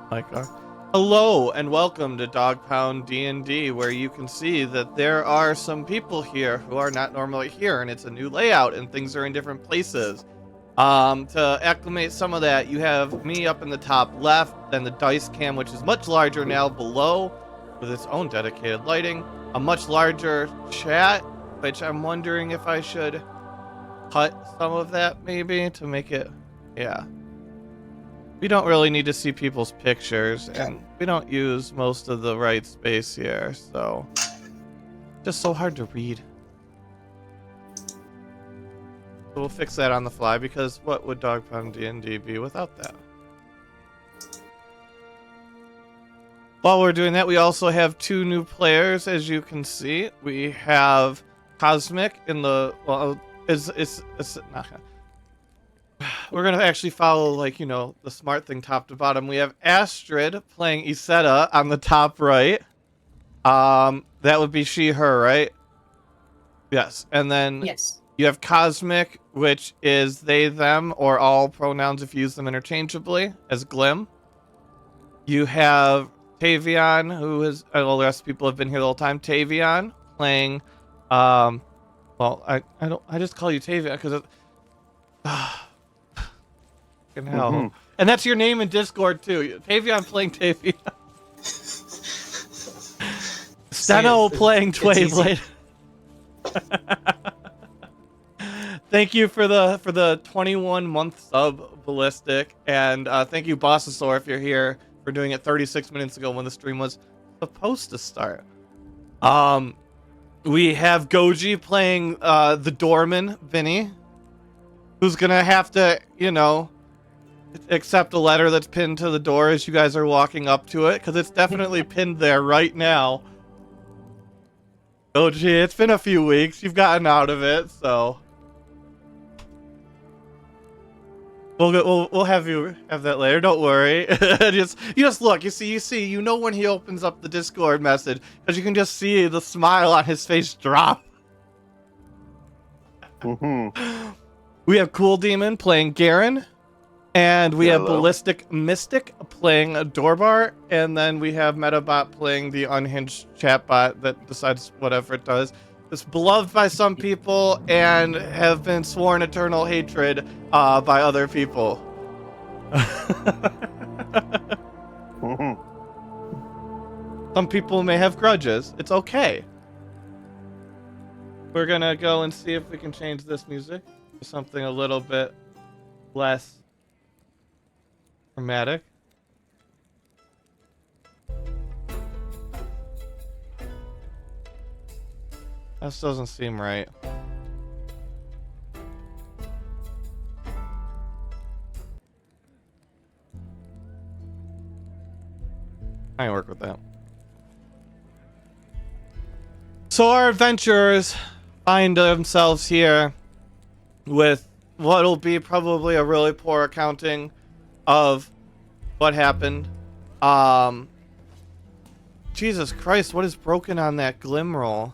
Like, hello and welcome to Dog Pound D&D, where you can see that there are some people here who are not normally here, and it's a new layout and things are in different places. To acclimate some of that, you have me up in the top left, then the dice cam, which is much larger now below, with its own dedicated lighting, a much larger chat, which I'm wondering if I should cut some of that maybe to make it, yeah. We don't really need to see people's pictures, and we don't use most of the right space here, so just so hard to read. So we'll fix that on the fly, because what would Dog Pound D&D be without that? While we're doing that, we also have two new players, as you can see. We have Cosmic in the, well, it's not. We're gonna actually follow, like, you know, the smart thing top to bottom. We have Astrid playing Isetta on the top right. That would be she, her, right? Yes. And then yes, you have Cosmic, which is they, them, or all pronouns if you use them interchangeably, as Glim. You have Tavion, who is, well, the rest of people have been here the whole time. Tavion playing, well, I just call you Tavion because it, hell. Mm-hmm. And that's your name in Discord too. Tavion playing Tavion. Steno playing Twayblade. Thank you for the 21-month sub, Ballistic, and thank you, Bossasaur, if you're here, for doing it 36 minutes ago when the stream was supposed to start. We have Goji playing the doorman, Vinny, who's gonna have to, you know, accept a letter that's pinned to the door as you guys are walking up to it, because it's definitely pinned there right now. Oh gee, it's been a few weeks. You've gotten out of it, so we'll have you have that later. Don't worry. you just look. You know when he opens up the Discord message, because you can just see the smile on his face drop. Mm-hmm. We have Cool Demon playing Garen. And we have Ballistic Mystic playing a Dorbar, and then we have Metabot playing the unhinged chatbot that decides whatever it does. It's beloved by some people and have been sworn eternal hatred by other people. Some people may have grudges. It's okay. We're gonna go and see if we can change this music to something a little bit less dramatic. This doesn't seem right. I can work with that. So our adventurers find themselves here with what'll be probably a really poor accounting of what happened. Jesus Christ, what is broken on that Glim roll?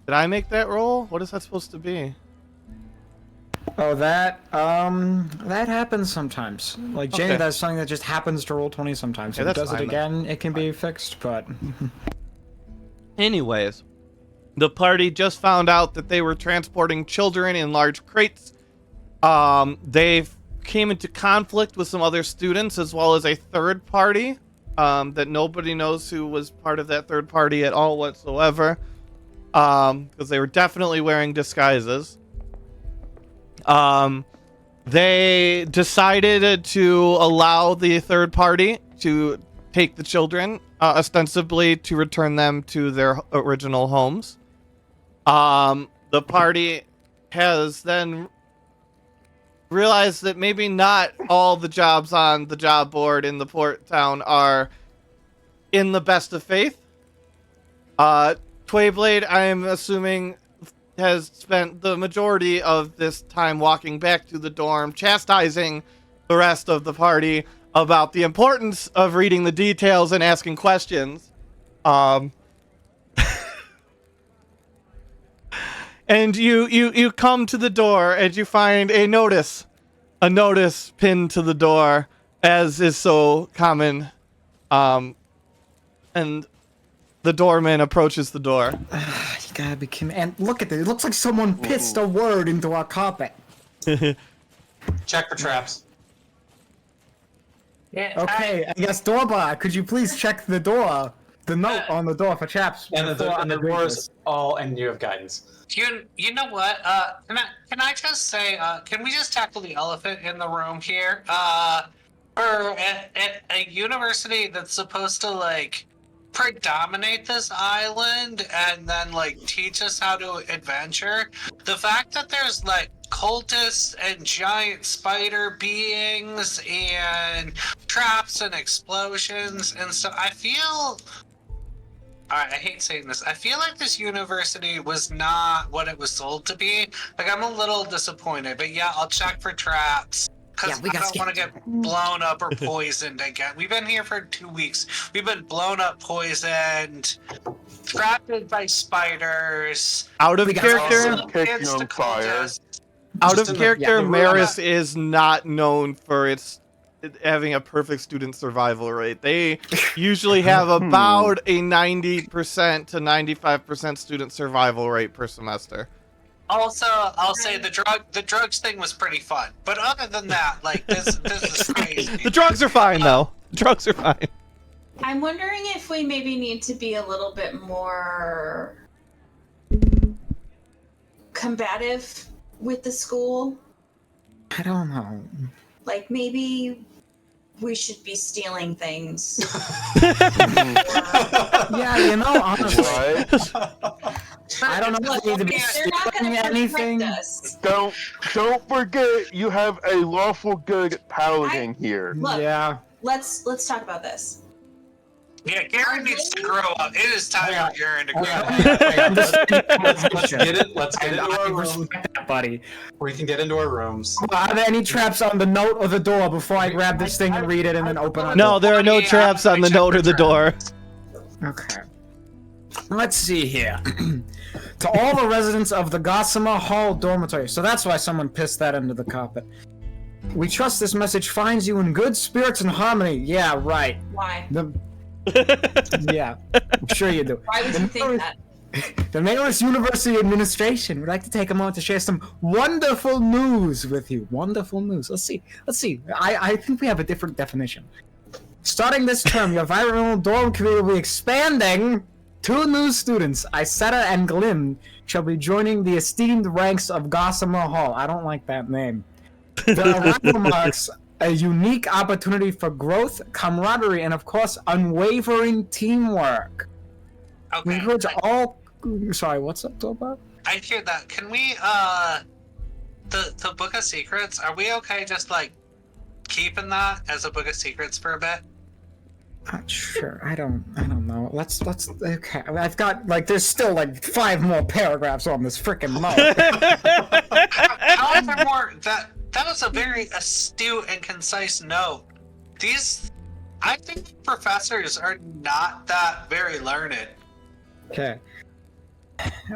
Did I make that roll? What is that supposed to be? Oh, that happens sometimes. Like, Jay, okay. That's something that just happens to Roll20 sometimes. If it does it again, it can be fixed, but... Anyways, the party just found out that they were transporting children in large crates. They came into conflict with some other students, as well as a third party, that nobody knows who was part of that third party at all whatsoever, because they were definitely wearing disguises. They decided to allow the third party to take the children, ostensibly to return them to their original homes. The party has then realized that maybe not all the jobs on the job board in the port town are in the best of faith. Twayblade, I am assuming, has spent the majority of this time walking back to the dorm, chastising the rest of the party about the importance of reading the details and asking questions. And you come to the door and you find a notice pinned to the door, as is so common And the doorman approaches the door. You gotta be kidding. And look at this. It looks like someone pissed a word into our carpet. Check for traps. Yeah, Okay, I guess doorbell, could you please check the door? The note on the door for traps. And the before I read door this. is all, and you have guidance. you know what? Can I just say? Can we just tackle the elephant in the room here? For a university that's supposed to like predominate this island and then like teach us how to adventure, the fact that there's like cultists and giant spider beings and traps and explosions and stuff, I feel. Alright, I hate saying this. I feel like this university was not what it was sold to be. Like, I'm a little disappointed, but yeah, I'll check for traps. Because I don't want to get blown up or poisoned again. We've been here for 2 weeks. We've been blown up, poisoned, trapped by spiders. Out of character, Maris Yeah, is not known for its having a perfect student survival rate. They usually have about a 90% to 95% student survival rate per semester. Also, I'll say the drugs thing was pretty fun. But other than that, like, this is crazy. The drugs are fine, though. The drugs are fine. I'm wondering if we maybe need to be a little bit more combative with the school. I don't know. Like, maybe we should be stealing things. Yeah, you know, honestly, I don't know if we need to be They're not stealing gonna anything. protect us. Don't forget you have a lawful good paladin here. Look, Yeah. let's talk about this. Yeah, Garen needs to grow up. It is time for Garen to grow up. Let's get it. Let's get into our room. Respect that, buddy. We can get into our rooms. Are there any traps on the note or the door before I grab this thing and read it and then open it? No, there are no traps on the note or the door. Okay. Let's see here. To all the residents of the Gossamer Hall dormitory. So that's why someone pissed that into the carpet. We trust this message finds you in good spirits and harmony. Yeah, right. Why? Yeah, I'm sure you do. Why would you think that? The Mayor's University Administration would like to take a moment to share some wonderful news with you. Wonderful news. Let's see. I think we have a different definition. Starting this term, your environmental dorm community will be expanding. 2 new students, Isetta and Glim, shall be joining the esteemed ranks of Gossamer Hall. I don't like that name. The arrival marks a unique opportunity for growth, camaraderie, and of course, unwavering teamwork. We Okay. encourage all. Sorry, what's up, Doba? I hear that. Can we, the Book of Secrets, are we okay just, like, keeping that as a Book of Secrets for a bit? Sure. I don't know. Let's. Okay. I've got like. There's still like 5 more paragraphs on this freaking note. However, that was a very astute and concise note. I think professors are not that very learned. Okay.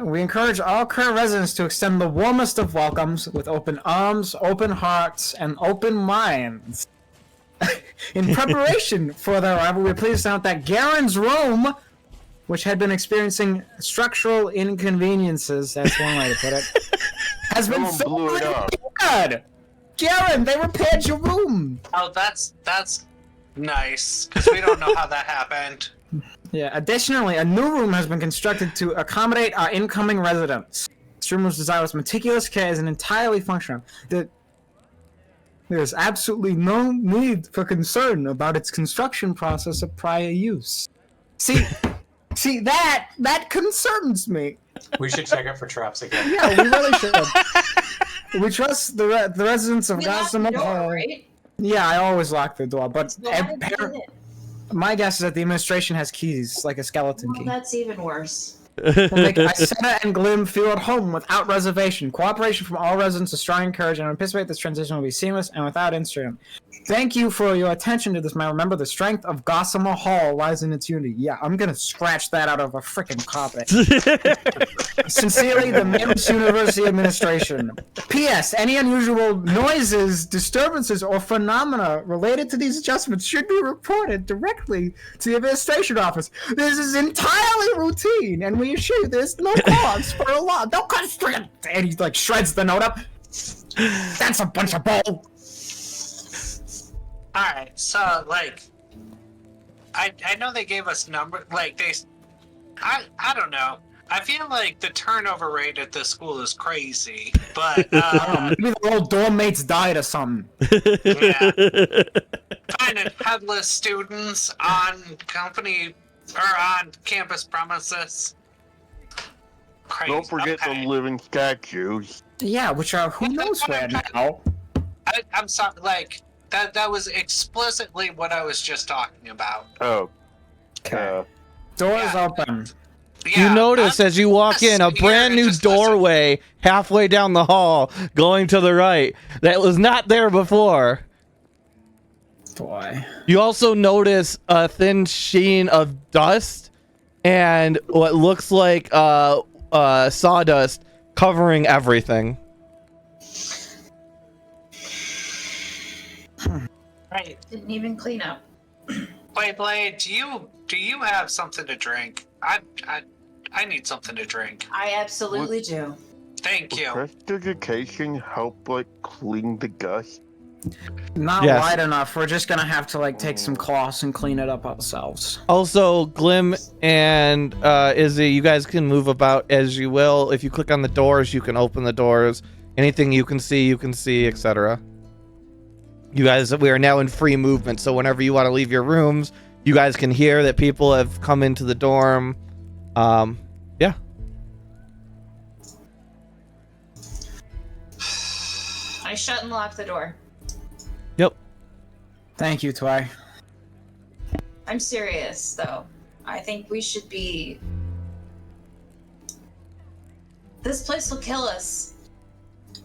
We encourage all current residents to extend the warmest of welcomes with open arms, open hearts, and open minds. In preparation for their arrival, we're pleased to note that Garen's room, which had been experiencing structural inconveniences, that's one way to put it, has been Someone blew it up. repaired. Garen, they repaired your room. Oh, that's nice, because we don't know how that happened. Yeah, additionally, a new room has been constructed to accommodate our incoming residents. This room was designed with meticulous care and entirely functional. There's absolutely no need for concern about its construction process of prior use. See, that concerns me. We should check it for traps again. Yeah, we really should. We trust the residents of We locked the Gossamer door, Hall. right? Yeah, I always lock the door, but So how did they get in? my guess is that the administration has keys, like a skeleton Well, key. that's even worse. We'll make Isetta and Glim feel at home without reservation. Cooperation from all residents is strong and encouraged, and I anticipate this transition will be seamless and without incident. Thank you for your attention to this, man. Remember, the strength of Gossamer Hall lies in its unity. Yeah, I'm gonna scratch that out of a freaking carpet. Sincerely, the Mims University Administration. P.S. Any unusual noises, disturbances, or phenomena related to these adjustments should be reported directly to the administration office. This is entirely routine, and we assure you there's no cause for alarm. Don't constrict. And he like shreds the note up. That's a bunch of bull. Alright, so, like, I know they gave us numbers, like, I don't know. I feel like the turnover rate at this school is crazy, but, Maybe the old dorm mates died or something. yeah. Finding headless students on on campus premises. Crazy. Don't forget Okay. the living statues. Yeah, which are who knows where now. I'm sorry, like, that was explicitly what I was just talking about. Oh. Okay. Doors Yeah. open. You notice as you walk in a brand new doorway halfway down the hall going to the right that was not there before. Boy. You also notice a thin sheen of dust and what looks like sawdust covering everything. Right. Didn't even clean up. Wait, Blade, do you have something to drink? I need something to drink. I absolutely do. Thank you. Prestidigitation help like clean the dust. Not Yes. wide enough. We're just gonna have to like take some cloths and clean it up ourselves. Also, Glim and Izzy, you guys can move about as you will. If you click on the doors, you can open the doors. Anything you can see, etc. You guys, we are now in free movement, so whenever you want to leave your rooms, you guys can hear that people have come into the dorm. Yeah. I shut and lock the door. Yep. Thank you, Twy. I'm serious, though. I think we should be. This place will kill us.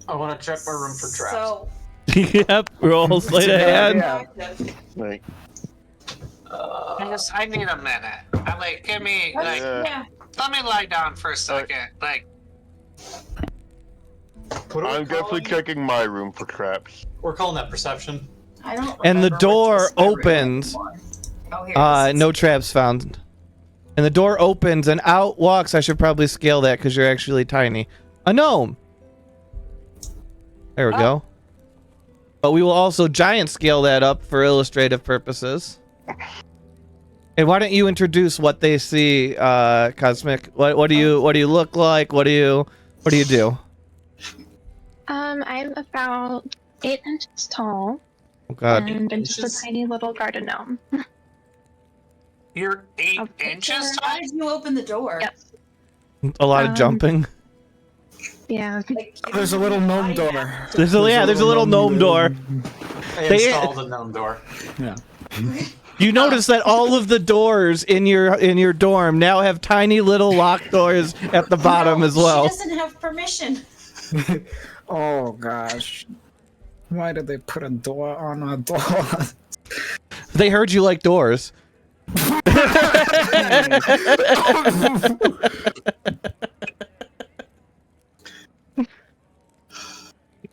I want to check my room for traps. So. Yep. Roll sleight of hand. Yeah. Like, I need a minute. Give me, Yeah. let me lie down for a second. What are we I'm definitely calling- checking my room for traps. We're calling that perception. I don't. And the remember door what this memory opens. anymore. Oh, here it is. No traps found. And the door opens and out walks. I should probably scale that because you're actually tiny. A gnome. There we go. But we will also giant scale that up for illustrative purposes. And why don't you introduce what they see, Cosmic? What do you look like? What do you do? I'm about 8 inches tall, Oh God. and I'm just a tiny little garden gnome. You're 8 Okay. inches How tall? did you open the door? Yes. A lot of jumping. Yeah. Like, There's a little gnome door. There's a little gnome door. I They- installed a gnome door. Yeah. You notice that all of the doors in your dorm now have tiny little lock doors at the bottom No, as well. She doesn't have permission. Oh gosh. Why did they put a door on our door? They heard you like doors.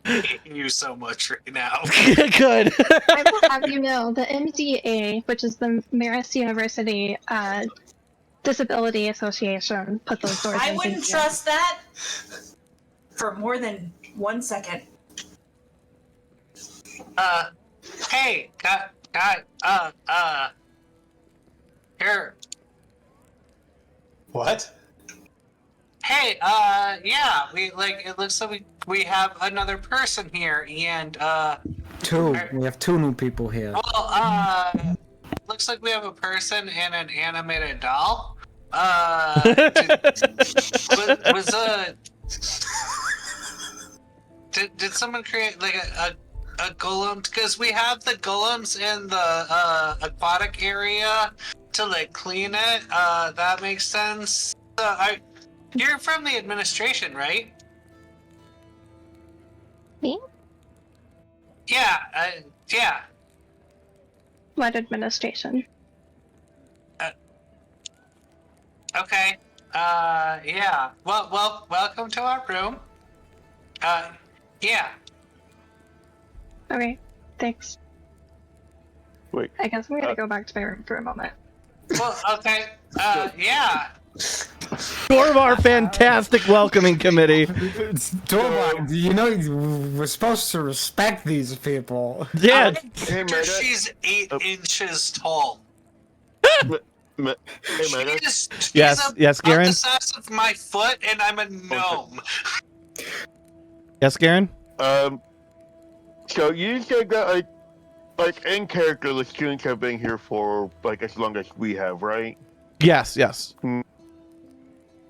I hate you so much right now. Good. I will have you know the MDA, which is the Marist University Disability Association, put those doors I in. wouldn't trust that for more than 1 second. Hey, here. What? Hey, yeah, it looks like we have another person here, and, Two. We have two new people here. well, looks like we have a person and an animated doll. Did someone create like a golem? Because we have the golems in the aquatic area to like clean it. That makes sense. You're from the administration, right? Me? Yeah, yeah. led administration. Okay. Yeah. Well, welcome to our room. Yeah. Okay, thanks. Wait. I guess I'm gonna go back to my room for a moment. Well, okay. Yeah. Dorvar fantastic welcoming committee. Dorvar, you know we're supposed to respect these people. Yeah. Hey, Meta. She's 8 inches tall. Hey, Meta. She's Yes, about Garen? the size of my foot, and I'm a gnome. Yes, Garen? So you said that like in character, the students have been here for like as long as we have, right? Yes.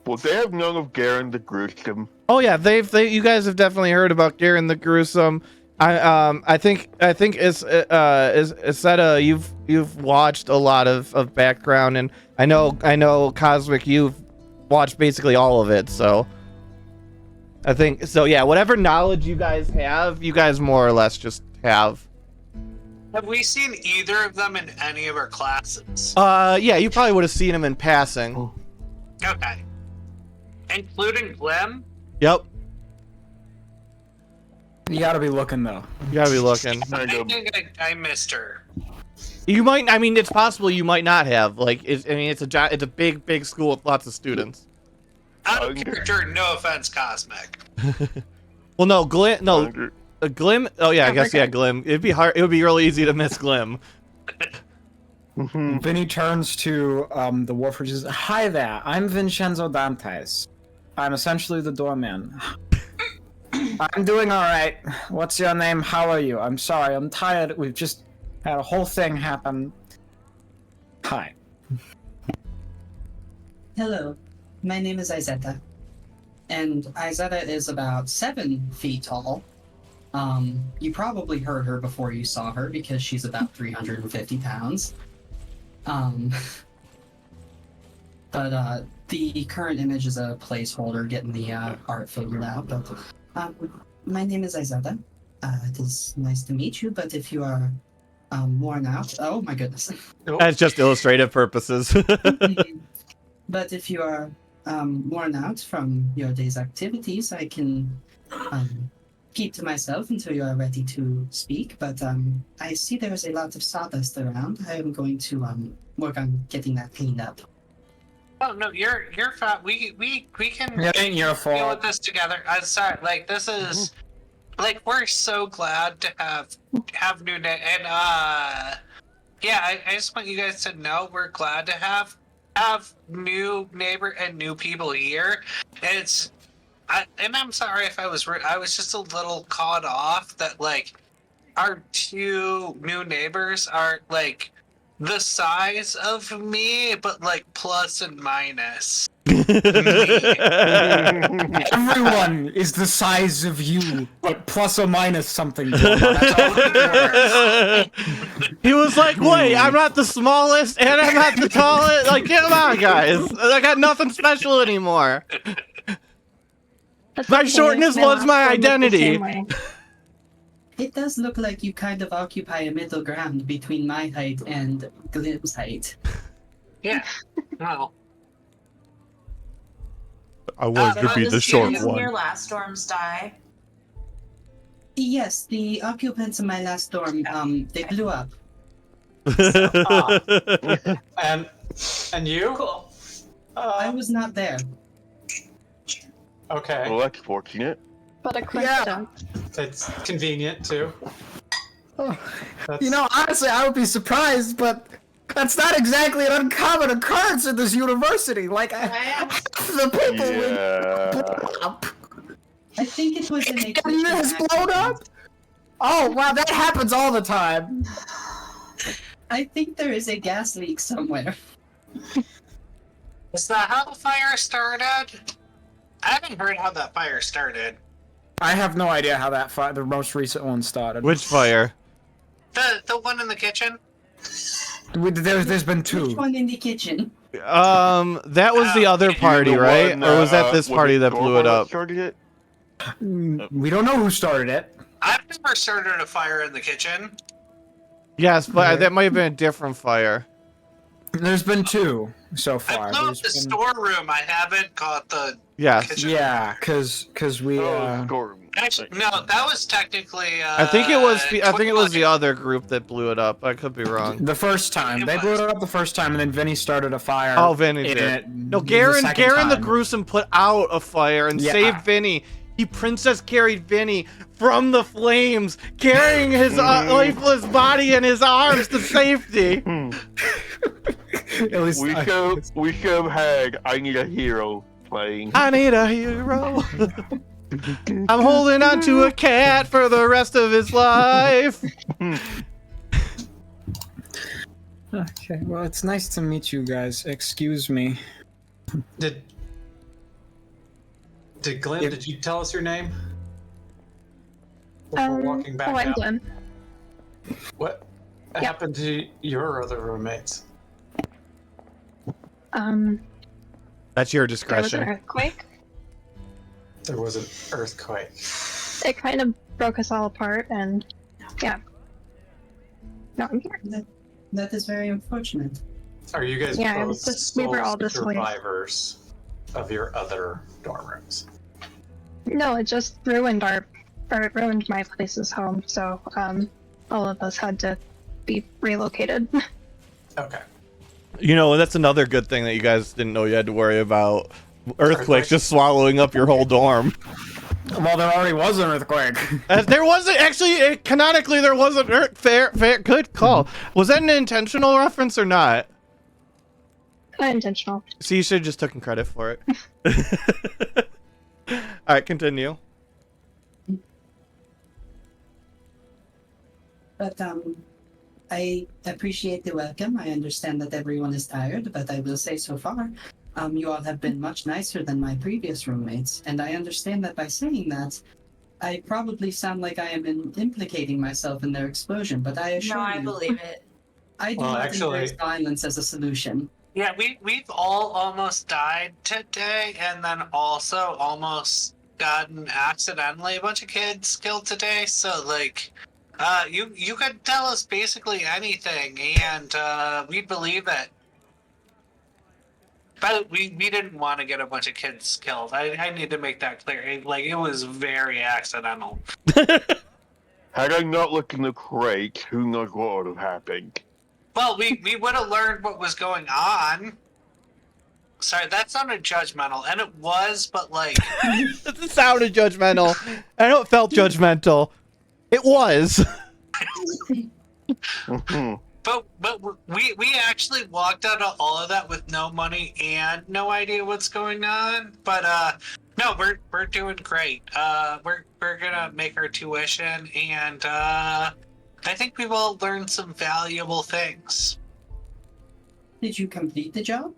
Well, they have known of Garen the Gruesome. Oh yeah, you guys have definitely heard about Garen the Gruesome. I think Isetta, you've watched a lot of background, and I know Cosmic, you've watched basically all of it, so I think so. Yeah, whatever knowledge you guys have, you guys more or less just have. Have we seen either of them in any of our classes? Yeah, you probably would have seen him in passing. Okay. Including Glim? Yep, You gotta be looking though. you gotta be looking. I think I missed her. You might. I mean, it's possible you might not have. Like, it's a big school with lots of students. Out of character, no offense, Cosmic. Well, no, Glim. Glim. Oh yeah, I guess Glim. It'd be hard. It would be really easy to miss Glim. Vinny turns to the Warforged and says, "Hi there, I'm Vincenzo Dantes. I'm essentially the doorman. I'm doing all right. What's your name? How are you? I'm sorry, I'm tired. We've just had a whole thing happen. Hi." Hello, my name is Izetta, and Izetta is about 7 feet tall. You probably heard her before you saw her because she's about 350 pounds. But the current image is a placeholder, getting the art figured out. But my name is Izetta. It is nice to meet you, but if you are worn out, oh my goodness. That's just illustrative purposes. But if you are worn out from your day's activities, I can keep to myself until you are ready to speak. But I see there is a lot of sawdust around. I am going to work on getting that cleaned up. Oh no, you're fine. We can It ain't your deal with fault. this together. I'm sorry. Like this is like we're so glad to have new and yeah. I just want you guys to know we're glad to have new neighbor and new people here. And I'm sorry if I was rude. I was just a little caught off that like our 2 new neighbors are like the size of me, but like plus and minus. Everyone is the size of you, but plus or minus something. That's all it matters. He was like, "Wait, I'm not the smallest, and I'm not the tallest. Like, come on, guys. I got nothing special anymore." My shortness was my identity. It does look like you kind of occupy a middle ground between my height and Glim's height. Yeah. Well. I wanted to be the short Didn't your one. last storms die? Yes, the occupants of my last dorm, they blew up. And you? Cool. I was not there. Okay. Well, that's fortunate. But a question. It's convenient too. That's... You know, honestly, I would be surprised, but that's not exactly an uncommon occurrence in this university. Like, the people I think it was an getting this blown up. Oh wow, that happens all the time. I think there is a gas leak somewhere. Is that how the fire started? I haven't heard how that fire started. I have no idea how that the most recent one started. Which fire? The one in the kitchen? There's been 2. Which one in the kitchen? That was the other party, right? Or was that this party that blew it up? Started it? We don't know who started it. I've never started a fire in the kitchen. Yes, but Okay. that might have been a different fire. There's been 2 so I far. blew up There's the been- storeroom. I haven't got the Yes. kitchen. Yeah, cause we. Oh, Storm. Actually, no, that was technically. I think it was. I think it was the 21. other group that blew it up. I could be wrong. The first time It they blew was. it up the first time, and then Vinny started a fire. Oh, Vinny in did. it No, the Garen. second Garen the time. gruesome put out a fire and Yeah. saved Vinny. He princess carried Vinny from the flames, carrying his lifeless body in his arms to safety. At least We should have had I Need a Hero playing. I need a hero. I'm holding on to a cat for the rest of his life. Okay, well, it's nice to meet you guys. Excuse me. Did Glenn? If- Did you tell us your name? Before walking back I'm out. Glenn. What Yep. happened to your other roommates? That's your There was an discretion. earthquake. There was an earthquake. It kind of broke us all apart, and yeah. No, I'm here. That is very unfortunate. Are you guys Yeah, it both was just- we were all sole displaced. survivors of your other dorm rooms? No, it just ruined it ruined my place's home. So all of us had to be relocated. Okay. You know, that's another good thing that you guys didn't know you had to worry about. Earthquakes Earthquakes. just swallowing up your whole dorm. Well, there already was an earthquake. There wasn't actually canonically. There wasn't fair. Good call. Was that an intentional reference or not? Not intentional. See, you should have just taken credit for it. All right, continue. But I appreciate the welcome. I understand that everyone is tired, but I will say so far, you all have been much nicer than my previous roommates, and I understand that by saying that, I probably sound like I am implicating myself in their explosion. But I assure No, I you, believe it. I do Well, not actually- embrace violence as a solution. Yeah, we've all almost died today, and then also almost gotten accidentally a bunch of kids killed today. So like, you could tell us basically anything, and we'd believe it. But we didn't want to get a bunch of kids killed. I need to make that clear. It was very accidental. Had I not looked in the crate, who knows what would have happened. Well, we would have learned what was going on. Sorry, that sounded judgmental, and it was, but like, It sounded judgmental. I know it felt judgmental. It was. but we actually walked out of all of that with no money and no idea what's going on. But no, we're doing great. We're gonna make our tuition, and I think we will learn some valuable things. Did you complete the job?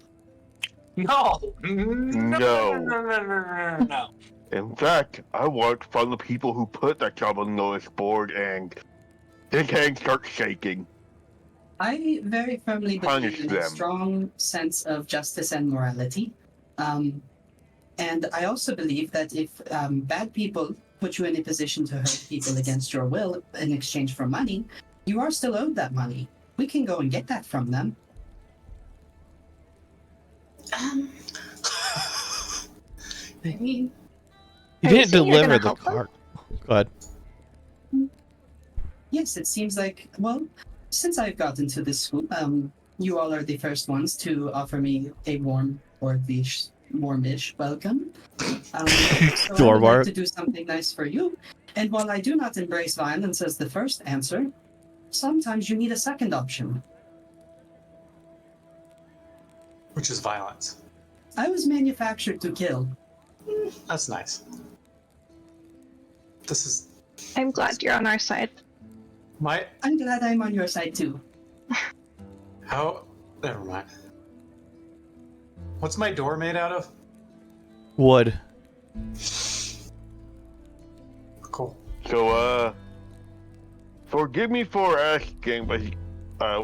No. In fact, I worked from the people who put that job on the notice board, and his hand starts shaking. I very firmly Punish believe in a them. strong sense of justice and morality. And I also believe that if bad people put you in a position to hurt people against your will in exchange for money, you are still owed that money. We can go and get that from them. I mean, You Are you didn't saying you're deliver gonna the help them? card. Go ahead. Yes, it seems like, well, since I've gotten to this school, you all are the first ones to offer me a warmish welcome. So I would Dorwart. like to do something nice for you. And while I do not embrace violence as the first answer, sometimes you need a second option. Which is violence. I was manufactured to kill. That's nice. This is I'm glad you're on our side. my I'm glad I'm on your side too. how. Never mind. What's my door made out of? Wood. Cool. So, forgive me for asking, but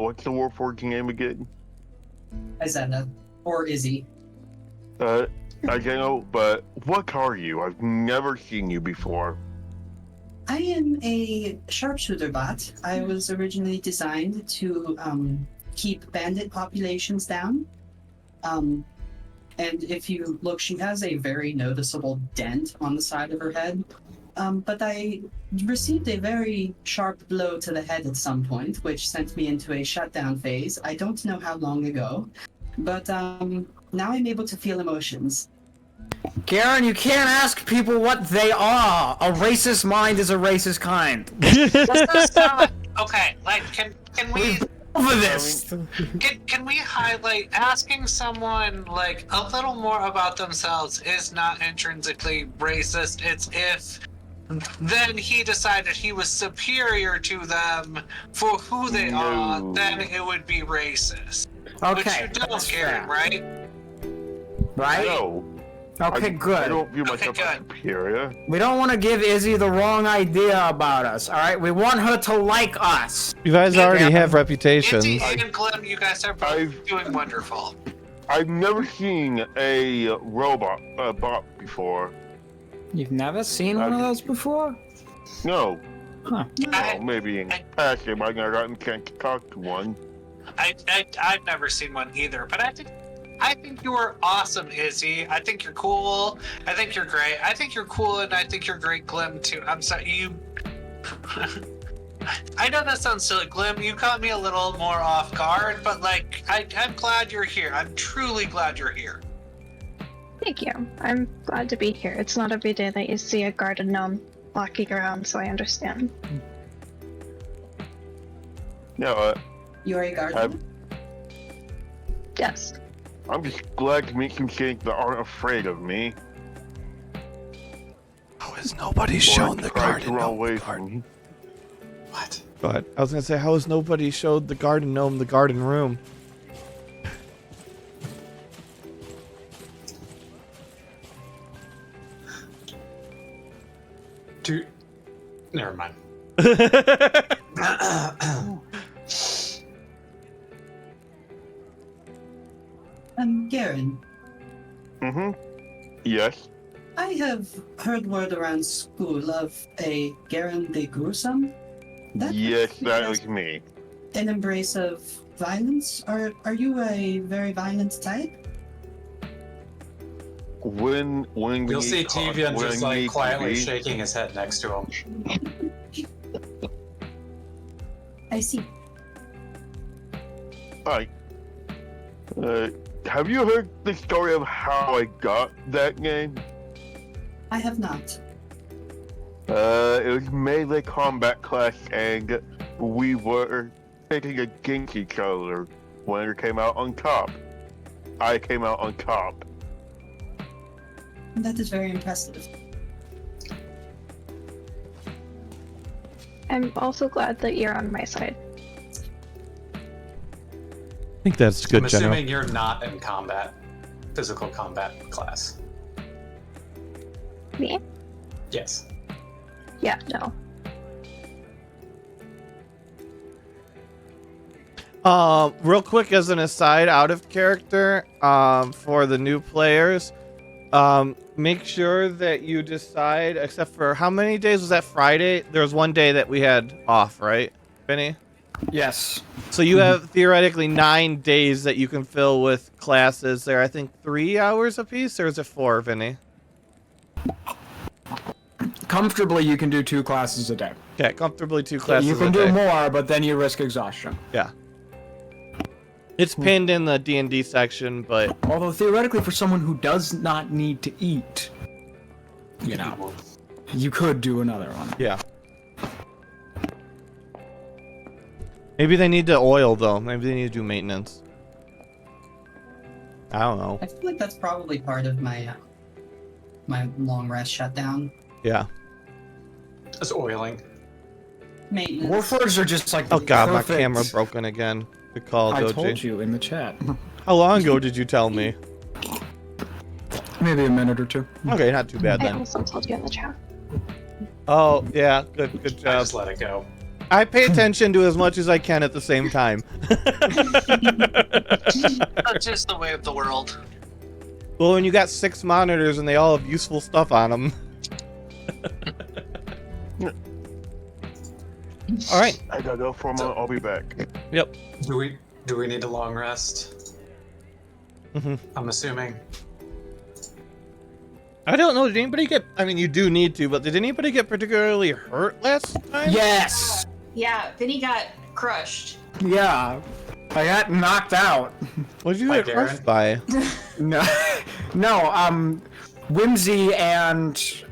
what's the Warforged name again? Isetta. Or Izzy. I don't know, but what are you? I've never seen you before. I am a sharpshooter bot. I was originally designed to keep bandit populations down. And if you look, she has a very noticeable dent on the side of her head. But I received a very sharp blow to the head at some point, which sent me into a shutdown phase. I don't know how long ago, but now I'm able to feel emotions. Garen, you can't ask people what they are. A racist mind is a racist kind. Okay, like, can we... Over this. Can we highlight asking someone like a little more about themselves is not intrinsically racist. It's if then he decided he was superior to them for who they are, then it would be racist. Okay, Which you don't, that's Karen, fair. right? Right? No. Okay, I good. don't view myself Okay, as good. superior. We don't want to give Izzy the wrong idea about us, alright? We want her to like us. You guys already have reputations. Izzy and Glim, you guys are both I've- doing wonderful. I've never seen a robot bot before. You've never seen one of those before? No. Huh. Well, maybe in passing, I gotten can't talk to one. I've never seen one either, but I think you are awesome, Izzy. I think you're cool. I think you're great. I think you're cool, and I think you're great, Glim, too. I'm sorry, you... I know that sounds silly, Glim. You caught me a little more off guard, but, like, I'm glad you're here. I'm truly glad you're here. Thank you. I'm glad to be here. It's not every day that you see a garden gnome walking around, so I understand. No, You're a gardener? Yes. I'm just glad to meet some kids that aren't afraid of me. How has nobody or shown the try to garden run gnome away the from garden? me. What? But I was gonna say, how has nobody showed the garden gnome the garden room? Dude, never mind. Garen, Mm-hmm. Yes. I have heard word around school of a Garen the Gruesome. Yes, that is was me. an embrace of violence. Are you a very violent type? When we You'll see need con- Tivian when just we like need to quietly be- shaking his head next to him. I see. Hi. Have you heard the story of how I got that name? I have not. It was melee combat class, and we were pitting against each other. Winner came out on top. I came out on top. That is very impressive. I'm also glad that you're on my side. I think that's good, I'm General. assuming you're not in combat, physical combat class. Me? Yes. Yeah, no. Real quick as an aside, out of character, for the new players, make sure that you decide, except for how many days was that Friday? There was one day that we had off, right, Vinny? Yes. So you have theoretically 9 days that you can fill with classes. There, I think 3 hours apiece, or is it 4, Vinny? Comfortably, you can do 2 classes a day. Okay, comfortably 2 classes You can a do day. more, but then you risk exhaustion. Yeah. It's pinned in the D&D section, but Although theoretically, for someone who does not need to eat, you know, you could do another one. yeah. Maybe they need to oil though. Maybe they need to do maintenance. I don't know. I feel like that's probably part of my my long rest shutdown. Yeah. Just oiling. Maintenance. Warforged are just like Oh god, my perfect- camera broken again. Good call, I Doji. told you in the chat. How long ago did you tell me? Maybe a minute or 2. Okay, not too bad I then. also told you in the chat. Oh yeah, good I job. just let it go. I pay attention to as much as I can at the same time. That's just the way of the world. Well, when you got 6 monitors and they all have useful stuff on them. All right. I gotta go for a moment. I'll be back. Yep. Do we need a long rest? I'm assuming. I don't know. Did anybody get? I mean, you do need to, but did anybody get particularly hurt last time? Yes. Yeah, Vinny got crushed. Yeah. I got knocked out. What did you By get crushed by? No, no. Whimsy and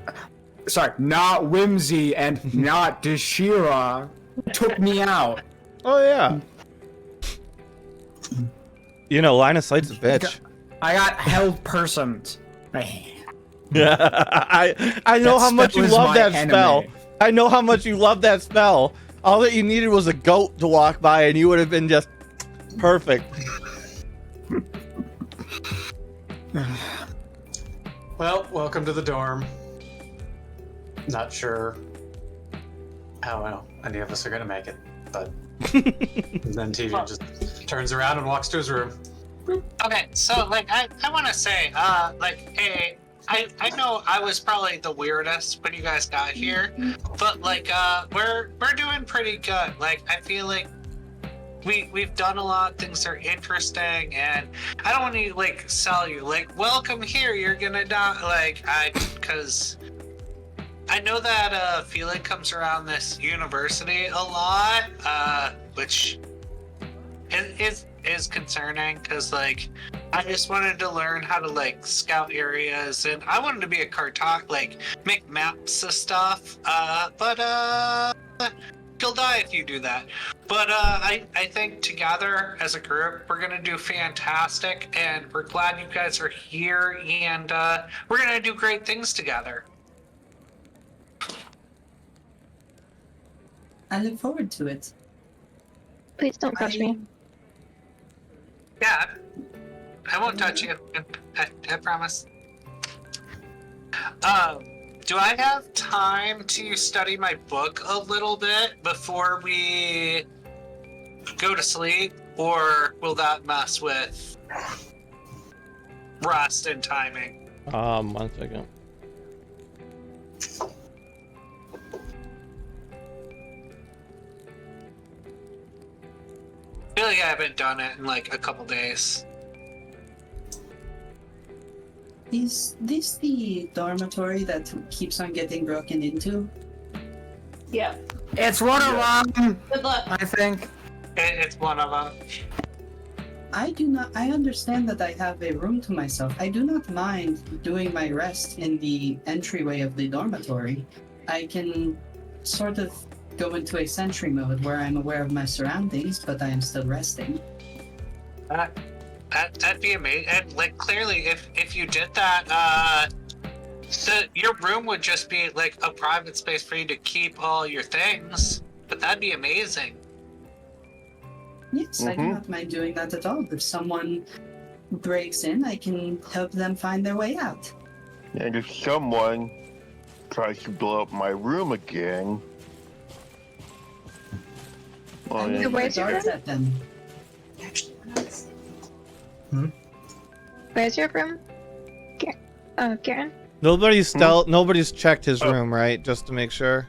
not Whimsy and not Deshira took me out. Oh yeah. You know, line of sight's a bitch. I got held personed. Yeah, I know That how much spell you is love my that enemy. spell. I know how much you love that spell. All that you needed was a goat to walk by, and you would have been just perfect. Well, welcome to the dorm. Not sure how any of us are gonna make it, but then TV just turns around and walks to his room. Okay, so like I want to say, hey, I know I was probably the weirdest when you guys got here, but like we're doing pretty good. Like I feel like we've done a lot, things are interesting, and I don't want to like sell you like welcome here, you're gonna die, because I know that feeling comes around this university a lot, which is concerning, because like I just wanted to learn how to like scout areas, and I wanted to be a cartographer, like make maps of stuff, but you'll die if you do that. But I think together as a group we're gonna do fantastic, and we're glad you guys are here, and we're gonna do great things together. I look forward to it. Please don't touch me. Yeah, I won't touch you. I promise. Do I have time to study my book a little bit before we go to sleep, or will that mess with rest and timing? 1 second. I feel like I haven't done it in like a couple days. Is this the dormitory that keeps on getting broken into? Yeah. It's one of them, Good luck. I think. It's one of them. I understand that I have a room to myself. I do not mind doing my rest in the entryway of the dormitory. I can sort of go into a sentry mode where I'm aware of my surroundings, but I am still resting. That'd be amazing. And like clearly, if you did that, your room would just be like a private space for you to keep all your things. But that'd be amazing. Yes, I do not mind doing that at all. If someone breaks in, I can help them find their way out. And if someone tries to blow up my room again, well, I yeah. will Where's your guard room? that then. Actually, we're not sleeping. Where's your room? Karen? Nobody's checked his Oh. room, right? Just to make sure.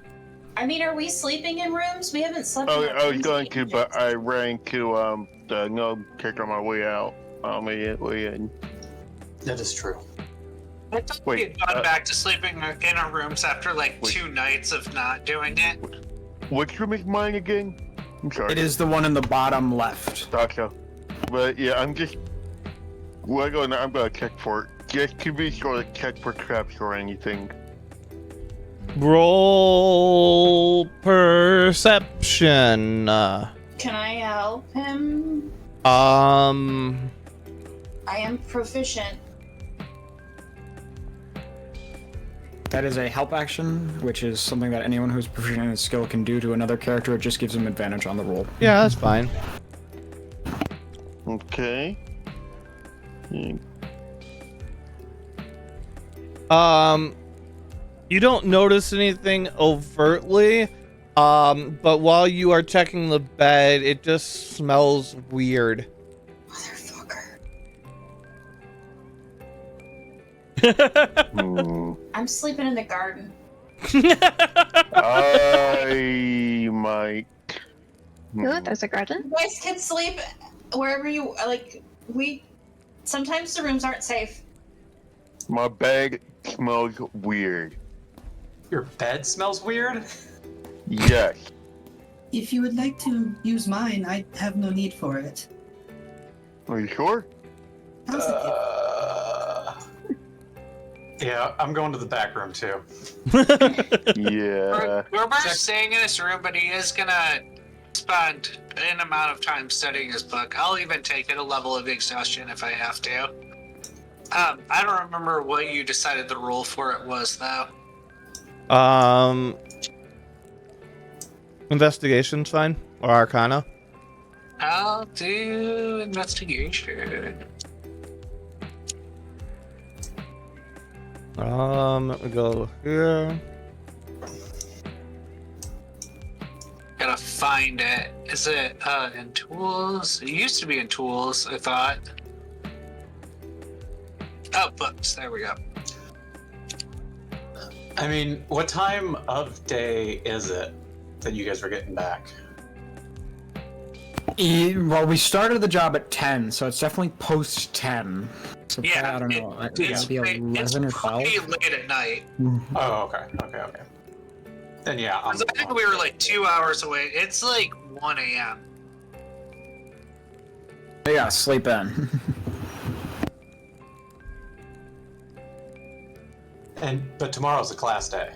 I mean, are we sleeping in rooms? We haven't slept Oh, in our I was rooms going in to, ages. but I ran to the gnome kick on my way out. Immediately, and That is true. I thought Wait, we had gone uh, back to sleeping in our rooms after like Wait. 2 nights of not doing it. which room is mine again? I'm sorry. It is the one in the bottom left. Gotcha. But yeah, I'm gonna check for it. Just to be sure to check for traps or anything. Roll perception. Can I help him? I am proficient. That is a help action, which is something that anyone who's proficient in a skill can do to another character. It just gives them advantage on the roll. Yeah, that's fine. Okay. You don't notice anything overtly, but while you are checking the bed, it just smells weird. Motherfucker. Hmm. I'm sleeping in the garden. I might Ooh, there's a garden. You guys can sleep wherever you like. Sometimes the rooms aren't safe. My bag smells weird. Your bed smells weird? Yes. If you would like to use mine, I have no need for it. Are you sure? Positive. Yeah, I'm going to the back room too. Yeah. Wilbur's staying in his room, but he is gonna spend an amount of time studying his book. I'll even take it a level of exhaustion if I have to. I don't remember what you decided the rule for it was, though. Investigation's fine, or Arcana. I'll do investigation. Let me go here. Gotta find it. Is it in tools? It used to be in tools, I thought. Oh, books. There we go. I mean, what time of day is it that you guys were getting back? Well, we started the job at 10, so it's definitely post 10. So Yeah, I don't know. It's Maybe 11 or 12. pretty late at night. Oh, okay. Then yeah, I think we were like 2 hours away. It's like 1 a.m. Yeah, sleep in. But tomorrow's a class day.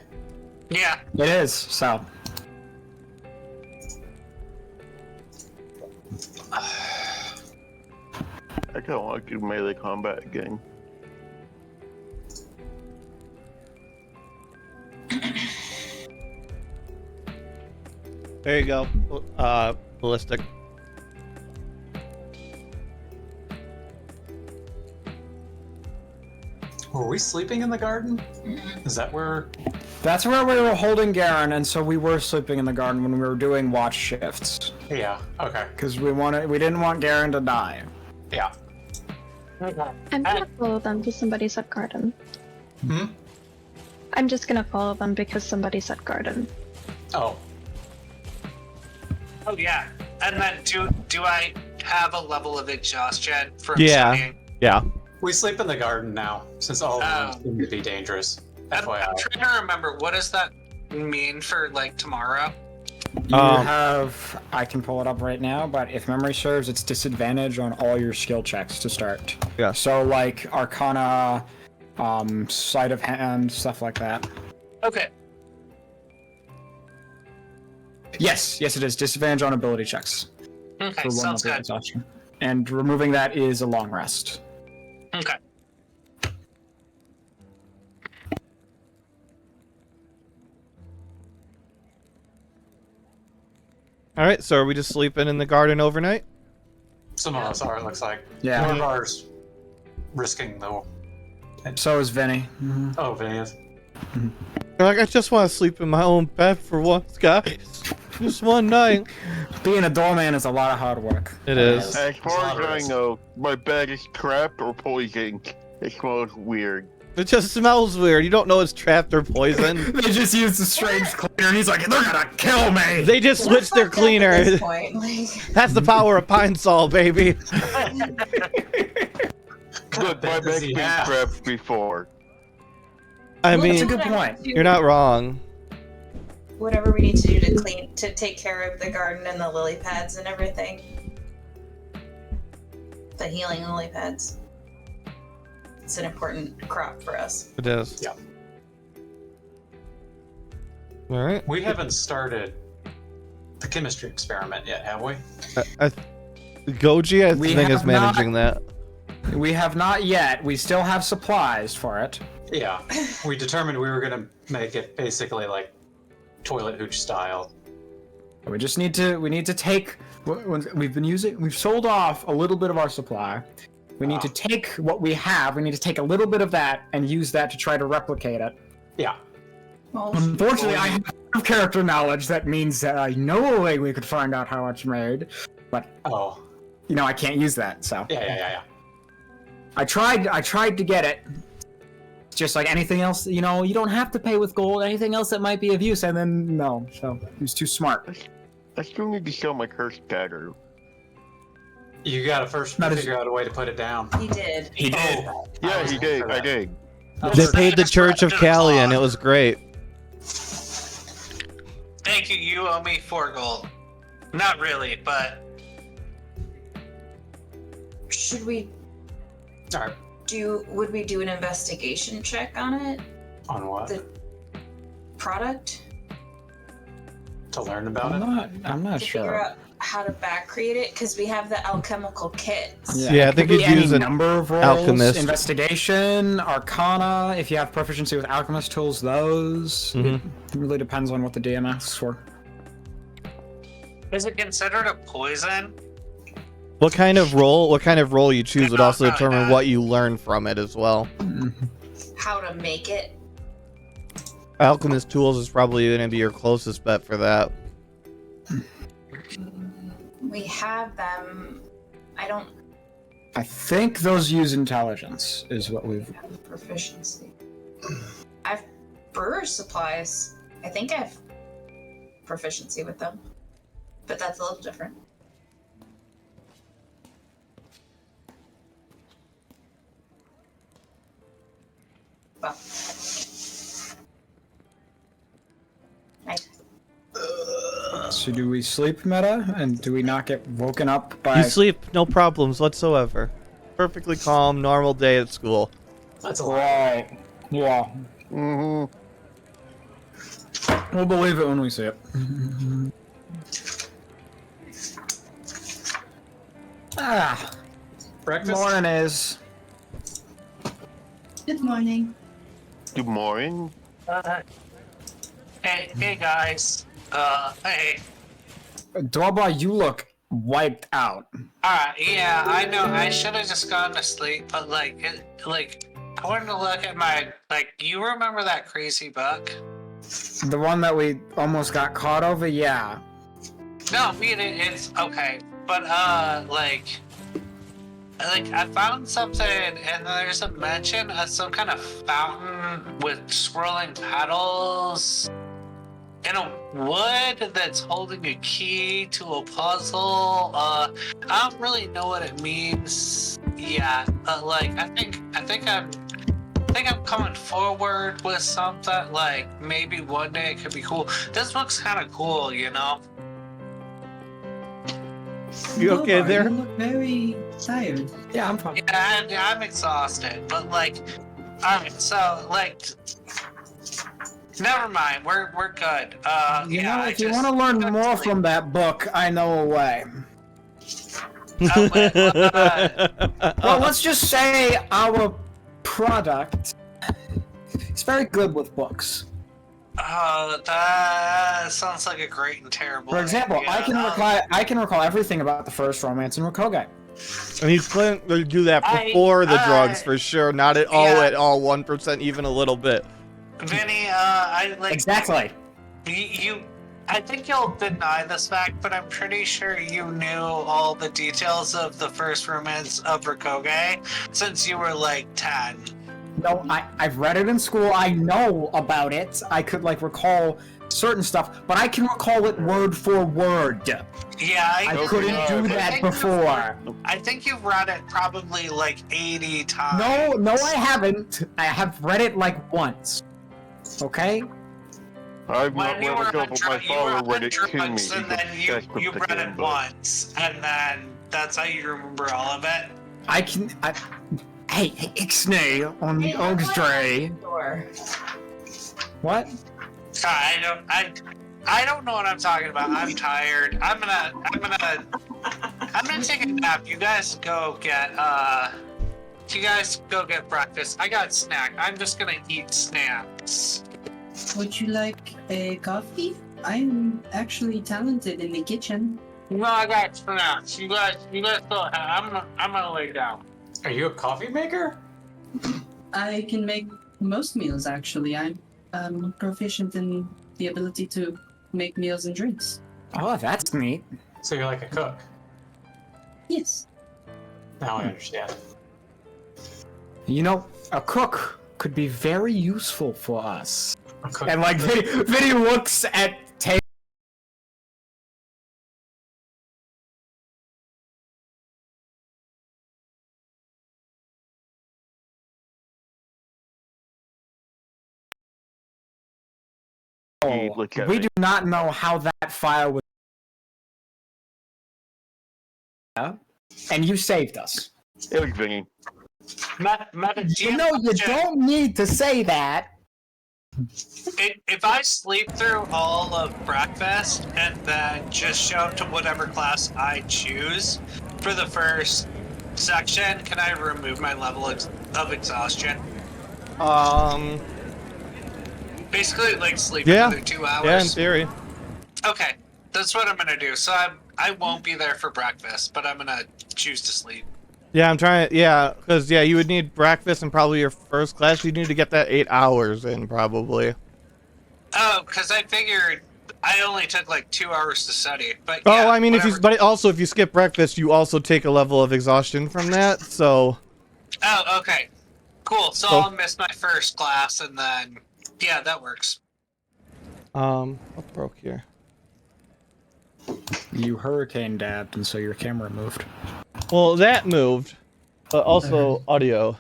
Yeah. It is, so. I kind of want to do melee combat again. There you go. Ballistic. Were we sleeping in the garden? Is that where? That's where we were holding Garen, and so we were sleeping in the garden when we were doing watch shifts. Yeah. Okay. Because we didn't want Garen to die. Yeah. I'm gonna follow them because somebody said garden. Hmm. I'm just gonna follow them because somebody said garden. Oh. Oh yeah. And then do I have a level of exhaustion from Yeah. studying? Yeah. We sleep in the garden now, since all of them seem to be dangerous. I'm FYI. trying to remember, what does that mean for like tomorrow? You have, I can pull it up right now, but if memory serves, it's disadvantage on all your skill checks to start. Yeah. So like Arcana, sleight of hand, stuff like that. Okay. Yes, it is disadvantage on ability checks. Okay, For one sounds level good. exhaustion. And removing that is a long rest. Okay. All right. So are we just sleeping in the garden overnight? Some of us are, it looks like. Yeah. One of ours risking the. So is Vinny. Oh, Vanius. Like, I just want to sleep in my own bed for once, guys. Just one night. Being a doorman is a lot of hard work. It is. As far as I know, my bag is trapped or poisoned. It smells weird. It just smells weird. You don't know it's trapped or poisoned. They just used a strange cleaner, and he's like, they're gonna kill me! They just We're switched their fucked up at cleaner. this point. Like, That's the power of Pine Sol, baby. Look, my does bag's he been have? trapped before. I Well, that's a mean, good point. you're not wrong. Whatever we need to do to take care of the garden and the lily pads and everything. The healing lily pads. It's an important crop for us. It is. Yeah. All right. We haven't started the chemistry experiment yet, have we? Goji, I We think, is have not- managing that. We have not yet. We still have supplies for it. Yeah. We determined we were gonna make it basically like toilet hooch style. We just need to take. We've sold off a little bit of our supply. We need to take what we have. We need to take a little bit of that and use that to try to replicate it. Yeah. Well, Unfortunately, I have character knowledge that means that I know a way we could find out how it's made, but Oh. I can't use that. So Yeah. I tried to get it. Just like anything else, you don't have to pay with gold. Anything else that might be of use, and then no. So he was too smart. I still need to sell my cursed dagger. You gotta first That is- figure out a way to put it down. He did. He did. Oh, Yeah, he did. I did. They paid the Church of Callian. It was great. Thank you. You owe me 4 gold. Not really, but Should we Alright, would we do an investigation check on it? on what? The product? To learn about it? I'm not To figure sure. out how to back create it? Because we have the alchemical kits. Yeah, I think Could be you'd any use an number of rolls, alchemist. investigation, arcana. If you have proficiency with alchemist tools, those. Mhm. It really depends on what the DM asks for. is it considered a poison? What kind of role you choose would No, also no, determine no. what you learn from it as well. How to make it? Alchemist tools is probably going to be your closest bet for that. We have them. I think those use intelligence, is what we've. have proficiency. I've brewer supplies. I think I have proficiency with them. But that's a little different. Well. Nice. So do we sleep, Meta? And do we not get woken up by. You sleep, no problems whatsoever. Perfectly calm, normal day at school. That's a lot. Right. Yeah. Mm-hmm. We'll believe it when we see it. Breakfast? Morning is. Good morning. Good morning. Hey guys. Hey. Dorba, you look wiped out. Alright, yeah, I know. I should have just gone to sleep, but I wanted to look at my you remember that crazy book? The one that we almost got caught over, yeah. No, I mean it's okay, but I found something, and there's a mention of some kind of fountain with swirling petals in a wood that's holding a key to a puzzle. I don't really know what it means yet, but I think I'm coming forward with something. Maybe one day it could be cool. This book's kind of cool, you know. You okay Lobar, there? You look very tired. Yeah, I'm fine. Yeah, I'm exhausted, but alright, so never mind, we're good. You yeah, know, I if you just- want to learn more from that book, I know a way. Well, let's just say our product is very good with books. That sounds like a great and terrible. For example, idea. I can recall everything about the first romance in Rokoge. And he's planning to do that before the drugs for sure, not at all, Yeah. at all, 1%, even a little bit. Vinny, Exactly. I think you'll deny this fact, but I'm pretty sure you knew all the details of the first romance of Rokoge since you were 10. No, I've read it in school. I know about it. I could recall certain stuff, but I can recall it word for word. Yeah, I couldn't do that before. I think you've read it probably 80 times. No, I haven't. I have read it once. Okay? I've not When you read were a on book, but my father read it to me. drugs, and then you Because read it once, and then that's how you remember all of it. Hey, Ixnay on the Ogsdray. Sure. What? I don't know what I'm talking about. I'm tired. I'm gonna take a nap. You guys go get breakfast. I got a snack. I'm just gonna eat snacks. Would you like a coffee? I'm actually talented in the kitchen. No, I got snacks. You guys go ahead. I'm gonna lay down. Are you a coffee maker? I can make most meals, actually. I'm proficient in the ability to make meals and drinks. Oh, that's neat. So you're like a cook. Yes. Now I understand. You know, a cook could be very useful for us. A cook. And Vinny looks at look at we me. do not know how that file was. And you saved us. It was Vinny. You know, you don't need to say that. If I sleep through all of breakfast and then just show up to whatever class I choose for the first section, can I remove my level of exhaustion? Basically, like sleep Yeah. another 2 hours. Yeah, in theory. Okay, that's what I'm gonna do. So I won't be there for breakfast, but I'm gonna choose to sleep. Yeah, I'm trying to, yeah, because, yeah, you would need breakfast and probably your first class. You need to get that 8 hours in, probably. Oh, because I figured I only took like 2 hours to study. But Oh, yeah, I mean, whatever. but also, if you skip breakfast, you also take a level of exhaustion from that, so... Oh, okay. Cool. So I'll miss my first class and then, yeah, that works. What broke here? You hurricane dabbed, and so your camera moved. Well, that moved, but also audio.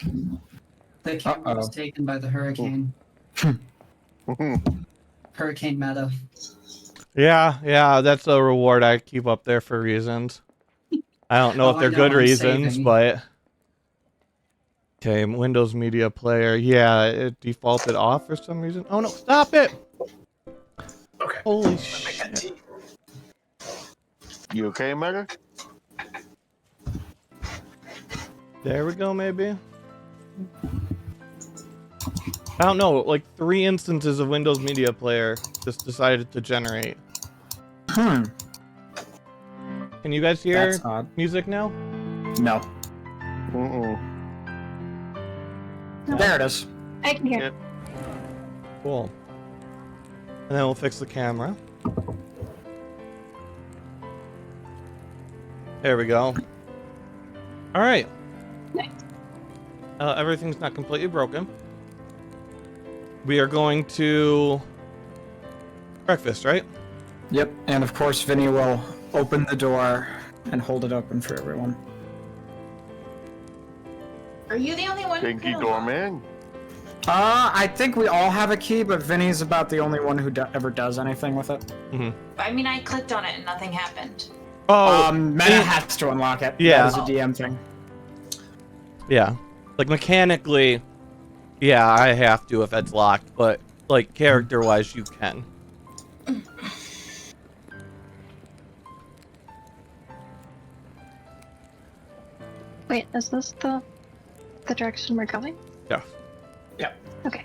The camera was taken by the hurricane. Hurricane meta. Yeah, that's a reward I keep up there for reasons. I don't know if they're good reasons, but... Okay, Windows Media Player. Yeah, it defaulted off for some reason. Oh no, stop it! Okay. Holy shit. You okay, Mega? There we go, maybe? I don't know, like 3 instances of Windows Media Player just decided to generate. Hmm. Can you guys hear That's odd. music now? No. Mm-mm. There it is. I can hear. Cool. And then we'll fix the camera. There we go. Alright. Nice. Everything's not completely broken. We are going to... breakfast, right? Yep, and of course Vinny will open the door and hold it open for everyone. Are you the only one? Thank you, doorman. I think we all have a key, but Vinny's about the only one who ever does anything with it. I mean, I clicked on it and nothing happened. Oh, Meta has to unlock it. Yeah. That is a DM thing. yeah. Like, mechanically, yeah, I have to if it's locked, but, like, character-wise, you can. Wait, is this the direction we're going? Yeah. Yep. Okay.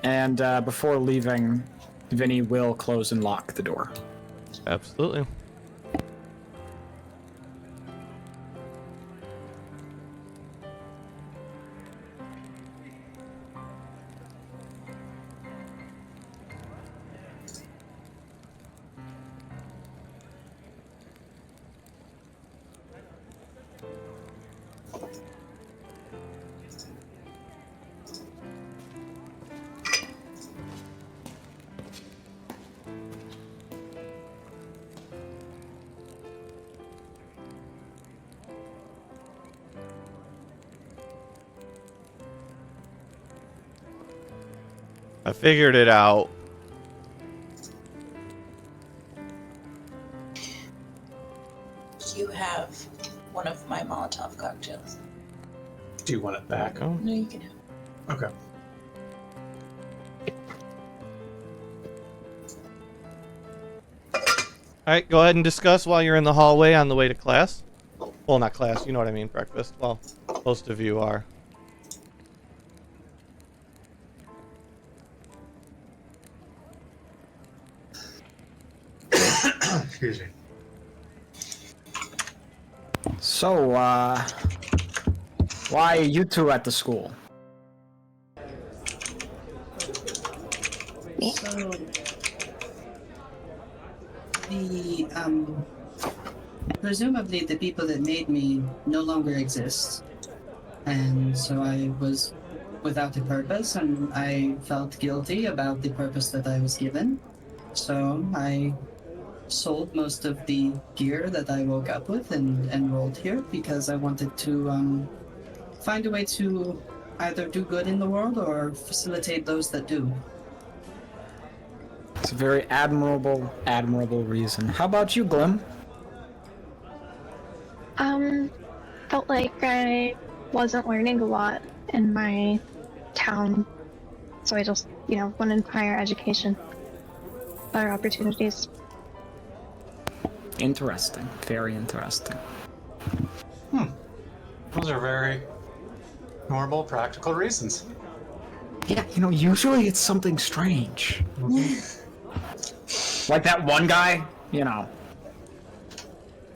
And before leaving, Vinny will close and lock the door. Absolutely. I figured it out. You have one of my Molotov cocktails. Do you want it back? Oh. No, you can have it. Okay. Alright, go ahead and discuss while you're in the hallway on the way to class. Well, not class, you know what I mean, breakfast. Well, most of you are. Excuse me. So, why are you two at the school? So, presumably the people that made me no longer exist. And so I was without a purpose, and I felt guilty about the purpose that I was given. So I sold most of the gear that I woke up with and enrolled here because I wanted to find a way to either do good in the world or facilitate those that do. It's a very admirable reason. How about you, Glim? Felt like I wasn't learning a lot in my town, so I just, went in higher education, better opportunities. Interesting. Very interesting. Those are very normal, practical reasons. Yeah, usually it's something strange. Like that one guy, The guy.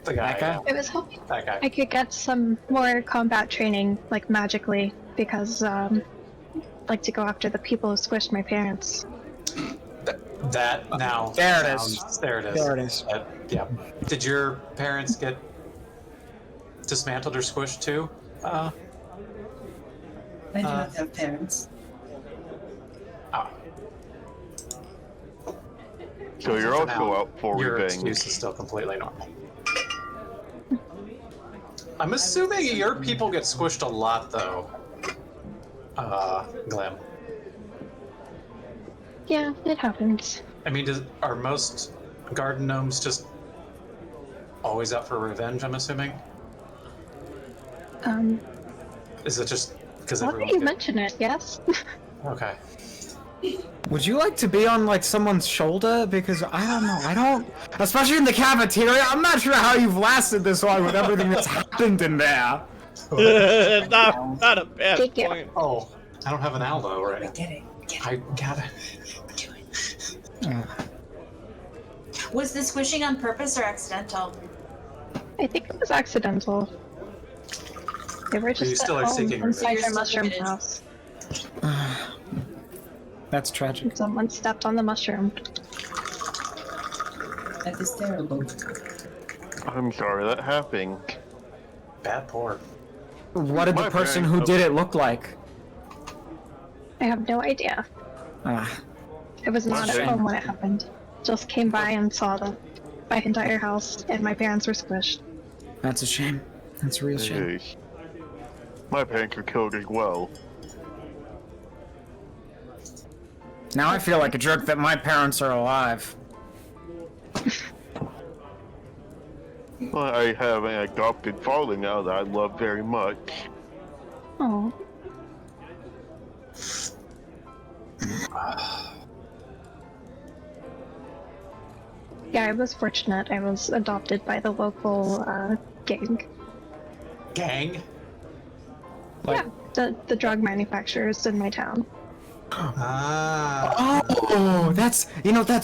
That guy? I was hoping That guy. I could get some more combat training, like magically, because I'd like to go after the people who squished my parents. That now. There it is. There it is. There it is. Yeah. Did your parents get dismantled or squished too? I do not have parents. Oh. So you're For also now, out for your revenge. excuse is still completely normal. I'm assuming your people get squished a lot, though. Glim. Yeah, it happens. I mean, are most garden gnomes just always out for revenge? I'm assuming. Is it just because Now that everyone? you mention it, yes. Okay. Would you like to be on like someone's shoulder? Because I don't, especially in the cafeteria. I'm not sure how you've lasted this long with everything that's happened in there. not a bad Take it. point. Oh, I don't have an Aldo right now. Get it. I got it. Was the squishing on purpose or accidental? I think it was accidental. They were you just still at are home seeking inside revenge. their mushroom You're still house. That's tragic. Someone stepped on the mushroom. That is terrible. I'm sorry that happened. Bad porn. What did My the person parents- who did it look like? I have no idea. Ah, I was not at shame. home when it happened. Just came by and saw my entire house, and my parents were squished. that's a shame. That's a real shame. Yes. My parents were killed as well. Now I feel like a jerk that my parents are alive. Well, I have an adopted father now that I love very much. Oh, yeah, I was fortunate. I was adopted by the local gang. Gang? Like- Yeah, the drug manufacturers in my town. Ah. Oh, that's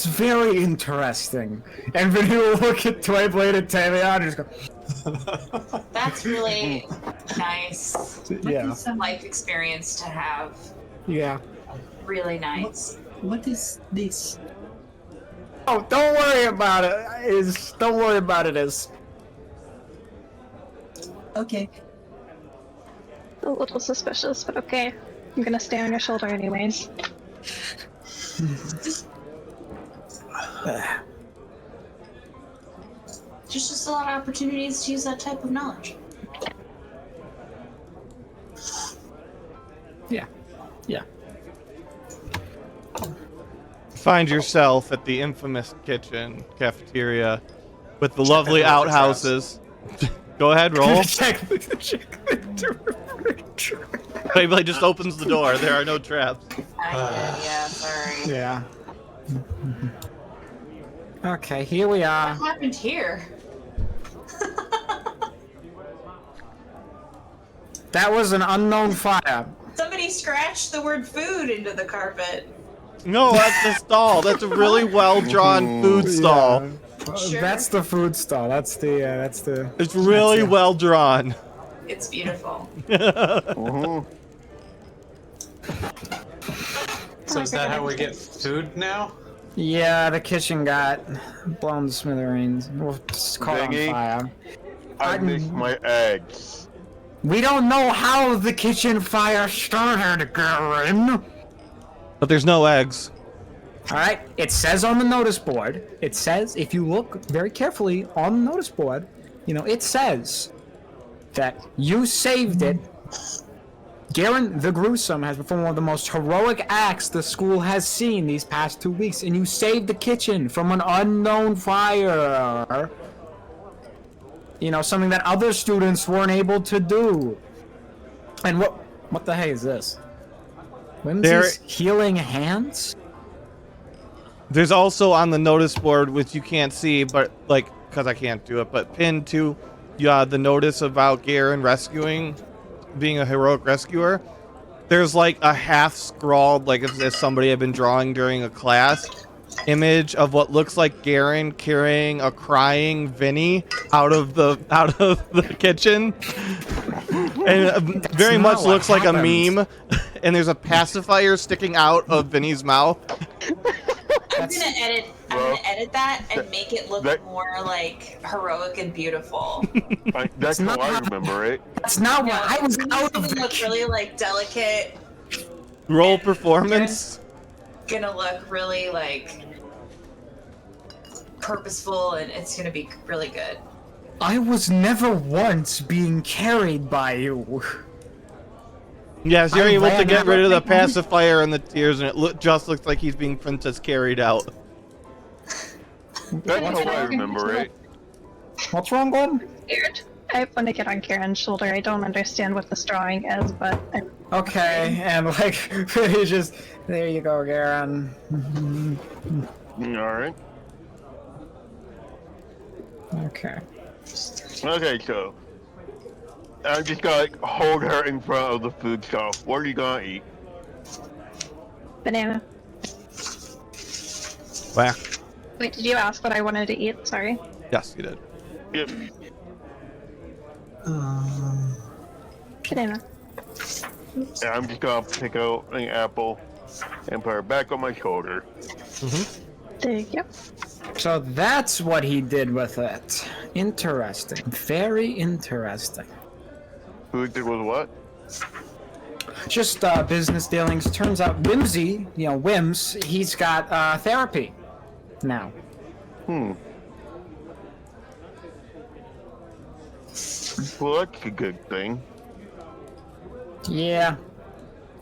very interesting. And when you look at Twayblade and Tavion, you just go, That's really nice. yeah, Some life experience to have. yeah. Really nice. What is this? Oh, don't worry about it. Don't worry about it. Okay. A little suspicious, but okay. I'm gonna stay on your shoulder anyways. There's just a lot of opportunities to use that type of knowledge. Yeah, yeah. Find yourself at the infamous kitchen cafeteria with the lovely outhouses. Go ahead, roll. check. Maybe just opens the door. There are no traps. Yeah, sorry. Yeah. Okay, here we are. What happened here? That was an unknown fire. Somebody scratched the word food into the carpet. No, that's the stall. That's a really well-drawn food stall. Sure. That's the food stall. That's the. It's really well drawn. It's beautiful. Mhm. So is that how we get food now? Yeah, the kitchen got blown to smithereens. Well, just caught on Thingy. fire. I missed my eggs. We don't know how the kitchen fire started, Garen. But there's no eggs. All right, it says on the notice board. It says, if you look very carefully on the notice board, it says that you saved it Garen the Gruesome has performed one of the most heroic acts the school has seen these past 2 weeks, and you saved the kitchen from an unknown fire. You know, something that other students weren't able to do. And what the heck is this? Whimsy's healing hands? There's also on the notice board, which you can't see, but like, because I can't do it, but pinned to the notice about Garen being a heroic rescuer. There's like a half scrawled, like if somebody had been drawing during a class, image of what looks like Garen carrying a crying Vinny out of the kitchen, and very much looks like a meme. And there's a pacifier sticking out of Vinny's mouth. I'm gonna edit that and make it look more like heroic and beautiful. That's how I remember it. That's not what I was out of It's gonna look really like delicate. Roll performance. Gonna look really like purposeful, and it's gonna be really good. I was never once being carried by you. Yes, you're able to get rid of the out. pacifier and the tears, and it just looks like he's being princess carried out. That's how I remember it. What's wrong, Gordon? Weird. I want to get on Karen's shoulder. I don't understand what this drawing is, but Okay, and like, he's just, there you go, Garen. Alright. Okay. Okay, so I'm just gonna like hold her in front of the food stuff. What are you gonna eat? banana. Wow. Wait, did you ask what I wanted to eat? Sorry. Yes, you did. Yep. Banana. And I'm just gonna pick out an apple and put her back on my shoulder. There you go. So that's what he did with it. Interesting. Very interesting. Who did with what? Just business dealings. Turns out Whimsy, Whims, he's got therapy now. Well, that's a good thing. Yeah.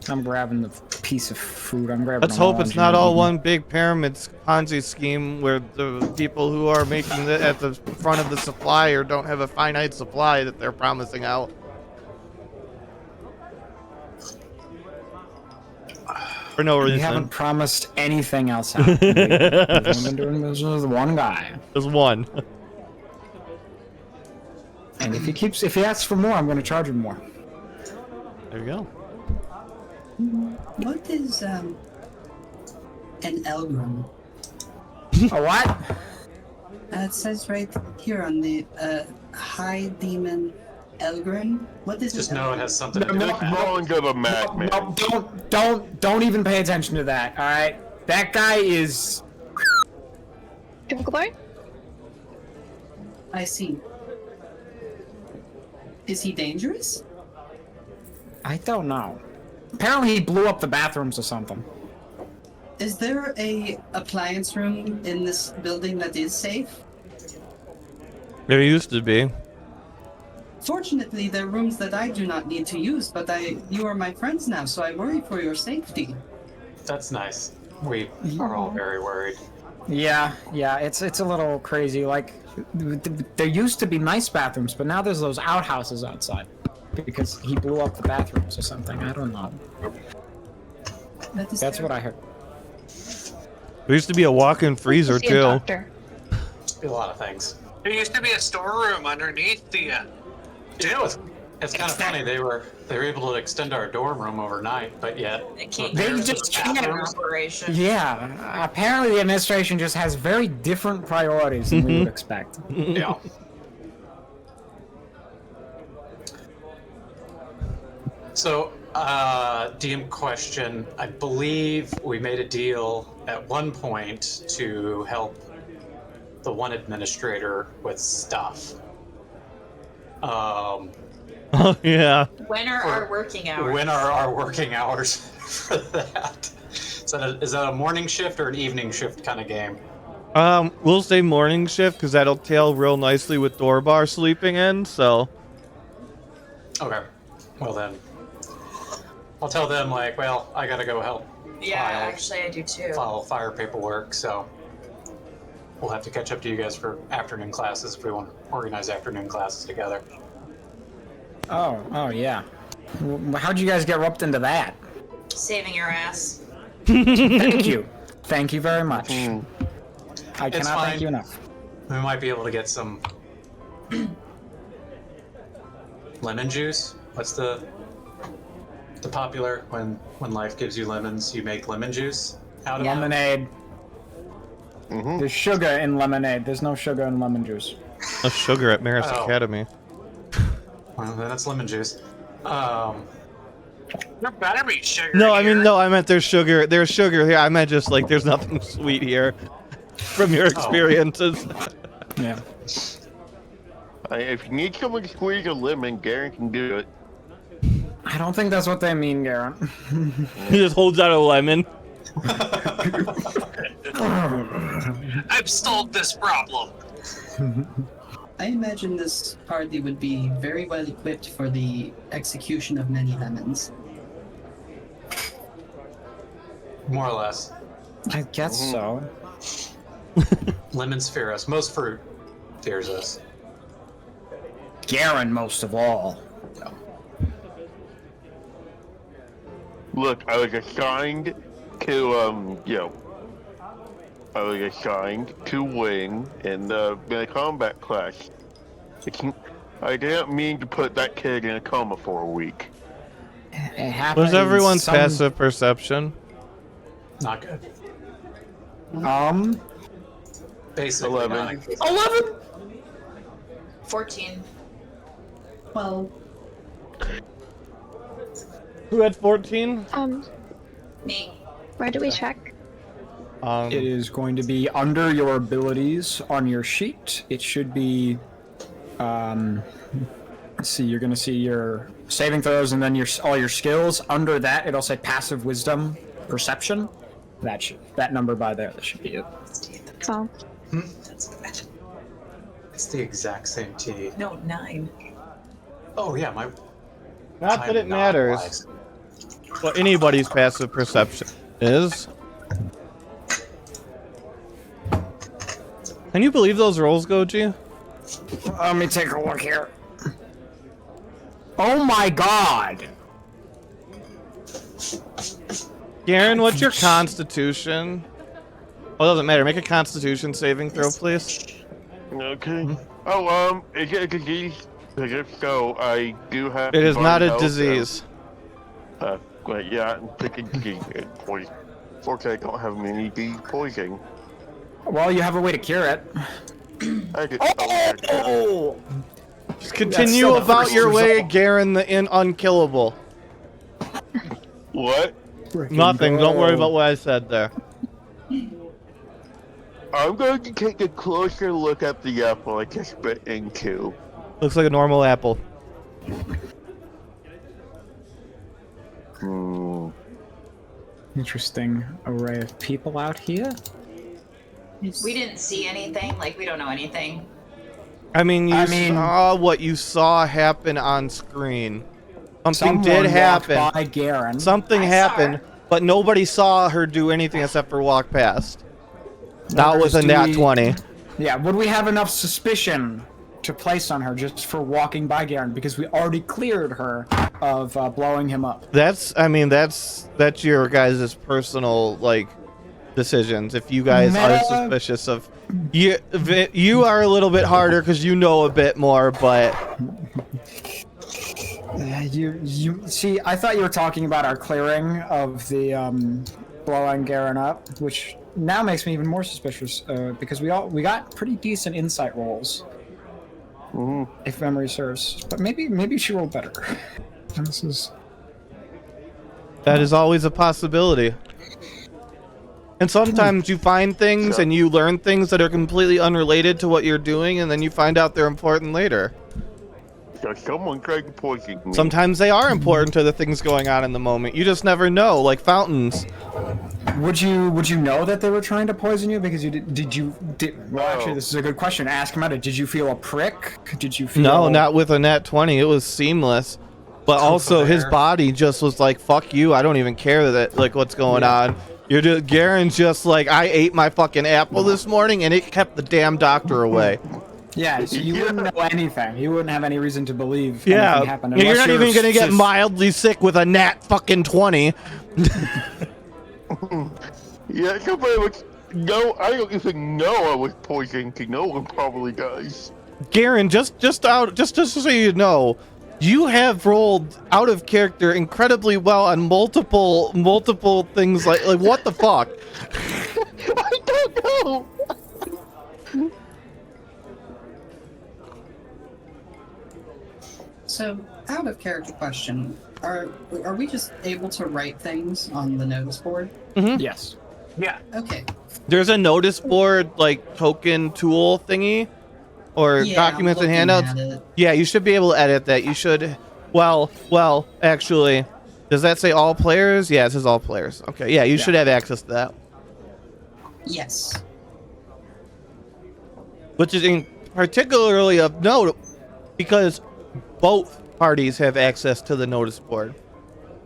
I'm grabbing the piece of food. I'm grabbing. Let's hope it's not all one big pyramid Ponzi scheme where the people who are making it at the front of the supplier don't have a finite supply that they're promising out. For no reason. We haven't promised anything else out. We've been doing business with one guy. There's one. And if he asks for more, I'm going to charge him more. There you go. What is an Elgrim? A what? It says right here on the High Demon Elgrim. What is Just it? know it has something to do No, with It's that. wrong of a madman. No, don't even pay attention to that. All right, that guy is. Junglebar? I see. Is he dangerous? I don't know. Apparently, he blew up the bathrooms or something. Is there a appliance room in this building that is safe? There used to be. Fortunately, there are rooms that I do not need to use, but you are my friends now, so I worry for your safety. That's nice. We are all very worried. Yeah, it's a little crazy. Like, there used to be nice bathrooms, but now there's those outhouses outside because he blew up the bathrooms or something. I don't know. That's what I heard. There used to be a walk-in freezer See a too. doctor. A lot of things. There used to be a storeroom underneath the. You know, it's kind of funny. They were able to extend our dorm room overnight, but yet It can't They get just bathroom can't. operation. Yeah, apparently the administration just has very different priorities than we would expect. yeah. So, DM question. I believe we made a deal at one point to help the one administrator with stuff. Oh yeah. When are our working hours? When are our working hours for that? Is that a morning shift or an evening shift kind of game? We'll say morning shift because that'll tail real nicely with Dorbar sleeping in. So. Okay. Well then, I'll tell them like, well, I gotta go help Yeah, file, actually, I do too. file fire paperwork, so we'll have to catch up to you guys for afternoon classes if we want to organize afternoon classes together. Oh, yeah. How'd you guys get roped into that? Saving your ass. Thank you. Thank you very much. Hmm. I It's cannot fine. thank you enough. We might be able to get some lemon juice. What's the popular when life gives you lemons, you make lemon juice out of it? Lemonade. Mm-hmm. There's sugar in lemonade. There's no sugar in lemon juice. A sugar at Maris Oh. Academy. Well, then it's lemon juice. There better be sugar. No, I here. mean, no, I meant there's sugar. There's sugar here. I meant just like there's nothing sweet here from your experiences. Yeah. If you need someone to squeeze a lemon, Garen can do it. I don't think that's what they mean, Garen. He just holds out a lemon. I've solved this problem. I imagine this party would be very well equipped for the execution of many lemons. More or less. I guess so. Lemons fear us. Most fruit fears us. Garen most of all. Look, I was assigned to, I was assigned to wing in the combat class. I didn't mean to put that kid in a coma for a week. It happens. What's everyone's passive perception? Not good. Basically, 11. not. 11? 14. Well, Who had 14? Me. Where do we check? It is going to be under your abilities on your sheet. It should be, let's see, you're going to see your saving throws and then all your skills. Under that, it'll say passive wisdom perception. That number by there, that should be it. 12. That's good. It's the exact same T. No, 9. Oh yeah, my. Not that it matters what anybody's passive perception is. Can you believe those rolls, Goji? Let me take a look here. Oh my god! Garen, what's your constitution? Oh, it doesn't matter. Make a constitution saving throw, please. Okay. Oh, is it a disease? Because if so, I do have. It is not a health, disease. But yeah, I'm thinking disease. Poison. Fortunately, I don't have many disease poison. Well, you have a way to cure it. I could. Oh! Just continue still the about first your way, result. Garen the unkillable. What? Nothing. Don't worry about what I said there. I'm going to take a closer look at the apple I just bit into. Looks like a normal apple. Hmm. Interesting array of people out here. We didn't see anything. Like, we don't know anything. I mean, you I mean- saw what you saw happen on screen. Something did Someone walked happen. by Garen. Something I saw happened, her. but nobody saw her do anything except for walk past. Not with a Do nat we- 20. Yeah, would we have enough suspicion to place on her just for walking by Garen? Because we already cleared her of blowing him up. That's your guys' personal, like, decisions. If you guys are Meta- suspicious of... You are a little bit harder because you know a bit more, but... You see, I thought you were talking about our clearing of the blowing Garen up, which now makes me even more suspicious because we got pretty decent insight rolls, if memory serves. But maybe she rolled better. This is That is always a possibility. And sometimes you find things and you learn things that are completely unrelated to what you're doing, and then you find out they're important later. So someone tried to poison me. Sometimes they are important to the things going on in the moment. You just never know, like fountains. Would you know that they were trying to poison you? Because you did. Well, actually, this is a good question. Ask him about it. Did you feel a prick? Did you feel? No, not with a nat 20. It was seamless. But also his there. body just was like, fuck you, I don't even care that like what's going on. You're just Garen's just like, I ate my fucking apple this morning and it kept the damn doctor away. Yeah, so you wouldn't know anything. You wouldn't have any reason to believe Yeah, anything happened. you're unless not even gonna get just- mildly sick with a nat fucking 20. Yeah, somebody was. No, I don't even know I was poisoned. No one probably does. Garen, just so you know, you have rolled out of character incredibly well on multiple things. Like what the fuck? I don't know. So, out of character question, are we just able to write things on the notice board? Yes. Yeah. Okay. There's a notice board like token tool thingy, or Yeah, documents I'm and looking handouts. at it. Yeah, you should be able to edit that. You should. Well, actually, does that say all players? Yeah, it says all players. Okay, yeah, you should have access to that. Yes. Which is particularly of note because both parties have access to the notice board.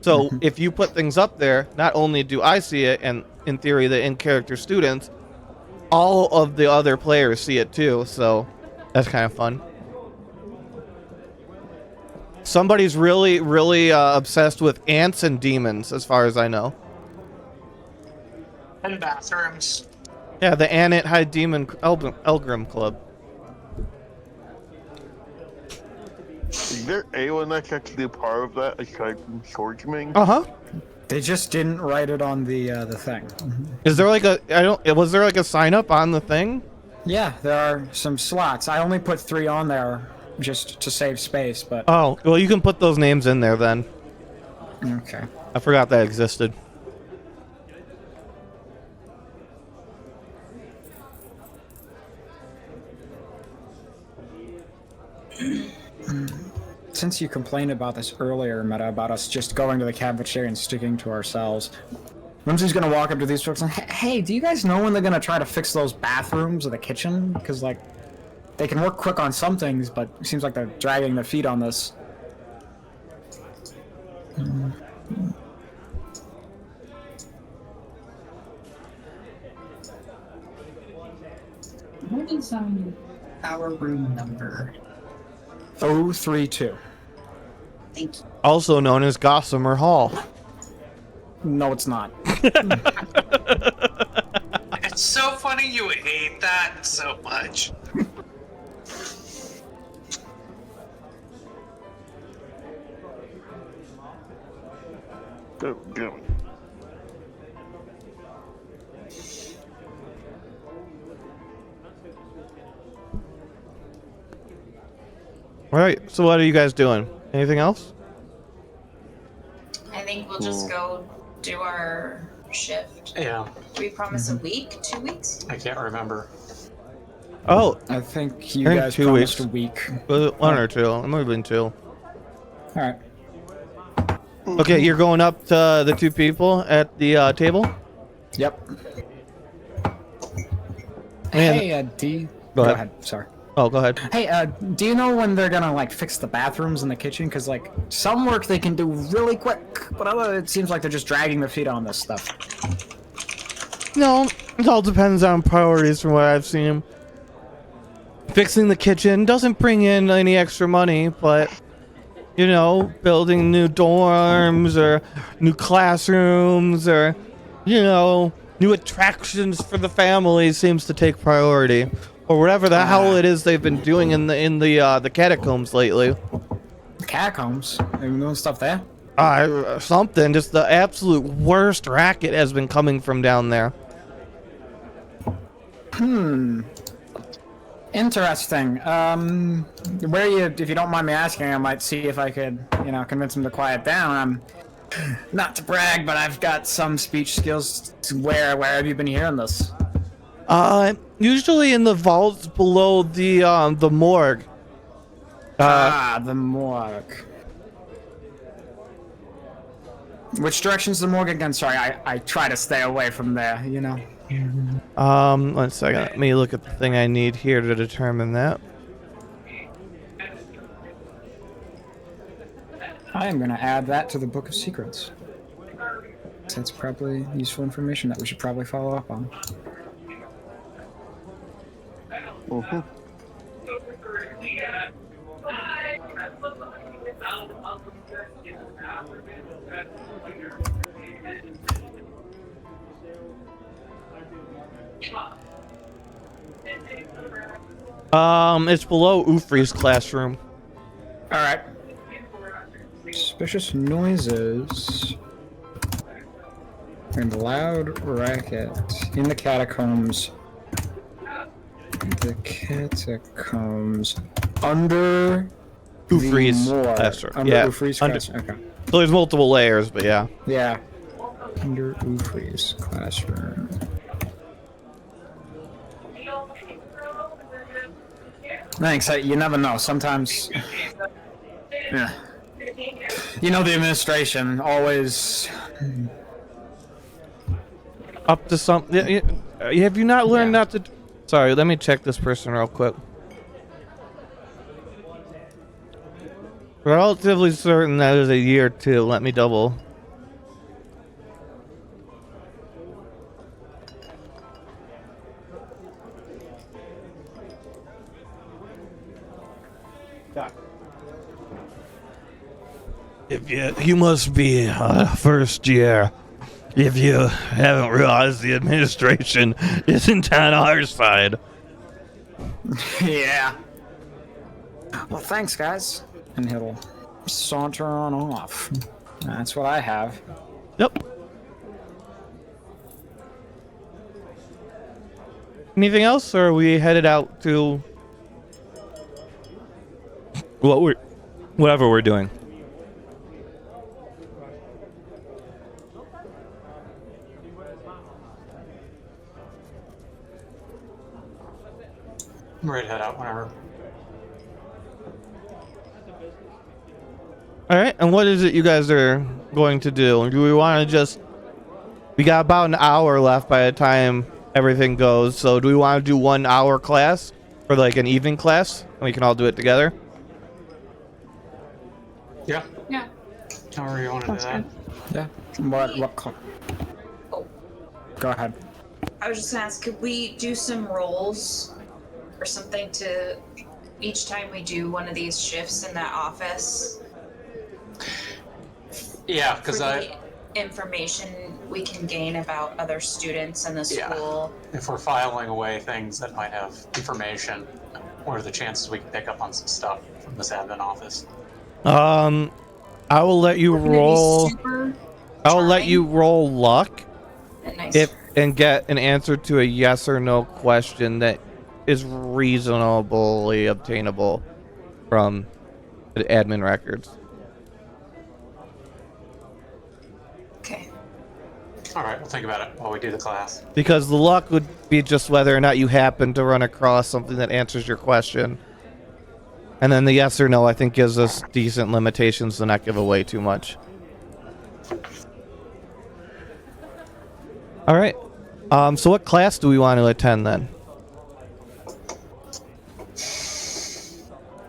So if you put things up there, not only do I see it, and in theory the in-character students, all of the other players see it too. So that's kind of fun. Somebody's really obsessed with ants and demons, as far as I know. And bathrooms. Yeah, the Anit High Demon Elgrim Club. Is there anyone that's actually a part of that aside from Swordsman? Uh-huh. They just didn't write it on the thing. Is there like was there like a sign up on the thing? Yeah, there are some slots. I only put 3 on there just to save space, but Oh, well, you can put those names in there then. okay. I forgot that existed. Since you complained about this earlier, Meta, about us just going to the cafeteria and sticking to ourselves, Whimsy's gonna walk up to these folks and, hey, do you guys know when they're gonna try to fix those bathrooms or the kitchen? Because, like, they can work quick on some things, but it seems like they're dragging their feet on this. What is our room number? 032. Thank you. Also known as Gossamer Hall. No, it's not. It's so funny you hate that so much. Oh, damn it. All right, so what are you guys doing? Anything else? I think we'll just go do our shift. Yeah, We promise a week, 2 weeks. I can't remember. Oh, I think you I think guys 2 promised weeks. a week. was it 1 or 2? It might have been 2. Alright. Okay, you're going up to the 2 people at the table? Yep. Man. Hey, D. Go ahead. Sorry. Oh, go ahead. Hey, do you know when they're gonna, like, fix the bathrooms in the kitchen? Because, like, some work they can do really quick, but other, it seems like they're just dragging their feet on this stuff. No, it all depends on priorities from what I've seen. Fixing the kitchen doesn't bring in any extra money, but, you know, building new dorms or new classrooms or, you know, new attractions for the family seems to take priority. Or whatever the hell it is they've been doing in the catacombs lately. Catacombs? They've been doing stuff there? Something. Just the absolute worst racket has been coming from down there. Interesting. Where you, if you don't mind me asking, I might see if I could, you know, convince him to quiet down. Not to brag, but I've got some speech skills. Where have you been hearing this? Usually in the vaults below the morgue. The morgue. Which direction's the morgue again? Sorry, I try to stay away from there, you know? 1 second. Let me look at the thing I need here to determine that. I am going to add that to the Book of Secrets. That's probably useful information that we should probably follow up on. Mm-hmm. It's below Ufri's classroom. All right. Suspicious noises and loud racket in the catacombs. The catacombs under Ufri's the moor. classroom. Under Yeah, Ufri's under- classroom. Okay. So there's multiple layers, but yeah. Yeah. Under Ufri's classroom. Thanks. You never know. Sometimes. Yeah. You know, the administration always. Up to some. Have you not learned not to? Sorry, let me check this person real quick. Relatively certain that is a year two. Let me double. If you must be first year. If you haven't realized the administration isn't on our side. Yeah. Well, thanks, guys. And he'll saunter on off. That's what I have. Yep. Anything else, or are we headed out to whatever we're doing? I'm ready to head out whenever. All right, and what is it you guys are going to do? Do we want to just... We got about an hour left by the time everything goes, so do we want to do 1 hour class? For like an evening class? And we can all do it together? Yeah. Yeah. However you want to do that. Yeah. What call? Oh, Go ahead. I was just gonna ask, could we do some rolls or something to each time we do one of these shifts in that office? Yeah, For because the information we can gain about other students in the Yeah. school. if we're filing away things that might have information, what are the chances we can pick up on some stuff from this admin office? I will let you We're gonna be roll... super I will let charming you roll luck and nice. and get an answer to a yes or no question that is reasonably obtainable from the admin records. Okay. All right, we'll think about it while we do the class. Because the luck would be just whether or not you happen to run across something that answers your question. And then the yes or no, I think, gives us decent limitations to not give away too much. All right. So what class do we want to attend then?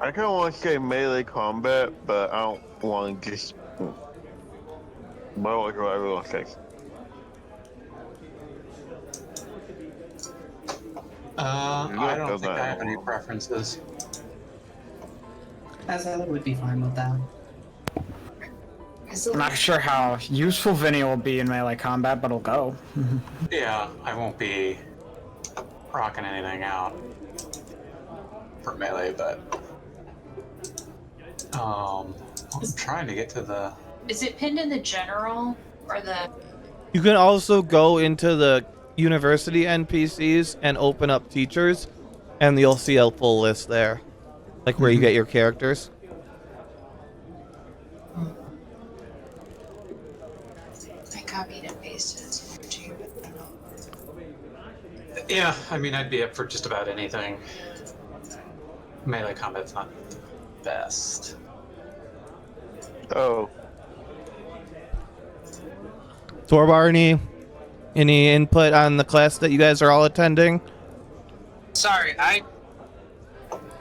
I kind of want to say melee combat, but I don't want to just. But I like what everyone thinks. I don't think I have any preferences. Azala would be fine with that. I'm not sure how useful Vinny will be in melee combat, but he'll go. Yeah, I won't be rocking anything out for melee, but I'm trying to get to the. Is it pinned in the general or the? You can also go into the university NPCs and open up teachers, and you'll see a full list there, like where you get your characters. I copied and pasted it too. Yeah, I mean, I'd be up for just about anything. Melee combat's not the best. Oh, Torbar, any input on the class that you guys are all attending? Sorry, I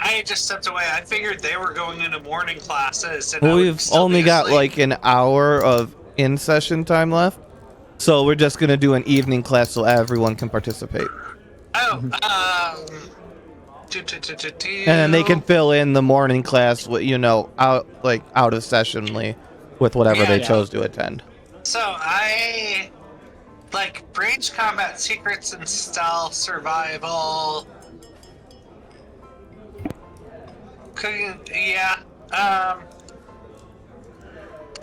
I just stepped away. I figured they were going into morning classes. And Well, I would we've still only be got asleep. like an hour of in-session time left, so we're just gonna do an evening class so everyone can participate, Oh, and then they can fill in the morning class with, out of sessionly with whatever they Yeah. chose to attend. So I like range combat, secrets and stealth, survival, cooking. Yeah.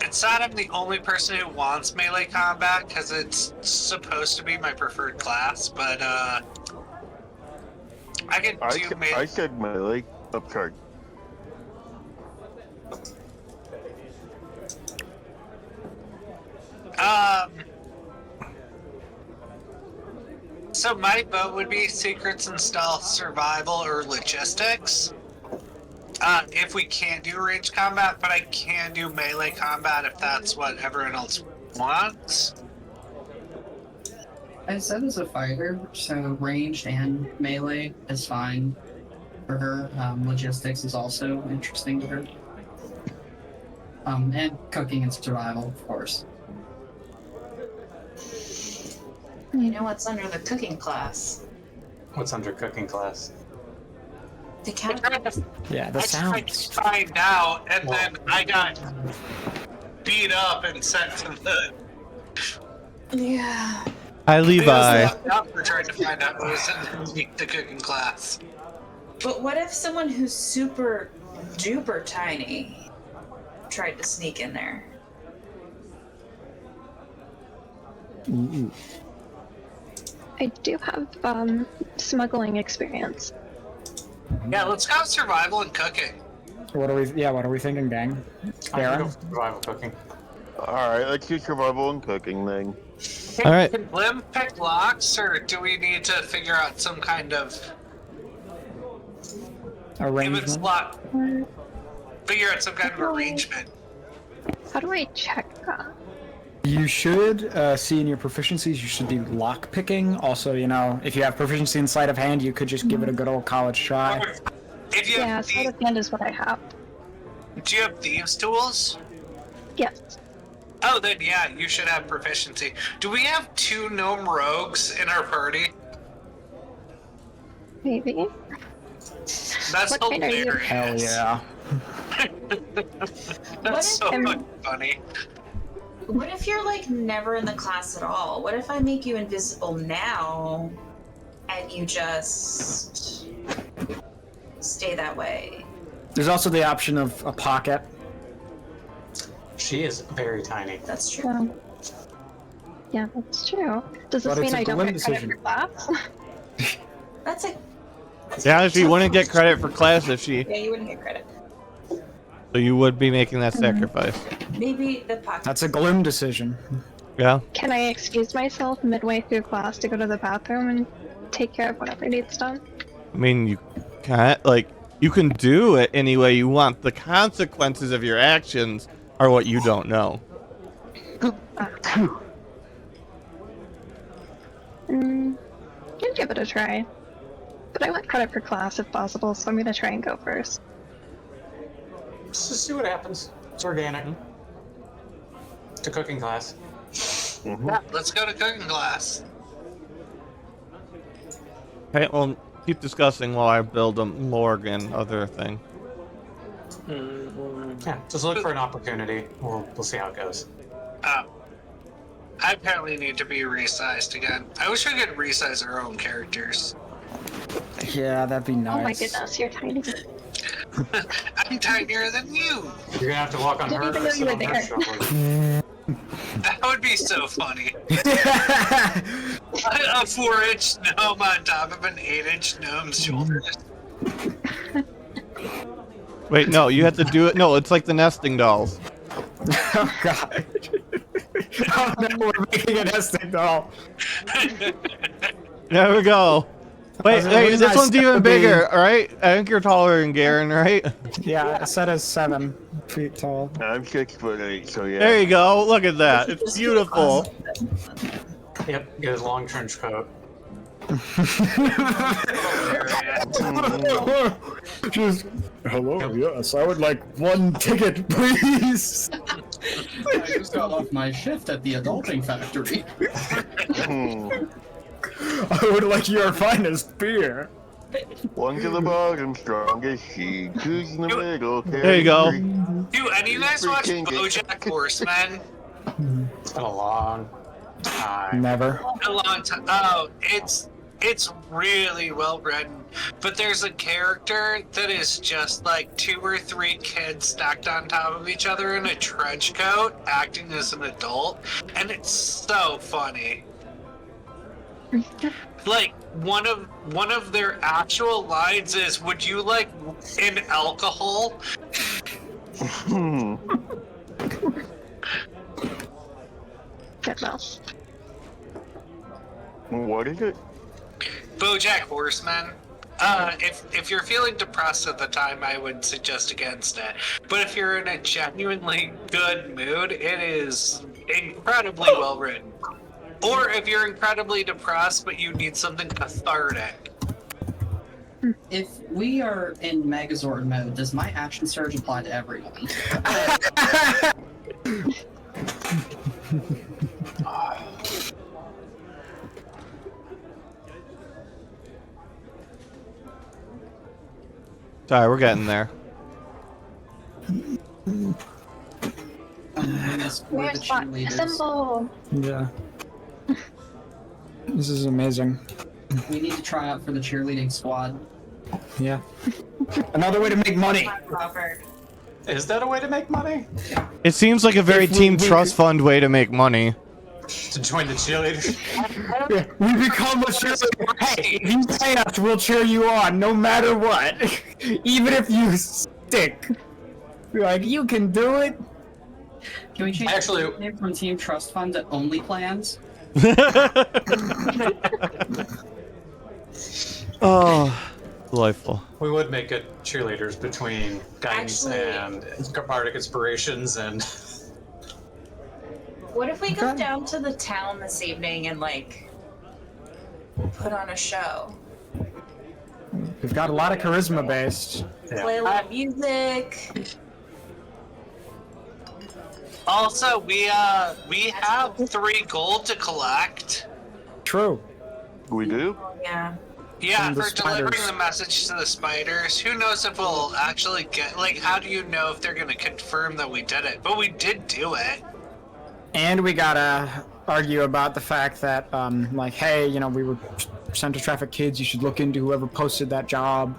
It's not I'm the only person who wants melee combat because it's supposed to be my preferred class, but I could do melee. I said melee. Okay. So my vote would be secrets and stealth, survival, or logistics. If we can't do range combat, but I can do melee combat if that's what everyone else wants. I said as a fighter, so ranged and melee is fine for her. Logistics is also interesting to her. And cooking and survival, of course. You know what's under the cooking class? What's under cooking class? The I cat. tried to, Yeah, the I tried sounds. to find out, and then I got beat up and sent to the. Yeah. Hi, Levi. For trying to find out who was in the cooking class. But what if someone who's super duper tiny tried to sneak in there? I do have smuggling experience. Yeah, let's go survival and cooking. What are we thinking, gang? I can Aaron? go survival cooking. Alright, let's do survival and cooking then. All right. Can Blim pick locks, or do we need to figure out some kind of if it's Arrangement. lock? Figure out some kind of arrangement. How do I check that? You should see in your proficiencies, you should do lock picking. Also, if you have proficiency in sleight of hand, you could just give it a good old college try. Or if you Yeah, have sleight of hand is what I have. do you have thieves' tools? Yes. Oh, then yeah, you should have proficiency. Do we have 2 gnome rogues in our party? Maybe. That's What kind are you? hilarious. Hell yeah. That's so What? fucking funny. What if you're like never in the class at all? What if I make you invisible now and you just stay that way? There's also the option of a pocket. She is very tiny. That's true. Well, yeah, that's true. Does this But it's mean a I don't Glim get credit decision. for class? That's a Yeah, she wouldn't get credit for class if she. yeah. You wouldn't get credit. So you would be making that sacrifice. Maybe the pocket. That's a Glim decision. Yeah. Can I excuse myself midway through class to go to the bathroom and take care of whatever needs done? I mean, you can't, you can do it any way you want. The consequences of your actions are what you don't know. I'll give it a try. But I want credit for class if possible, so I'm gonna try and go first. Let's just see what happens. It's organic. To cooking class. Yeah, let's go to cooking class. Okay, well, keep discussing while I build a morgue and other thing. Yeah, just look for an opportunity. We'll see how it goes. I apparently need to be resized again. I wish we could resize our own characters. Yeah, that'd be nice. Oh my goodness, you're tiny. I'm tinier than you. You're gonna have to walk on Didn't her. even know sit you were on her there. shoulder. That would be so funny. A 4-inch gnome on top of an 8-inch gnome's shoulders. Wait, no, you have to do it. No, it's like the nesting dolls. Oh god. Oh no, we're making a nesting doll. There we go. Wait, It hey, was this nice one's to even be- bigger, alright? I think you're taller than Garen, right? Yeah, it said as 7 feet tall. I'm 6'8", so yeah. There you go. Look at that. It's beautiful. Yep, get his long trench coat. Just, hello, yes, I would like 1 ticket, please. I just got off my shift at the adulting factory. I would like your finest beer. One to the bottom, strongest she. Two's in the middle. There you go. Do any of you guys watch Freaking- BoJack Horseman? It's been a long time. Never. A long time. Oh, it's really well written. But there's a character that is just like 2 or 3 kids stacked on top of each other in a trench coat, acting as an adult, and it's so funny. Like one of their actual lines is, "Would you like an alcohol?" Good mouse. What is it? BoJack Horseman. If you're feeling depressed at the time, I would suggest against it. But if you're in a genuinely good mood, it is incredibly well written. Or if you're incredibly depressed but you need something cathartic. If we are in Megazord mode, does my action surge apply to everyone? Sorry, we're getting there. Yes, we're the Where's spot? cheerleaders. Assemble! Yeah. This is amazing. We need to try out for the cheerleading squad. Yeah. Another way to make money. Robert. Is that a way to make money? It seems like a very If we- team we trust fund way to make money. To join the cheerleaders? Yeah, we become a cheerleader. Hey, if you pay us, we'll cheer you on, no matter what. Even if you stink. We're like, you can do it. Can we change Actually- the name from Team Trust Fund to Only Plans? Oh, delightful. We would make good cheerleaders between guidance Actually- and cathartic inspirations and What if we go Okay. down to the town this evening and like put on a show? We've got a lot of charisma based. Play a little music. Also, we have 3 gold to collect. True. We do? Yeah. Yeah, From the for delivering spiders. the message to the spiders. Who knows if we'll actually get, like, how do you know if they're gonna confirm that we did it? But we did do it. And we gotta argue about the fact that, like, hey, you know, we were Center Traffic Kids, you should look into whoever posted that job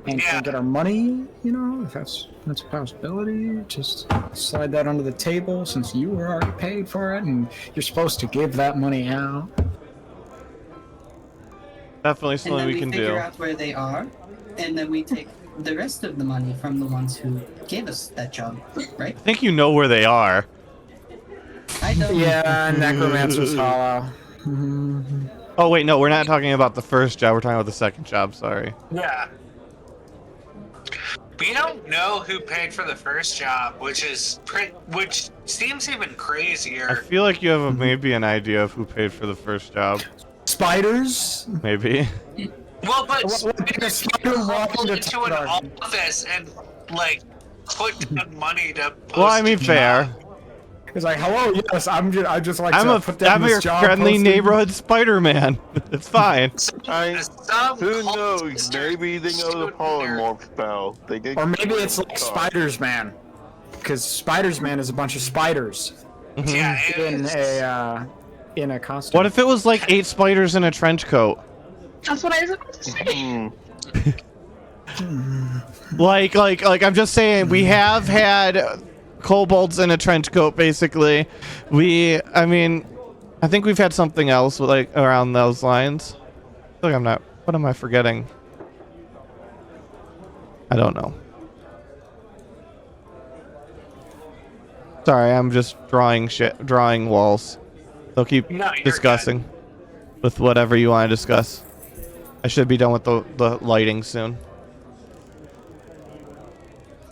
and Yeah. get our money, you know, if that's a possibility. Just slide that under the table since you were already paid for it and you're supposed to give that money out. Definitely And something then we we can figure do. out where they are, and then we take the rest of the money from the ones who gave us that job, right? I think you know where they are. I don't. Yeah, Necromancer's Hollow. Oh wait, no, we're not talking about the first job. We're talking about the second job. Sorry. Yeah. We don't know who paid for the first job, which seems even I crazier. feel like you have maybe an idea of who paid for the first job. Spiders? Maybe. Well, but What did a spider walk called into into an Targaryen? office and like put down money to post Well, I mean, a job. fair. It's like, hello, yes, I just like I'm to a put down I'm this your job friendly posting. neighborhood Spider-Man. It's fine. Some Who cult knows? sister Maybe they know the student polymorph spell. They did Or maybe it's like Spiders Man, because Spiders Man is a bunch of spiders Yeah, it in is. a costume. What if it was like 8 spiders in a trench coat? That's what I was about to say. Like I'm just saying, we have had kobolds in a trench coat, basically. I mean, I think we've had something else like around those lines. I feel like what am I forgetting? I don't know. Sorry, I'm just drawing walls. So keep No, you're discussing with whatever you want to discuss. I should be done with the lighting soon.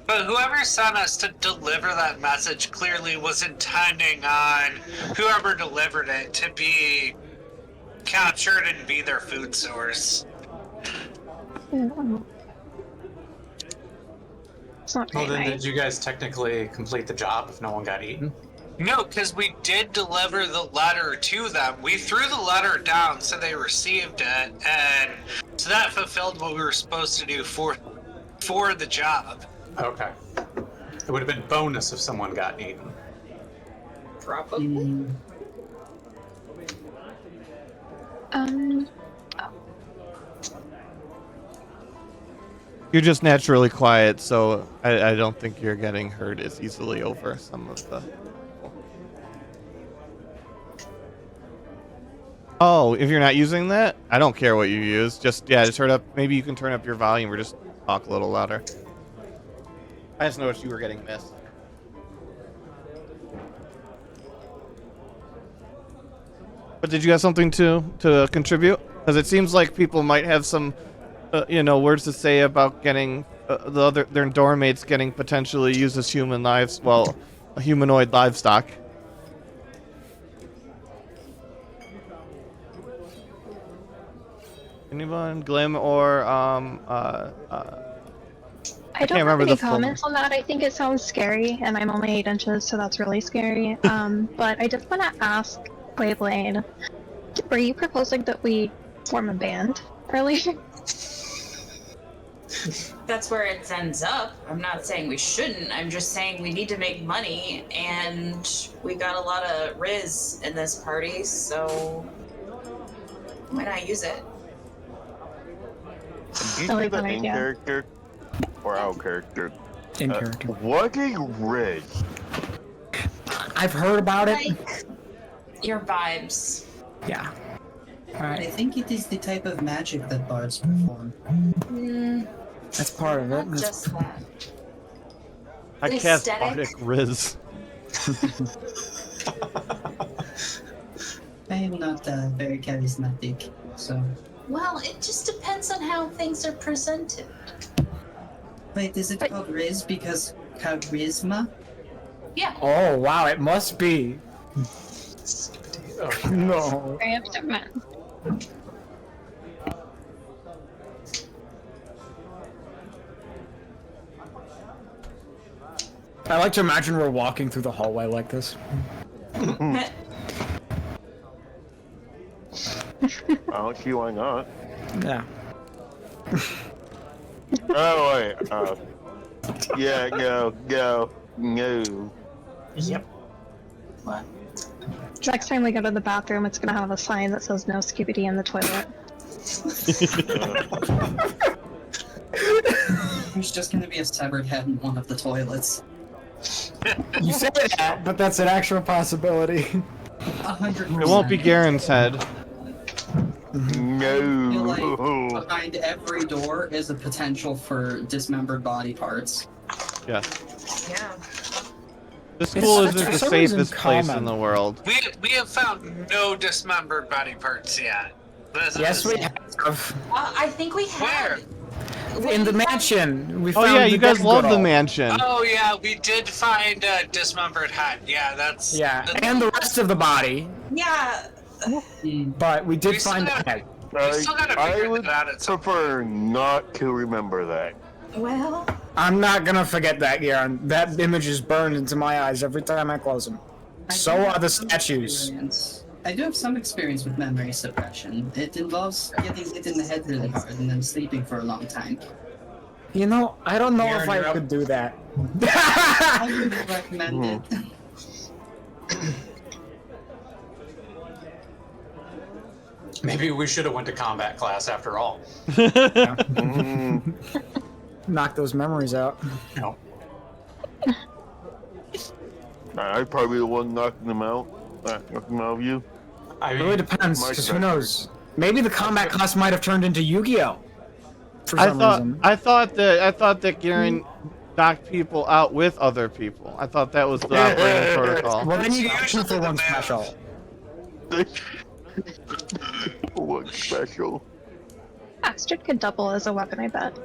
But whoever sent us to deliver that message clearly was intending on whoever delivered it to be captured and be their food source. It's not Well, very then nice. did you guys technically complete the job if no one got eaten? No, because we did deliver the letter to them. We threw the letter down so they received it, and so that fulfilled what we were supposed to do for the job. Okay. It would have been bonus if someone got eaten. Probably. Mm, You're just naturally quiet, so I don't think you're getting heard as easily over some of the. Oh, if you're not using that, I don't care what you use. Just turn up. Maybe you can turn up your volume or just talk a little louder. I just noticed you were getting missed. But did you have something to contribute? Because it seems like people might have some, words to say about getting their dorm mates getting potentially used as humanoid livestock. Anyone, Glim, or I can't don't have remember any the full comments on that. I think it sounds scary, and I'm only 8 inches, so that's really scary. But I just want to ask Beyblade, were you proposing that we form a band earlier? That's where it ends up. I'm not saying we shouldn't. I'm just saying we need to make money, and we got a lot of Riz in this party, so why not use it? Did you I say like that that in idea. character or out character? In character. What is Riz? I've heard about it. Like your vibes. Yeah. All I right, think it is the type of magic that bards perform. that's part of it. Not just that. I cast Aesthetic. Bardic Riz. I am not very charismatic, so. Well, it just depends on how things are presented. Wait, is it called Riz because charisma? Yeah. Oh wow, it must be. Oh, No. Very upset man. I like to imagine we're walking through the hallway like this. I don't see why not. Yeah. Oh wait. Yeah. No. Yep. What? Next time we go to the bathroom, it's gonna have a sign that says no Scooby-Doo in the toilet. There's just gonna be a severed head in one of the toilets. You say that, but that's an actual possibility. 100%. It won't be Garen's head. I feel like No. behind every door is a potential for dismembered body parts. Yes. Yeah. This school It's isn't for the some reason safest place in common. the world. We have found no dismembered body parts yet. This Yes, is- we have. I think we had. In the mansion, we Oh found yeah, the you guys dead love the girl. mansion. Oh yeah, we did find a dismembered head. Yeah, that's Yeah, that- and the rest of the body, Yeah. but we did We still find the got- head. we still gotta I figure would that out at some prefer not to remember that. Well, I'm not gonna forget that, Garen. That image is burned into my eyes every time I close them. So are the statues. I do have some experience with memory suppression. It involves getting hit in the head really hard and then sleeping for a long time. You know, I don't know Garen, if I you're up. could do that. I would recommend it. Maybe we should have went to combat class after all. Mm, Knock those memories out. No. I probably the one knocking them out. Knocking them out of you. I It mean, really depends, My because who treasure. knows? Maybe the combat class might have turned into Yu-Gi-Oh! For some reason. I thought that Garen knocked people out with other people. I thought that was the operating protocol. Well, then you get Usually 2 for the 1 math. special. What special? Astrid could double as a weapon, I bet.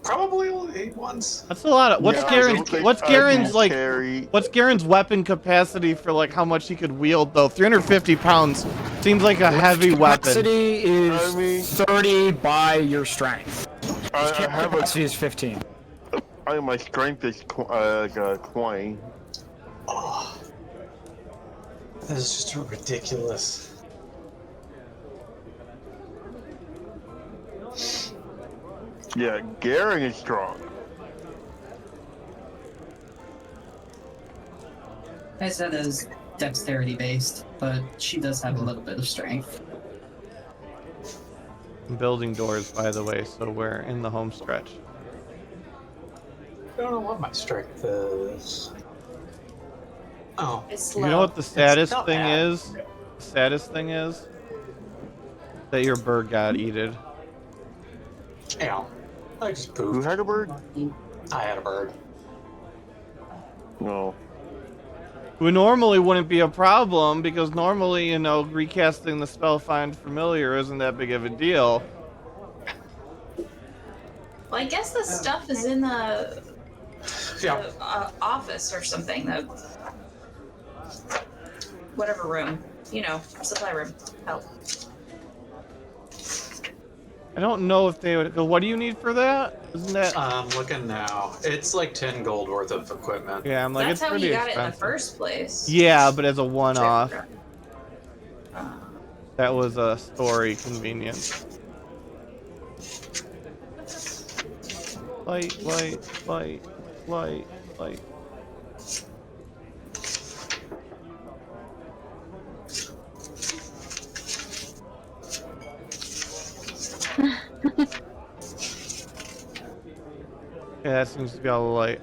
Probably only 8 once. That's a lot of. What's Yeah, I Garen's? don't think What's I Garen's can like? carry- What's Garen's weapon capacity for like how much he could wield though? 350 pounds seems like a heavy weapon. Capacity is I mean- 30 by your strength. I have a. Capacity is 15. My strength is 20. Oh, this is just ridiculous. Yeah, Garen is strong. I said it is dexterity based, but she does have a little bit of strength. I'm building doors, by the way, so we're in the home stretch. I don't know what my strength is. Oh, It's You low. know what the saddest not thing bad. is? The saddest thing is that your bird got eaten. yeah. I just Who pooped. had a bird? I had a bird. No. Who normally wouldn't be a problem because normally, you know, recasting the spell Find Familiar isn't that big of a deal. Well, I guess the stuff is in the, Yeah. office or something. The whatever room, supply room. Help. I don't know if they would. What do you need for that? Isn't that? I'm looking now. It's like 10 gold worth of equipment. Yeah, I'm like That's it's how pretty you got expensive. it in the first place. Yeah, but as a one-off, Uh, that was a story convenience. Light. Yeah, that seems to be all the light.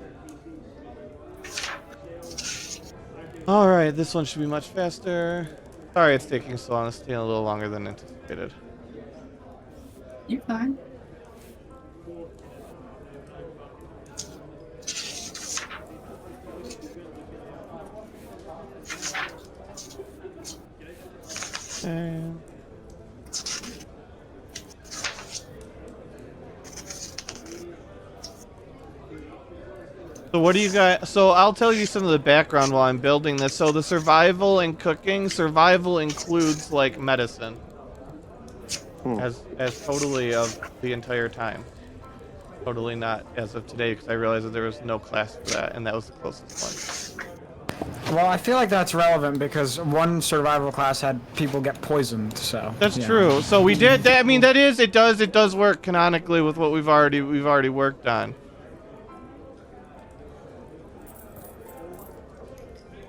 Alright, this one should be much faster. Sorry it's taking so long. It's taking a little longer than anticipated. You're fine. And... So what do you guys? So I'll tell you some of the background while I'm building this. So the survival and cooking. Survival includes like medicine, as totally of the entire time. Totally not as of today because I realized that there was no class for that, and that was the closest one. Well, I feel like that's relevant because one survival class had people get poisoned, so. That's yeah. true. So we did that. I mean, it does work canonically with what we've already worked on.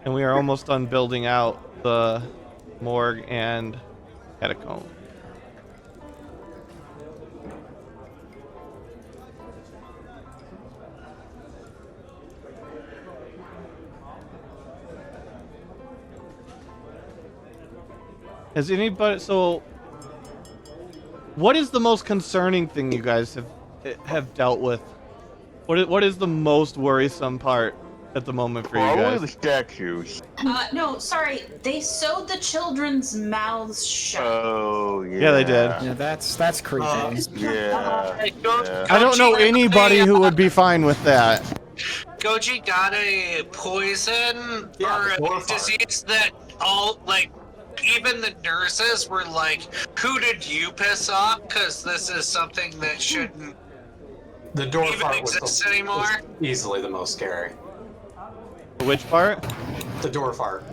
And we are almost done building out the morgue and catacomb. Has anybody? So, what is the most concerning thing you guys have dealt with? What is the most worrisome part at the moment for you Probably guys? the statues. no, sorry. They sewed the children's mouths shut. Oh, yeah. Yeah, they did. Yeah, that's creepy. Yeah. Hey, I don't know Goji anybody who would be fine with that. Goji got a poison Yeah, or the a Glorfar. disease that even the nurses were like, "Who did you piss off? Because this is something that shouldn't The door even fart was exist anymore." easily the most scary. Which part? The door fart.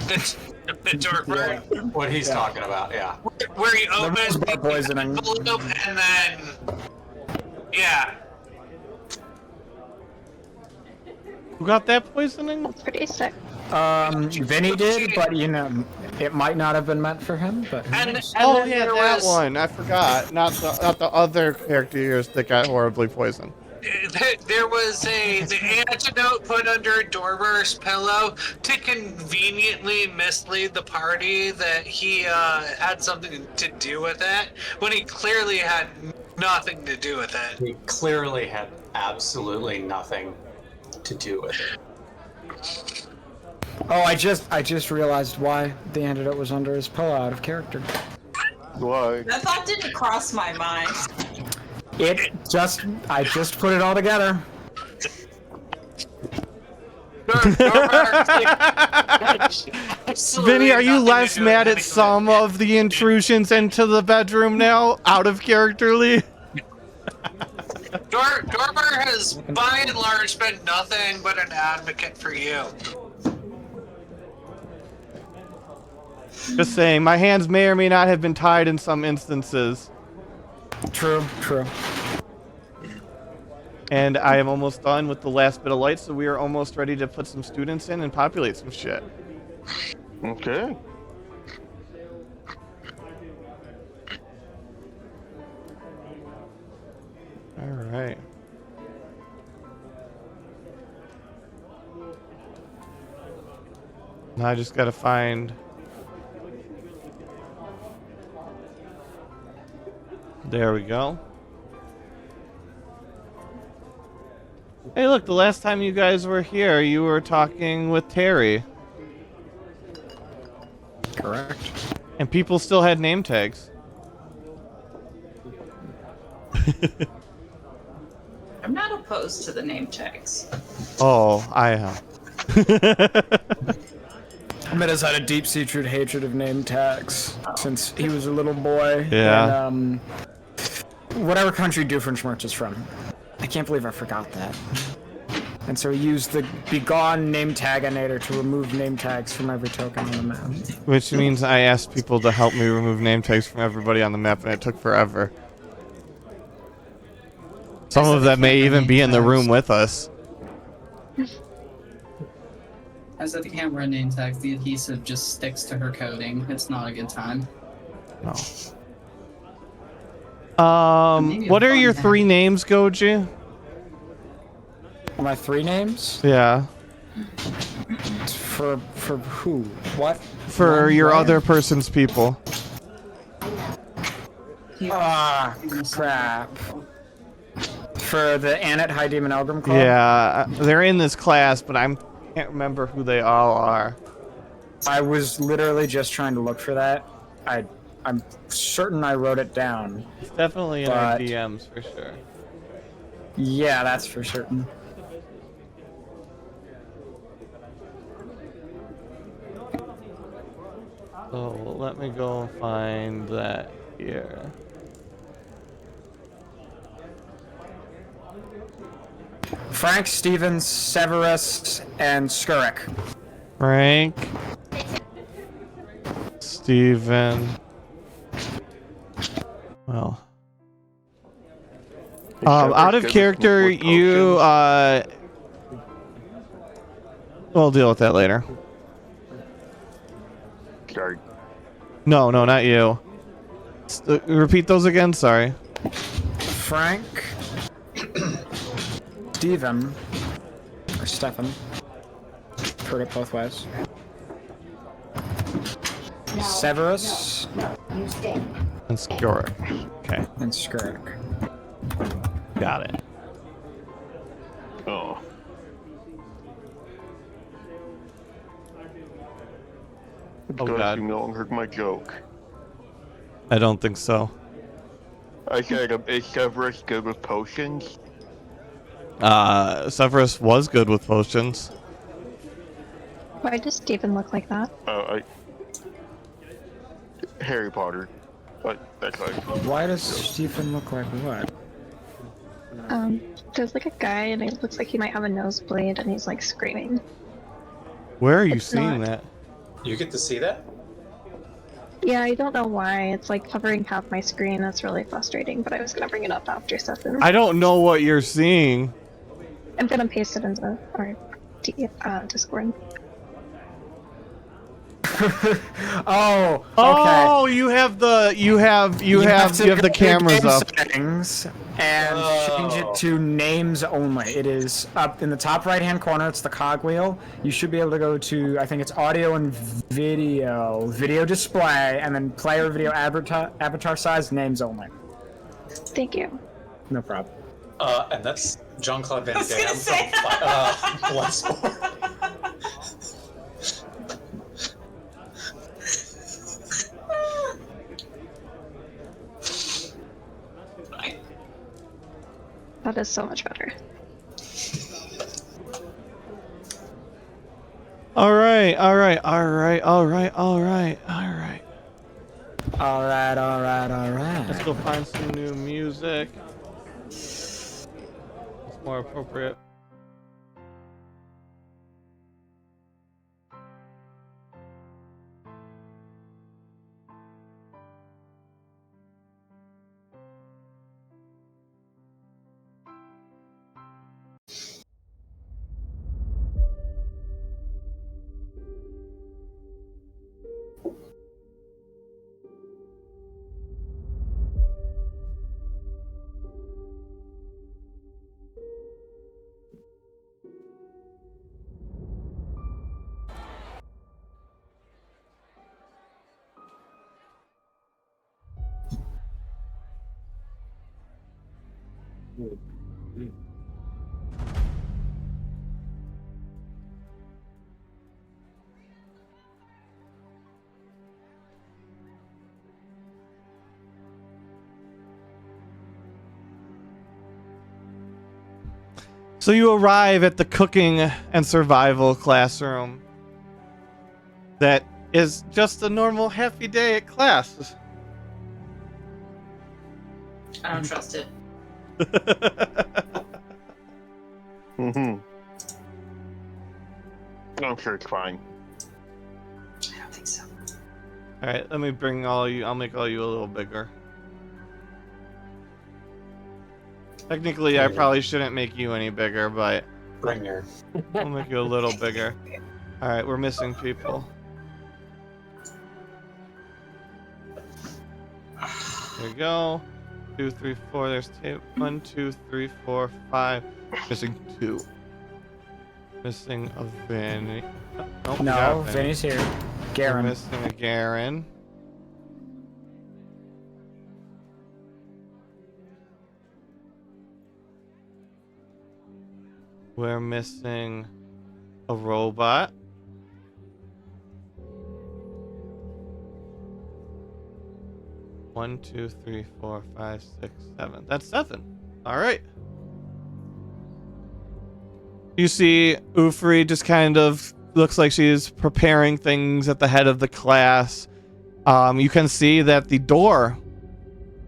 The door fart, What he's talking about, yeah. where you The open rosebud the poisoning. envelope and then, yeah. Who got that poisoning? That's pretty sick. Vinny did, but it might not have been meant for him, but. who And, knows? and Oh then yeah, there that was, one. I forgot. Not the other characters that got horribly poisoned. There was the antidote put under Dormer's pillow to conveniently mislead the party that he had something to do with it, when he clearly had nothing to do with it. He clearly had absolutely nothing to do with it. Oh, I just realized why the antidote was under his pillow out of character. Why? That thought didn't cross my mind. I just put it all together. Vinny, are you less mad at some of the intrusions into the bedroom now, out of characterly? Dormer has, by and large, been nothing but an advocate for you. Just saying, my hands may or may not have been tied in some instances. True. And I am almost done with the last bit of light, so we are almost ready to put some students in and populate some shit. Okay. Alright. Now I just gotta find... There we go. Hey, look, the last time you guys were here, you were talking with Terry. Correct. And people still had name tags. I'm not opposed to the name tags. Oh, I am. Ahmed has had a deep-seated hatred of name tags since he was a little boy. Yeah. And, whatever country Doofenshmirtz is from. I can't believe I forgot that. And so he used the Begone name taganator to remove name tags from every token on the map. Which means I asked people to help me remove name tags from everybody on the map, and it took forever. Some of them may even be in the room with us. As if you can't wear name tags, the adhesive just sticks to her coating. It's not a good time. No. Maybe What a are your fun 3 names, Goji? My 3 names? Yeah. For who? What? For your other person's people. Ah, crap. For the Annette High Demon Elgrim Club? Yeah, they're in this class, but I can't remember who they all are. I was literally just trying to look for that. I'm certain I wrote it down. It's definitely in our But- DMs for sure. Yeah, that's for certain. So let me go and find that here. Frank, Stevens, Severus, and Skurek. Frank, Steven. Well, out of character, you we'll deal with that later. Sorry. No, not you. Repeat those again. Sorry. Frank, Steven, or Stefan. Heard it both ways. Severus And Skurek. Okay, and Skurek. got it. Oh. Oh, Glad God. you no longer heard my joke. I don't think so. I said, is Severus good with potions? Severus was good with potions. Why does Steven look like that? Harry Potter. But that's like... Why does Stephen look like what? There's like a guy and it looks like he might have a nosebleed and he's like screaming. Where are you It's seeing not- that? You get to see that? Yeah, I don't know why. It's like covering half my screen. That's really frustrating, but I was gonna bring it up after session. I don't know what you're seeing. I'm gonna paste it into our Discord. Oh, okay. Oh, you have the cameras game up. settings and change it to names only. It is up in the top right-hand corner. It's the cogwheel. You should be able to go to, I think it's audio and video display, and then player video avatar size, names only. Thank you. No problem. And that's Jean-Claude Van was gonna Damme say from Bloodsport. That is so much better. All right, all right, all right, all right, all right, all right. All right, all right, all right. Let's go find some new music. It's more appropriate. So you arrive at the cooking and survival classroom. That is just a normal happy day at class. I don't trust it. Mm-hmm. I'm sure it's fine. I don't think so. All right, let me bring all you. I'll make all you a little bigger. Technically, I probably shouldn't make you any bigger, but Bring your. I'll make you a little bigger. All right, we're missing people. There we go. 2, 3, 4. There's 2. 1, 2, 3, 4, 5. Missing 2. Missing a Vinny. Oh, nope, we No, got Vinny. Vinny's here. We're Garen. missing a Garen. We're missing a robot. One, 2, 3, 4, 5, 6, 7. That's 7. All right. You see Ufri just kind of looks like she's preparing things at the head of the class. You can see that the door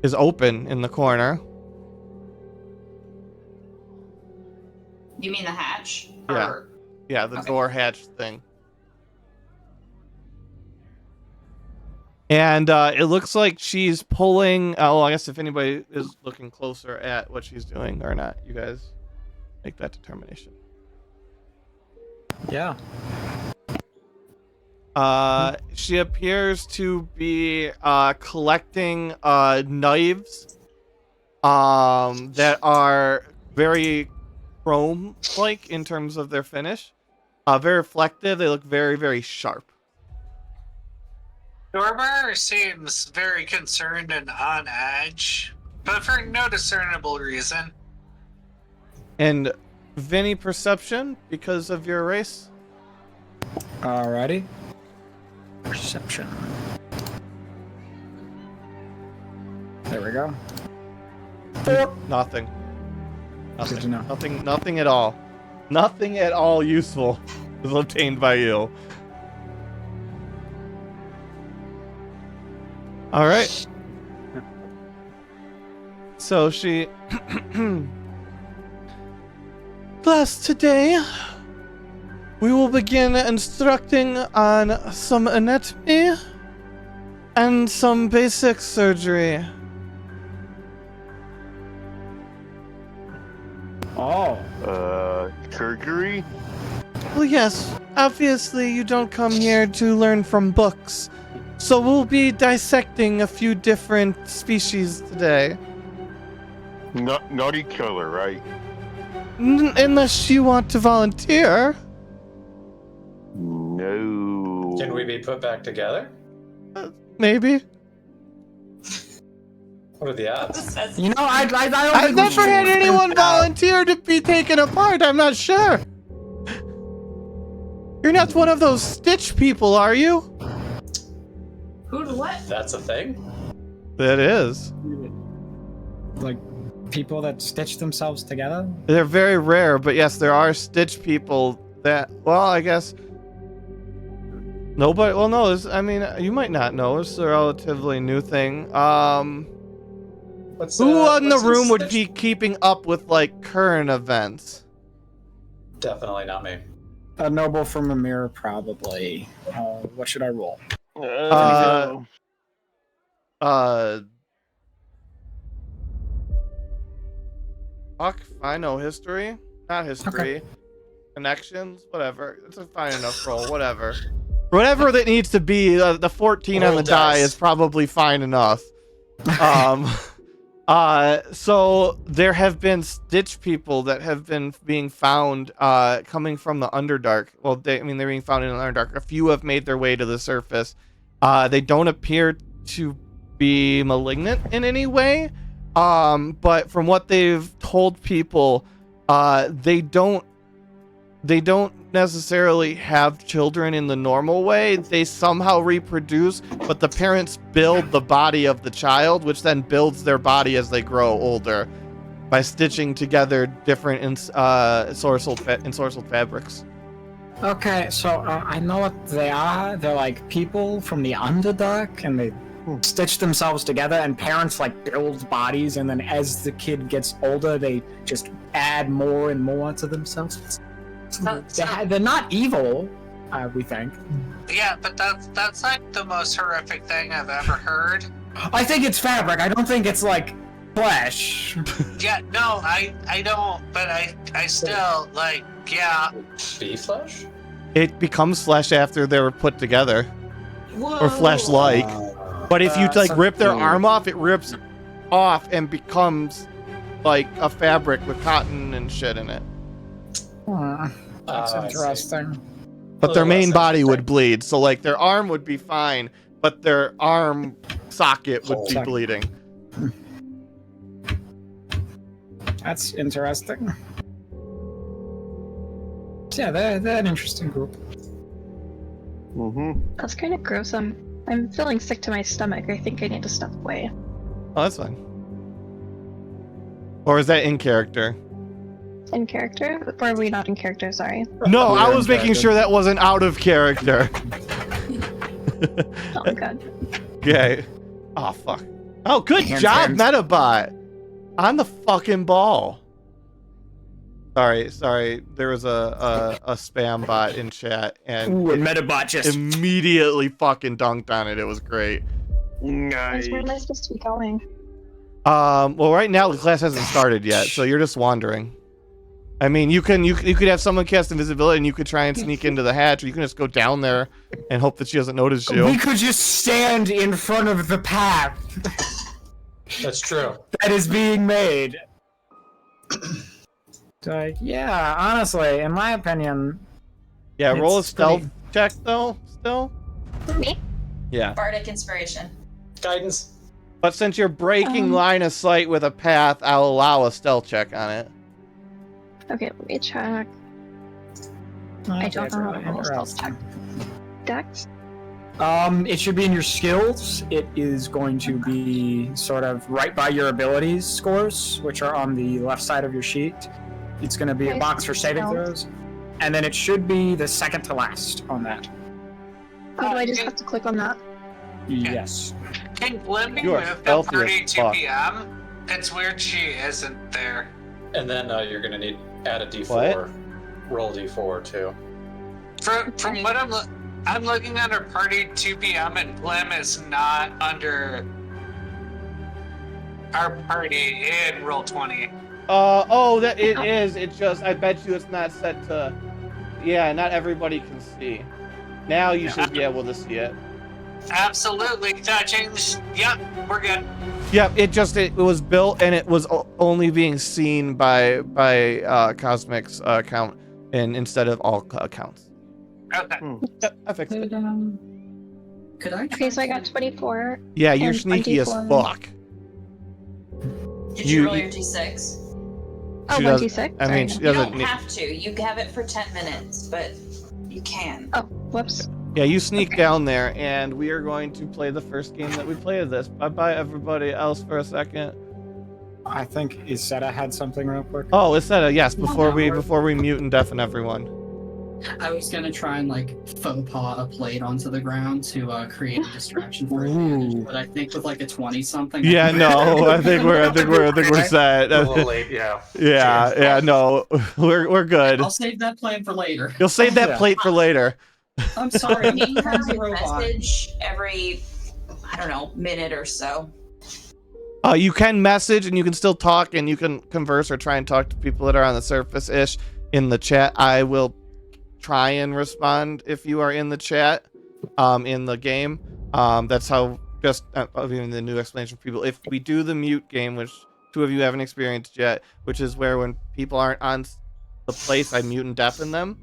is open in the corner. You mean the hatch? Yeah. Or- Yeah, the Okay. door hatch thing. And it looks like she's pulling. Oh, I guess if anybody is looking closer at what she's doing or not, you guys make that determination. Yeah. She appears to be collecting knives that are very chrome-like in terms of their finish. Very reflective. They look very, very sharp. Norber seems very concerned and on edge, but for no discernible reason. And Vinny, perception because of your race. Alrighty. Perception. There we go. Nothing. Good to know. Nothing at all. Nothing at all useful is obtained by you. All right. So she class, today we will begin instructing on some anatomy and some basic surgery. Oh. Surgery? Well, yes, obviously you don't come here to learn from books. So we'll be dissecting a few different species today. Not each other, right? Unless you want to volunteer. No. Can we be put back together? Maybe. What are the odds? You know, I don't I've think we never had should. anyone volunteer to be taken apart. I'm not sure. You're not one of those Stitch people, are you? Who? What? That's a thing? That is. Like, people that stitch themselves together? They're very rare, but yes, there are Stitch people that, well, I guess nobody, well, no, I mean, you might not know. It's a relatively new thing. Who in the room would be keeping up with, like, current events? Definitely not me. A noble from a mirror, probably. What should I roll? Fuck, I know history. Not history. Okay. Connections, whatever. It's a fine enough roll, whatever. Whatever that needs to be, the 14 on the die is probably fine enough. So there have been Stitch people that have been being found, coming from the Underdark. Well, they're being found in the Underdark. A few have made their way to the surface. They don't appear to be malignant in any way. But from what they've told people, they don't necessarily have children in the normal way. They somehow reproduce, but the parents build the body of the child, which then builds their body as they grow older by stitching together different ensorcelled fabrics. Okay, so I know what they are. They're like people from the Underdark, and they stitch themselves together, and parents like build bodies, and then as the kid gets older, they just add more and more to themselves. They're not evil, we think. Yeah, but that's like the most horrific thing I've ever heard. I think it's fabric. I don't think it's like flesh. Yeah, no, I don't, but I still, like, yeah. Beef flesh? It becomes flesh after they were put together. Whoa. Or flesh-like. But if you like rip their arm off, it rips off and becomes like a fabric with cotton and shit in it. That's interesting. But their main body would bleed, so like their arm would be fine, but their arm socket would be bleeding. That's interesting. Yeah, they're an interesting group. That's kind of gross. I'm feeling sick to my stomach. I think I need to step away. Oh, that's fine. Or is that in character? In character? Or are we not in character? Sorry. No, I was making sure that wasn't out of character. Oh, God. Okay. Oh, fuck. Oh, good job, Metabot. On the fucking ball. Sorry. There was a spam bot in chat, and Metabot just immediately fucking dunked on it. It was great. Nice. Where am I supposed to be going? Well, right now the class hasn't started yet, so you're just wandering. I mean, you could have someone cast invisibility, and you could try and sneak into the hatch, or you can just go down there and hope that she doesn't notice you. We could just stand in front of the path. That's true. That is being made. Like, yeah, honestly, in my opinion. Yeah, roll a stealth check though. Still. Me? Yeah. Bardic inspiration. Guidance. But since you're breaking line of sight with a path, I'll allow a stealth check on it. Okay, let me check. I don't know how to roll a stealth check. Dex? It should be in your skills. It is going to be sort of right by your abilities scores, which are on the left side of your sheet. It's going to be a box for saving throws. And then it should be the second to last on that. Oh, do I just have to click on that? Yes. Can Glenn be You are moved at stealthy as 32 fuck. p.m.? It's weird she isn't there. And then you're gonna need add a d4. What? Roll d4 too. From what I'm looking under party 2 p.m. and Glim is not under our party in roll 20. That it is. It's just, I bet you it's not set to. Yeah, not everybody can see. Now you should be able to see it. Absolutely. Changed. Yep, we're good. Yep, it was built and it was only being seen by Cosmic's account and instead of all accounts. Okay. Yep, I fixed it. Could I? Okay, so I got 24. Yeah, you're and sneaky as 24. fuck. Did you roll your d6? Oh, She 1d6? I mean, Sorry. she You doesn't don't need. have to. You have it for 10 minutes, but you can. Oh, whoops. Yeah, you sneak down there, and we are going to play the first game that we play of this. Bye-bye, everybody else, for a second. I think Isetta had something real quick. Oh, is that a yes? Before we we're- mute and deafen everyone. I was gonna try and like faux pas a plate onto the ground to create a distraction for advantage, Ooh. but I think with like a 20-something. Yeah, no, I think we're set. A little late, yeah. Yeah, no, we're good. I'll save that plan for later. You'll save that Yeah. plate for later. I'm sorry, Ping her Ken's a with robot. message every, I don't know, minute or so. You can message and you can still talk and you can converse or try and talk to people that are on the surface-ish in the chat. I will try and respond if you are in the chat, in the game. That's how, just giving the new explanation for people. If we do the mute game, which 2 of you haven't experienced yet, which is where when people aren't on the place, I mute and deafen them.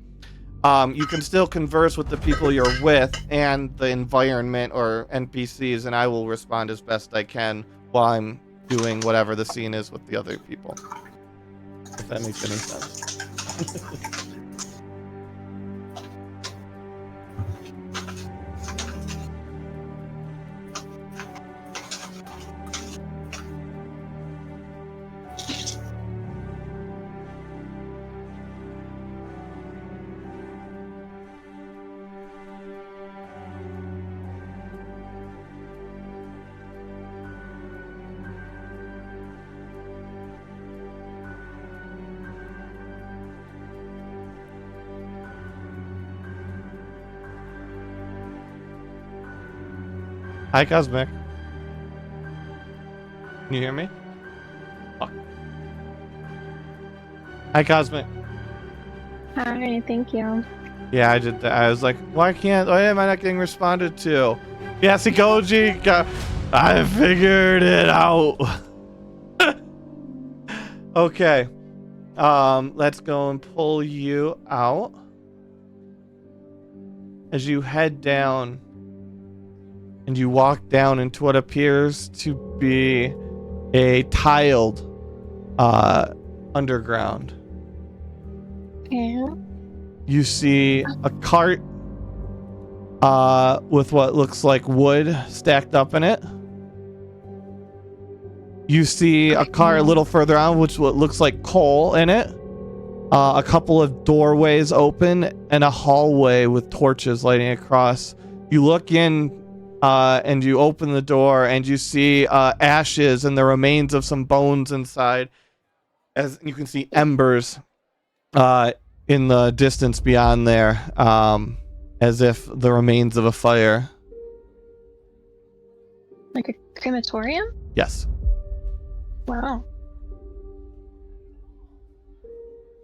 You can still converse with the people you're with and the environment or NPCs, and I will respond as best I can while I'm doing whatever the scene is with the other people. If that makes any sense. Hi, Cosmic. Can you hear me? Fuck. Hi, Cosmic. Hi, thank you. Yeah, I did that. I was like, why am I not getting responded to? Yes, Goji, I figured it out. Okay. Let's go and pull you out. As you head down and you walk down into what appears to be a tiled underground. Yeah. You see a cart with what looks like wood stacked up in it. You see a cart a little further on, which what looks like coal in it. A couple of doorways open and a hallway with torches lighting across. You look in and you open the door and you see ashes and the remains of some bones inside. As you can see embers in the distance beyond there, as if the remains of a fire. Like a crematorium? Yes. Wow.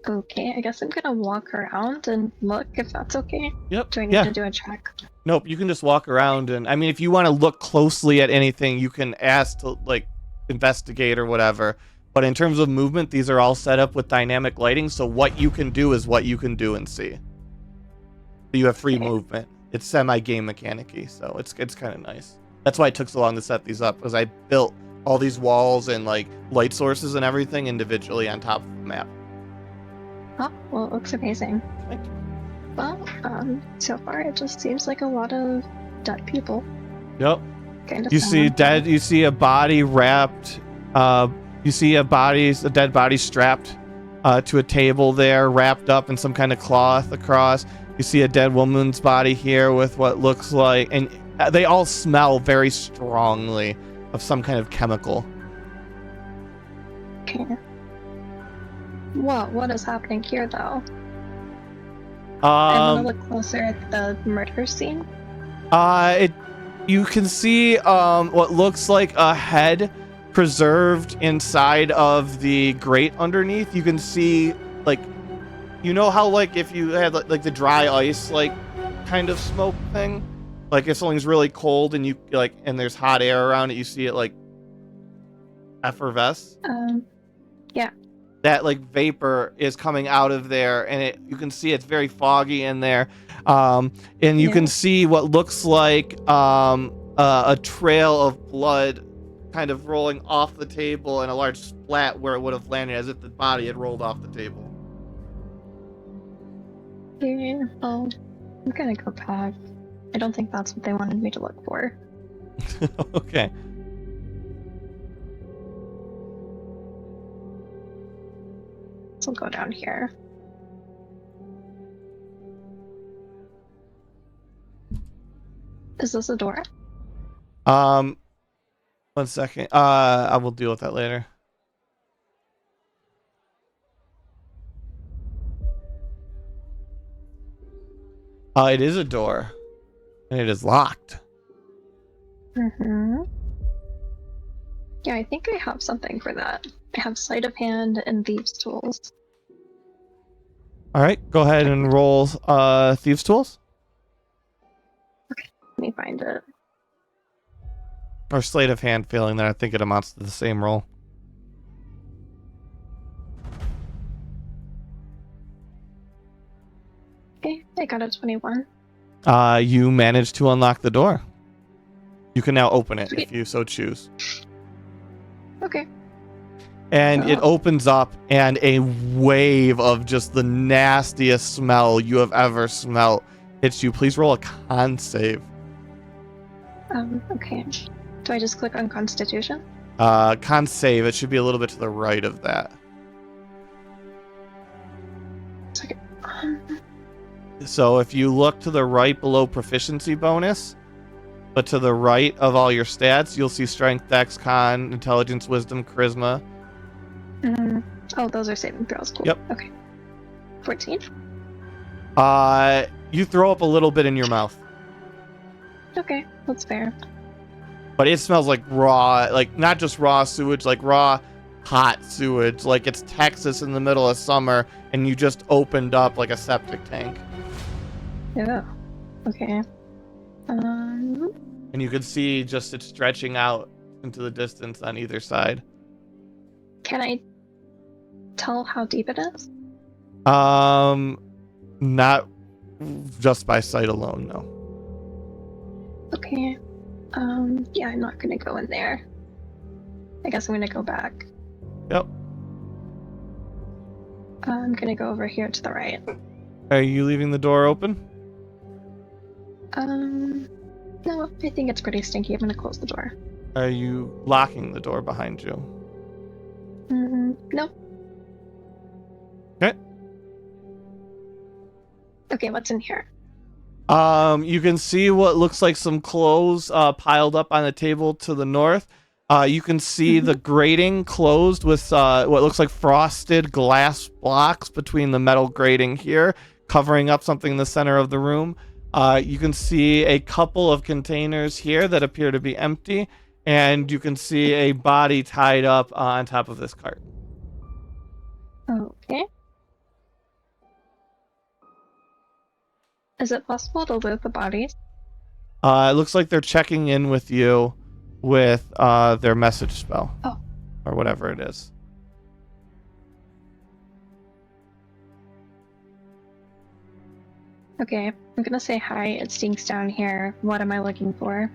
Okay, I guess I'm gonna walk around and look if that's okay. Yep. Do I need Yeah. to do a check? Nope. You can just walk around, and I mean, if you want to look closely at anything, you can ask to like investigate or whatever. But in terms of movement, these are all set up with dynamic lighting, so what you can do is what you can do and see. You have free movement. It's semi-game mechanic-y, so it's kind of nice. That's why it took so long to set these up, because I built all these walls and like light sources and everything individually on top of the map. Oh, well, it looks amazing. Thank you. Well, so far it just seems like a lot of dead people. Yep. Kind of You see dead. You see a body wrapped. You see a dead body strapped to a table there, wrapped up in some kind of cloth across. You see a dead woman's body here with what looks like, and they all smell very strongly of some kind of chemical. Okay. What is happening here, though? I want to look closer at the murder scene. You can see what looks like a head preserved inside of the grate underneath. You can see, like, you know how like if you had like the dry ice like kind of smoke thing, like if something's really cold and you like and there's hot air around it, you see it like effervesce. Yeah. That like vapor is coming out of there, and you can see it's very foggy in there, and you can see what looks like a trail of blood kind of rolling off the table and a large splat where it would have landed as if the body had rolled off the table. Yeah. Oh, I'm gonna go back. I don't think that's what they wanted me to look for. Okay. So I'll go down here. Is this a door? 1 second. I will deal with that later. It is a door, and it is locked. Mm-hmm. Yeah, I think I have something for that. I have sleight of hand and thieves' tools. All right, go ahead and roll thieves' tools Let me find it. or sleight of hand. Feeling that I think it amounts to the same roll. Okay, I got a 21. You managed to unlock the door. You can now open it Sweet. if you so choose. Okay. And it Oh. opens up, and a wave of just the nastiest smell you have ever smelled hits you. Please roll a con save. Okay. Do I just click on Constitution? Con save, it should be a little bit to the right of that. Okay. So if you look to the right below proficiency bonus, but to the right of all your stats, you'll see strength, dex, con, intelligence, wisdom, charisma. Oh, those are saving throws. Cool. Yep. Okay. 14. You throw up a little bit in your mouth, Okay, that's fair. but it smells like raw, like not just raw sewage, like raw hot sewage, like it's Texas in the middle of summer and you just opened up like a septic tank. Yeah. Okay. And you can see just it stretching out into the distance on either side. Can I tell how deep it is? Not just by sight alone, no. Okay. Yeah, I'm not gonna go in there. I guess I'm gonna go back. Yep. I'm gonna go over here to the right. Are you leaving the door open? No, I think it's pretty stinky. I'm gonna close the door. Are you locking the door behind you? No. Okay. Okay, what's in here? You can see what looks like some clothes piled up on the table to the north. You can see the grating closed with what looks like frosted glass blocks between the metal grating here, covering up something in the center of the room. You can see a couple of containers here that appear to be empty, and you can see a body tied up on top of this cart. Okay. Is it possible to loot the bodies? It looks like they're checking in with you with their message spell. Oh. Or whatever it is. Okay, I'm gonna say hi. It stinks down here. What am I looking for?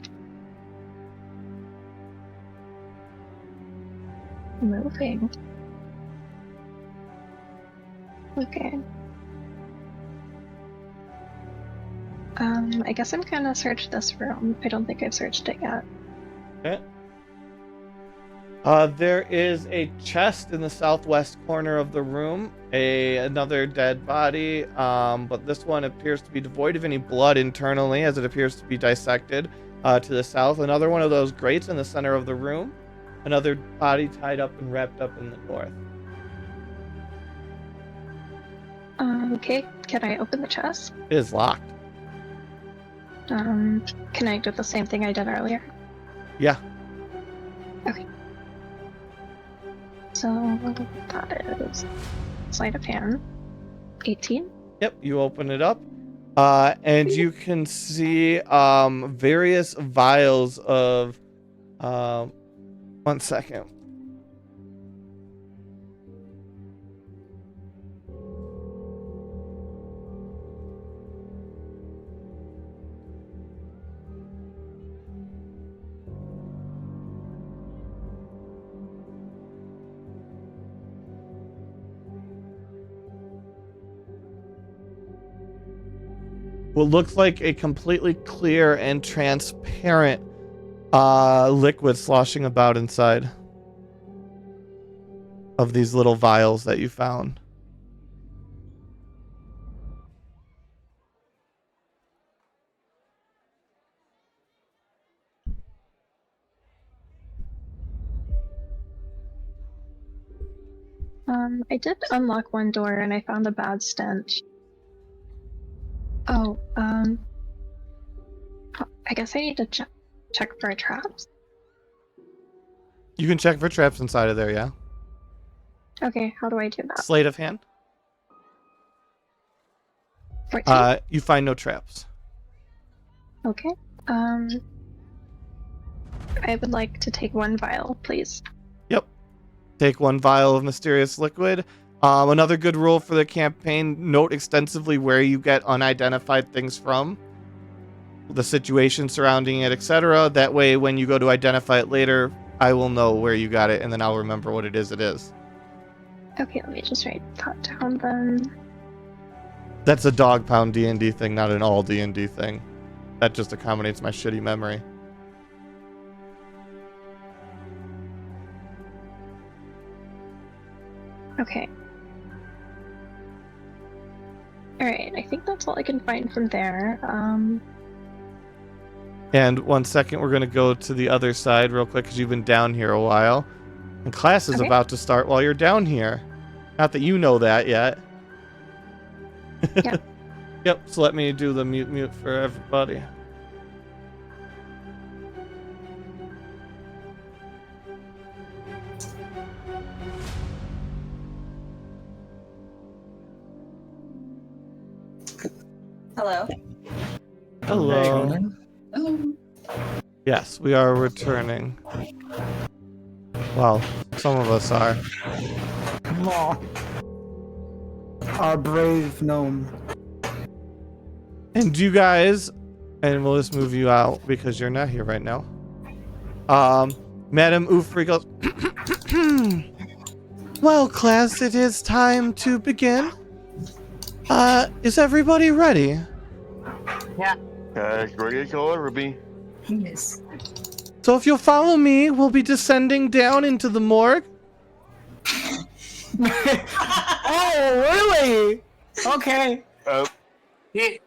Moving. Okay. I guess I'm gonna search this room. I don't think I've searched it yet. Okay. There is a chest in the southwest corner of the room, another dead body, but this one appears to be devoid of any blood internally, as it appears to be dissected. To the south, another one of those grates in the center of the room, another body tied up and wrapped up in the north. Okay, can I open the chest? It is locked. Can I do the same thing I did earlier? Yeah. Okay. So, that is sleight of hand. 18? Yep, you open it up, and you can see various vials of. 1 second. What looks like a completely clear and transparent liquid sloshing about inside of these little vials that you found. I did unlock one door and I found a bad stench. Oh, I guess I need to check for traps. You can check for traps inside of there, yeah? Okay, how do I do that? Sleight of hand. 14? You find no traps. Okay. I would like to take one vial, please. Yep. Take one vial of mysterious liquid. Another good rule for the campaign, note extensively where you get unidentified things from, the situation surrounding it, etc. That way, when you go to identify it later, I will know where you got it, and then I'll remember what it is. Okay, let me just write that down then. That's a dog pound D&D thing, not an all D&D thing. That just accommodates my shitty memory. Okay. Alright, I think that's all I can find from there. And 1 second, we're going to go to the other side real quick because you've been down here a while. And class is Okay. about to start while you're down here. Not that you know that yet. Yeah. Yep, so let me do the mute for everybody. Hello. Hello. Oh. Yes, we are returning. Well, some of us are. Aw. Our brave gnome. And you guys, and we'll just move you out because you're not here right now. Madam Oofrey goes, well, class, it is time to begin. Is everybody ready? As ready as you'll ever be. Yes. So if you'll follow me, we'll be descending down into the morgue. Oh, really? Okay. Uh-huh. We're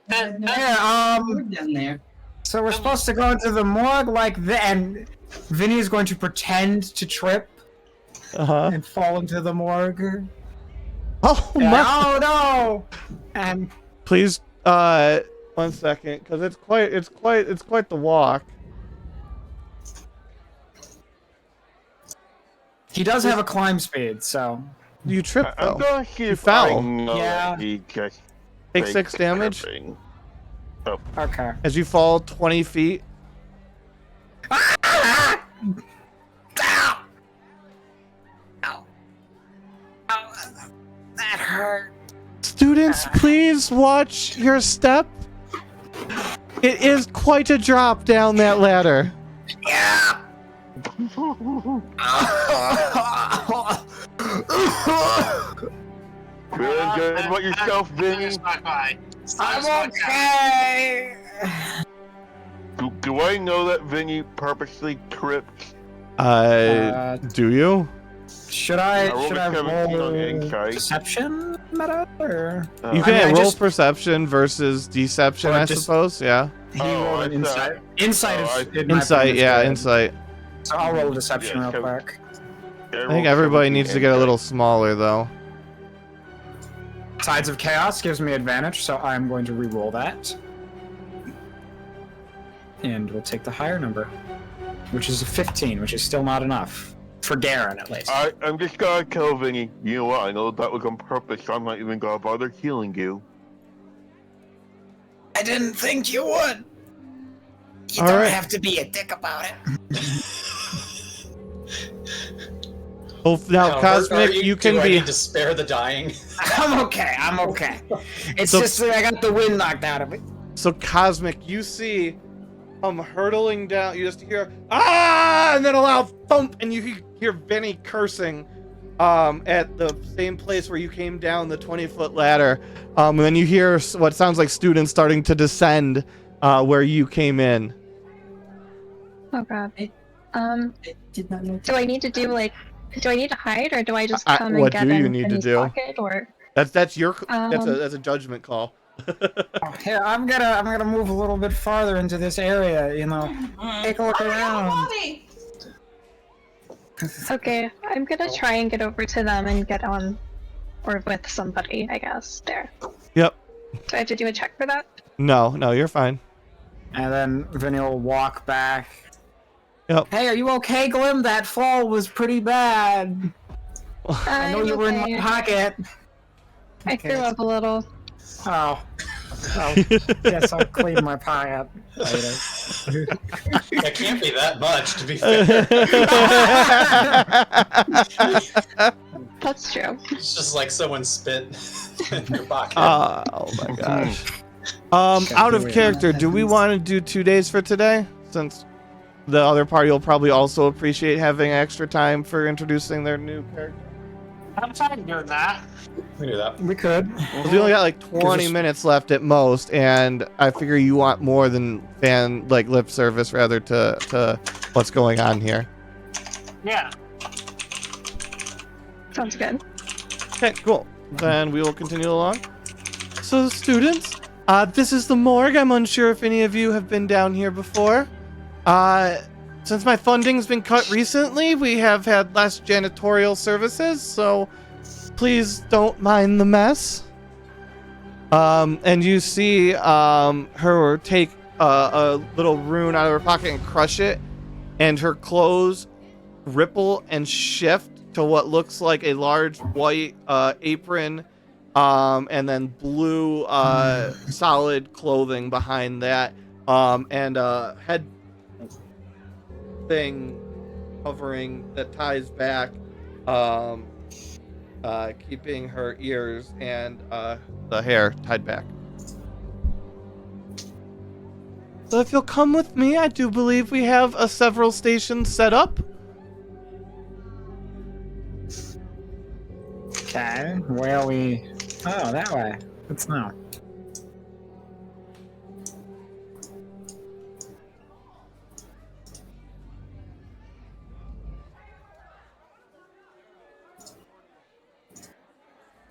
down there. So we're supposed to go into the morgue like that, and Vinny is going to pretend to trip and fall into the morgue. Oh Yeah, my! oh no! And Please, 1 second, because it's quite the walk. he does have a climb speed, so You tripped I'm though. gonna see You if I fell. know Yeah. that he just Take faked 6 the damage tripping. okay. as you fall 20 feet. Ow! Ow! That hurt. Students, please watch your step. It is quite a drop down that ladder. Yeah. Feeling good about yourself, Vinny? I'm okay. Do I know that Vinny purposely tripped? Do you? Should I rolled a 17 on insight. deception meta or You I can mean, I roll just- perception versus deception, So I I just- suppose. Yeah. he Oh, rolled an I thought- insight? Insight oh, is I- in my Insight, opinion, is yeah, good. insight. So I'll roll a deception Yeah, real so- quick. I think everybody needs to get a little smaller though. Tides of Chaos gives me advantage, so I'm going to re-roll that. And we'll take the higher number, which is a 15, which is still not enough. For Garen, at least. I'm just gonna tell Vinny, you know what, I know that was on purpose, so I'm not even gonna bother healing you. I didn't think you would. You All don't right. have to be a dick about it. Oh, now Cosmic, you do can I be. need to spare the dying? I'm okay. I'm okay. It's So- just that I got the wind knocked out of me. So Cosmic, you see, hurtling down. You just hear ah, and then a loud thump, and you hear Vinny cursing, at the same place where you came down the 20-foot ladder. And then you hear what sounds like students starting to descend, where you came in. Oh god. I did not know. Do I need to do like? Do I need to hide, or do I just I- come what and get do you in need to Vinny's do? pocket, or? That's your that's Um, a judgment call. Oh, here, I'm gonna move a little bit farther into this area. You know, take a look around. Okay, I'm gonna try and get over to them and get on or with somebody, I guess. There. Yep. Do I have to do a check for that? No, you're fine. And then Vinny will walk back. Yep. Hey, are you okay, Glim? That fall was pretty bad. I know you were in my pocket. I threw up a little. Oh. Guess I'll clean my pocket later. That can't be that much, to be fair. That's true. It's just like someone spit in your pocket. Oh my gosh. Out of character, do we want to do 2 days for today? Since the other party will probably also appreciate having extra time for introducing their new character. I'm fine doing that. We do that. We could. We only got like 20 minutes left at most, and I figure you want more than lip service rather to what's going on here. Yeah. Sounds good. Okay, cool. Then we will continue along. So, students, this is the morgue. I'm unsure if any of you have been down here before. Since my funding's been cut recently, we have had less janitorial services, so please don't mind the mess. And you see her take a little rune out of her pocket and crush it, and her clothes ripple and shift to what looks like a large white apron, and then blue solid clothing behind that, and a head thing covering that ties back, keeping her ears and the hair tied back. So if you'll come with me, I do believe we have several stations set up. Okay, where are we? Oh, that way. Let's know.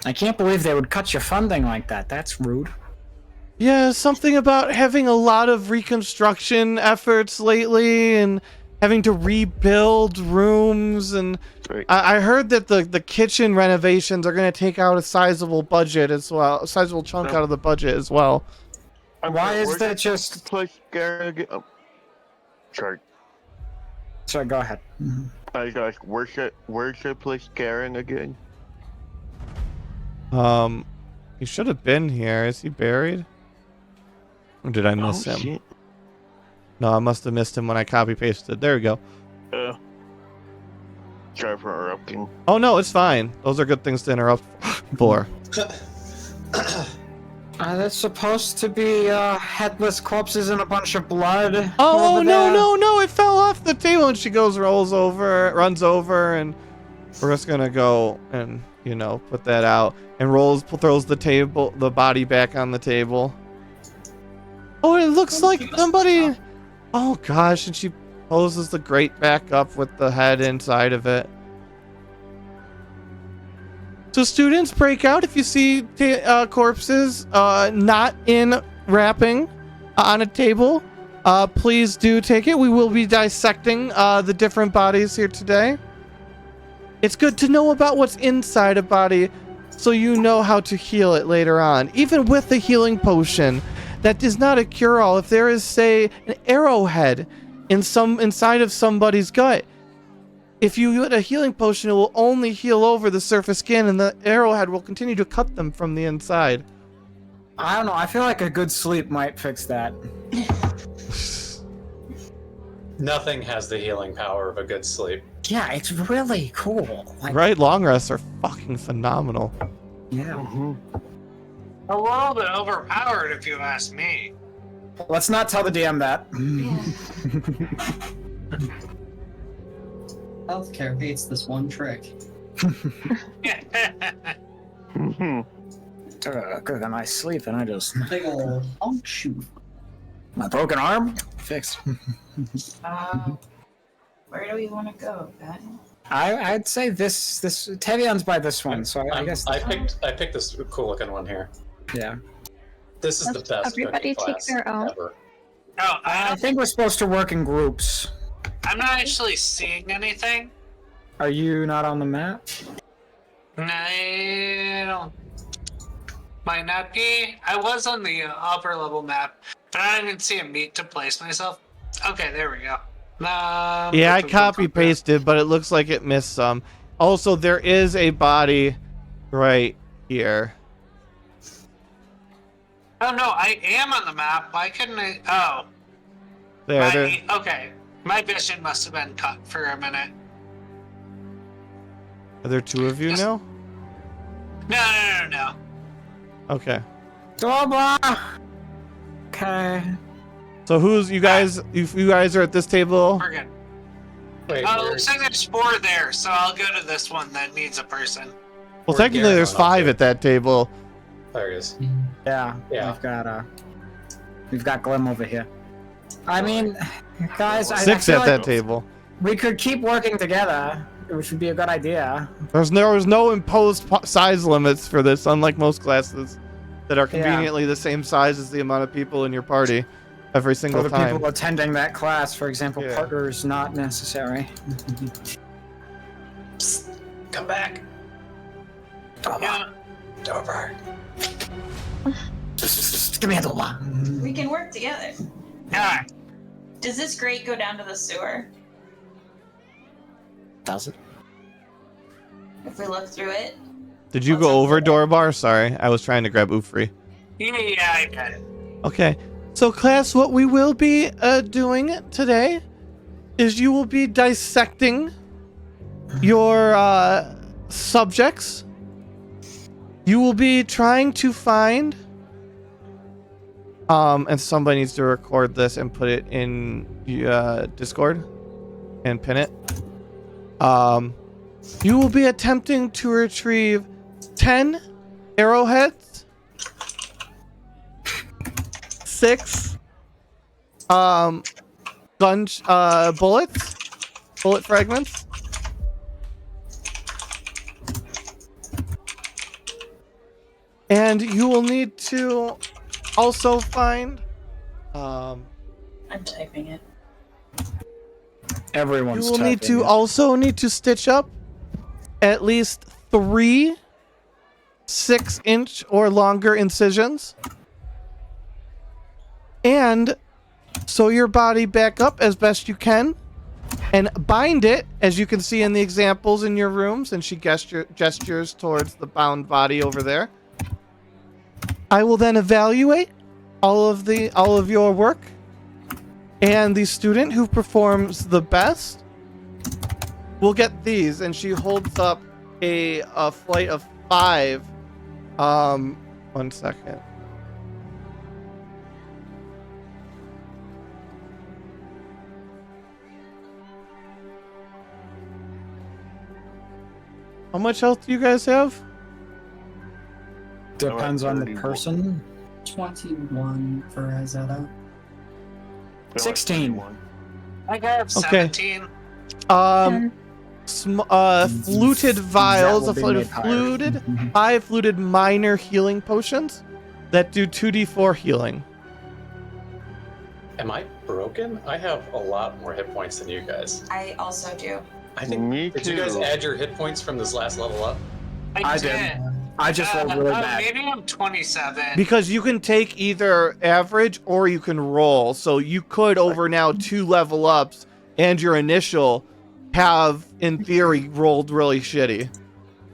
I can't believe they would cut your funding like that. That's rude. Yeah, something about having a lot of reconstruction efforts lately and having to rebuild rooms, and Right. I heard that the kitchen renovations are going to take out a sizable budget as well, a sizable chunk out of the budget as well. Why is that just... Place Garen? Oh. Sorry. Sorry, go ahead. I guys, where's that place Garen again? He should have been here. Is he buried? Or did I miss him? Shit. No, I must have missed him when I copy pasted. There we go. Sorry for interrupting. Oh no, it's fine. Those are good things to interrupt for. That's supposed to be headless corpses and a bunch of blood. Oh over no, there. no! It fell off the table, and she runs over, and we're just gonna go and put that out. And throws the body back on the table. Oh, it looks like somebody. Oh gosh, and she poses the grate back up with the head inside of it. So students, break out if you see corpses not in wrapping on a table. Please do take it. We will be dissecting the different bodies here today. It's good to know about what's inside a body so you know how to heal it later on. Even with the healing potion, that is not a cure-all. If there is, say, an arrowhead inside of somebody's gut, if you get a healing potion, it will only heal over the surface skin, and the arrowhead will continue to cut them from the inside. I don't know. I feel like a good sleep might fix that. Nothing has the healing power of a good sleep. Yeah, it's really cool. Like, Right? Long rests are fucking phenomenal. yeah. A little bit overpowered, if you ask me. Let's not tell the DM that. Healthcare hates this one trick. Good, a nice sleep, and I just... Big ol' honk shoe. My broken arm? Fixed. Where do we want to go, guys? I'd say this Tevion's by this one, so I guess... I picked this cool looking one here. Yeah. This is the Does best everybody cooking take class their own? ever. Oh, I think we're supposed to work in groups. I'm not actually seeing anything. Are you not on the map? I don't. Might not be. I was on the upper level map, but I didn't see a meat to place myself. Okay, there we go. Yeah, I copy pasted, but it looks like it missed some. Also, there is a body right here. Oh no, I am on the map. Why couldn't I? Oh, There. okay. My vision must have been cut for a minute. Are there two of you now? No. Okay. Dorba! Okay. So who's you guys? You guys are at this table. We're good. Wait, Oh, looks like there's 4 there, so I'll go to this one that needs a person. Well, Where's technically, Garen there's on up 5 to? at that table. there he is. Yeah. Yeah. We've got Glim over here. I mean, guys, I 6 feel at like that table. we could keep working together, which would be a good idea. There was no imposed size limits for this, unlike most classes that are conveniently the same size as the amount of people in your party every For single the time. people attending that class, for example, Yeah. partners not necessary. Come back. Yeah. Over. Just give me a Dorba. We can work together. Alright. Does this grate go down to the sewer? Does it? If we look through it? Did you What's go up over with it? Dorbar? Sorry, I was trying to grab Ufri. Yeah, I got it. Okay, so class, what we will be doing today is you will be dissecting your subjects. You will be trying to find, and somebody needs to record this and put it in Discord and pin it. You will be attempting to retrieve 10 arrowheads, 6 bullet fragments, and you will need to also find I'm typing it. Everyone's you will need typing to it. also need to stitch up at least 3 6-inch or longer incisions and sew your body back up as best you can and bind it, as you can see in the examples in your rooms, and she gestures towards the bound body over there. I will then evaluate all of your work, and the student who performs the best will get these. And she holds up a flight of 5. 1 second. How much health do you guys have? Depends on the 31. person. 21 for Azetta. 16. I got Okay. 17. That Fluted vials, will be made higher. 5 fluted minor healing potions that do 2d4 healing. Am I broken? I have a lot more hit points than you guys. I also do. I think. Me Did you guys too. add your hit points from this last level up? I did. I just rolled really bad. Maybe I'm 27. Because you can take either average or you can roll. So you could, over now 2 level ups and your initial, have, in theory, rolled really shitty.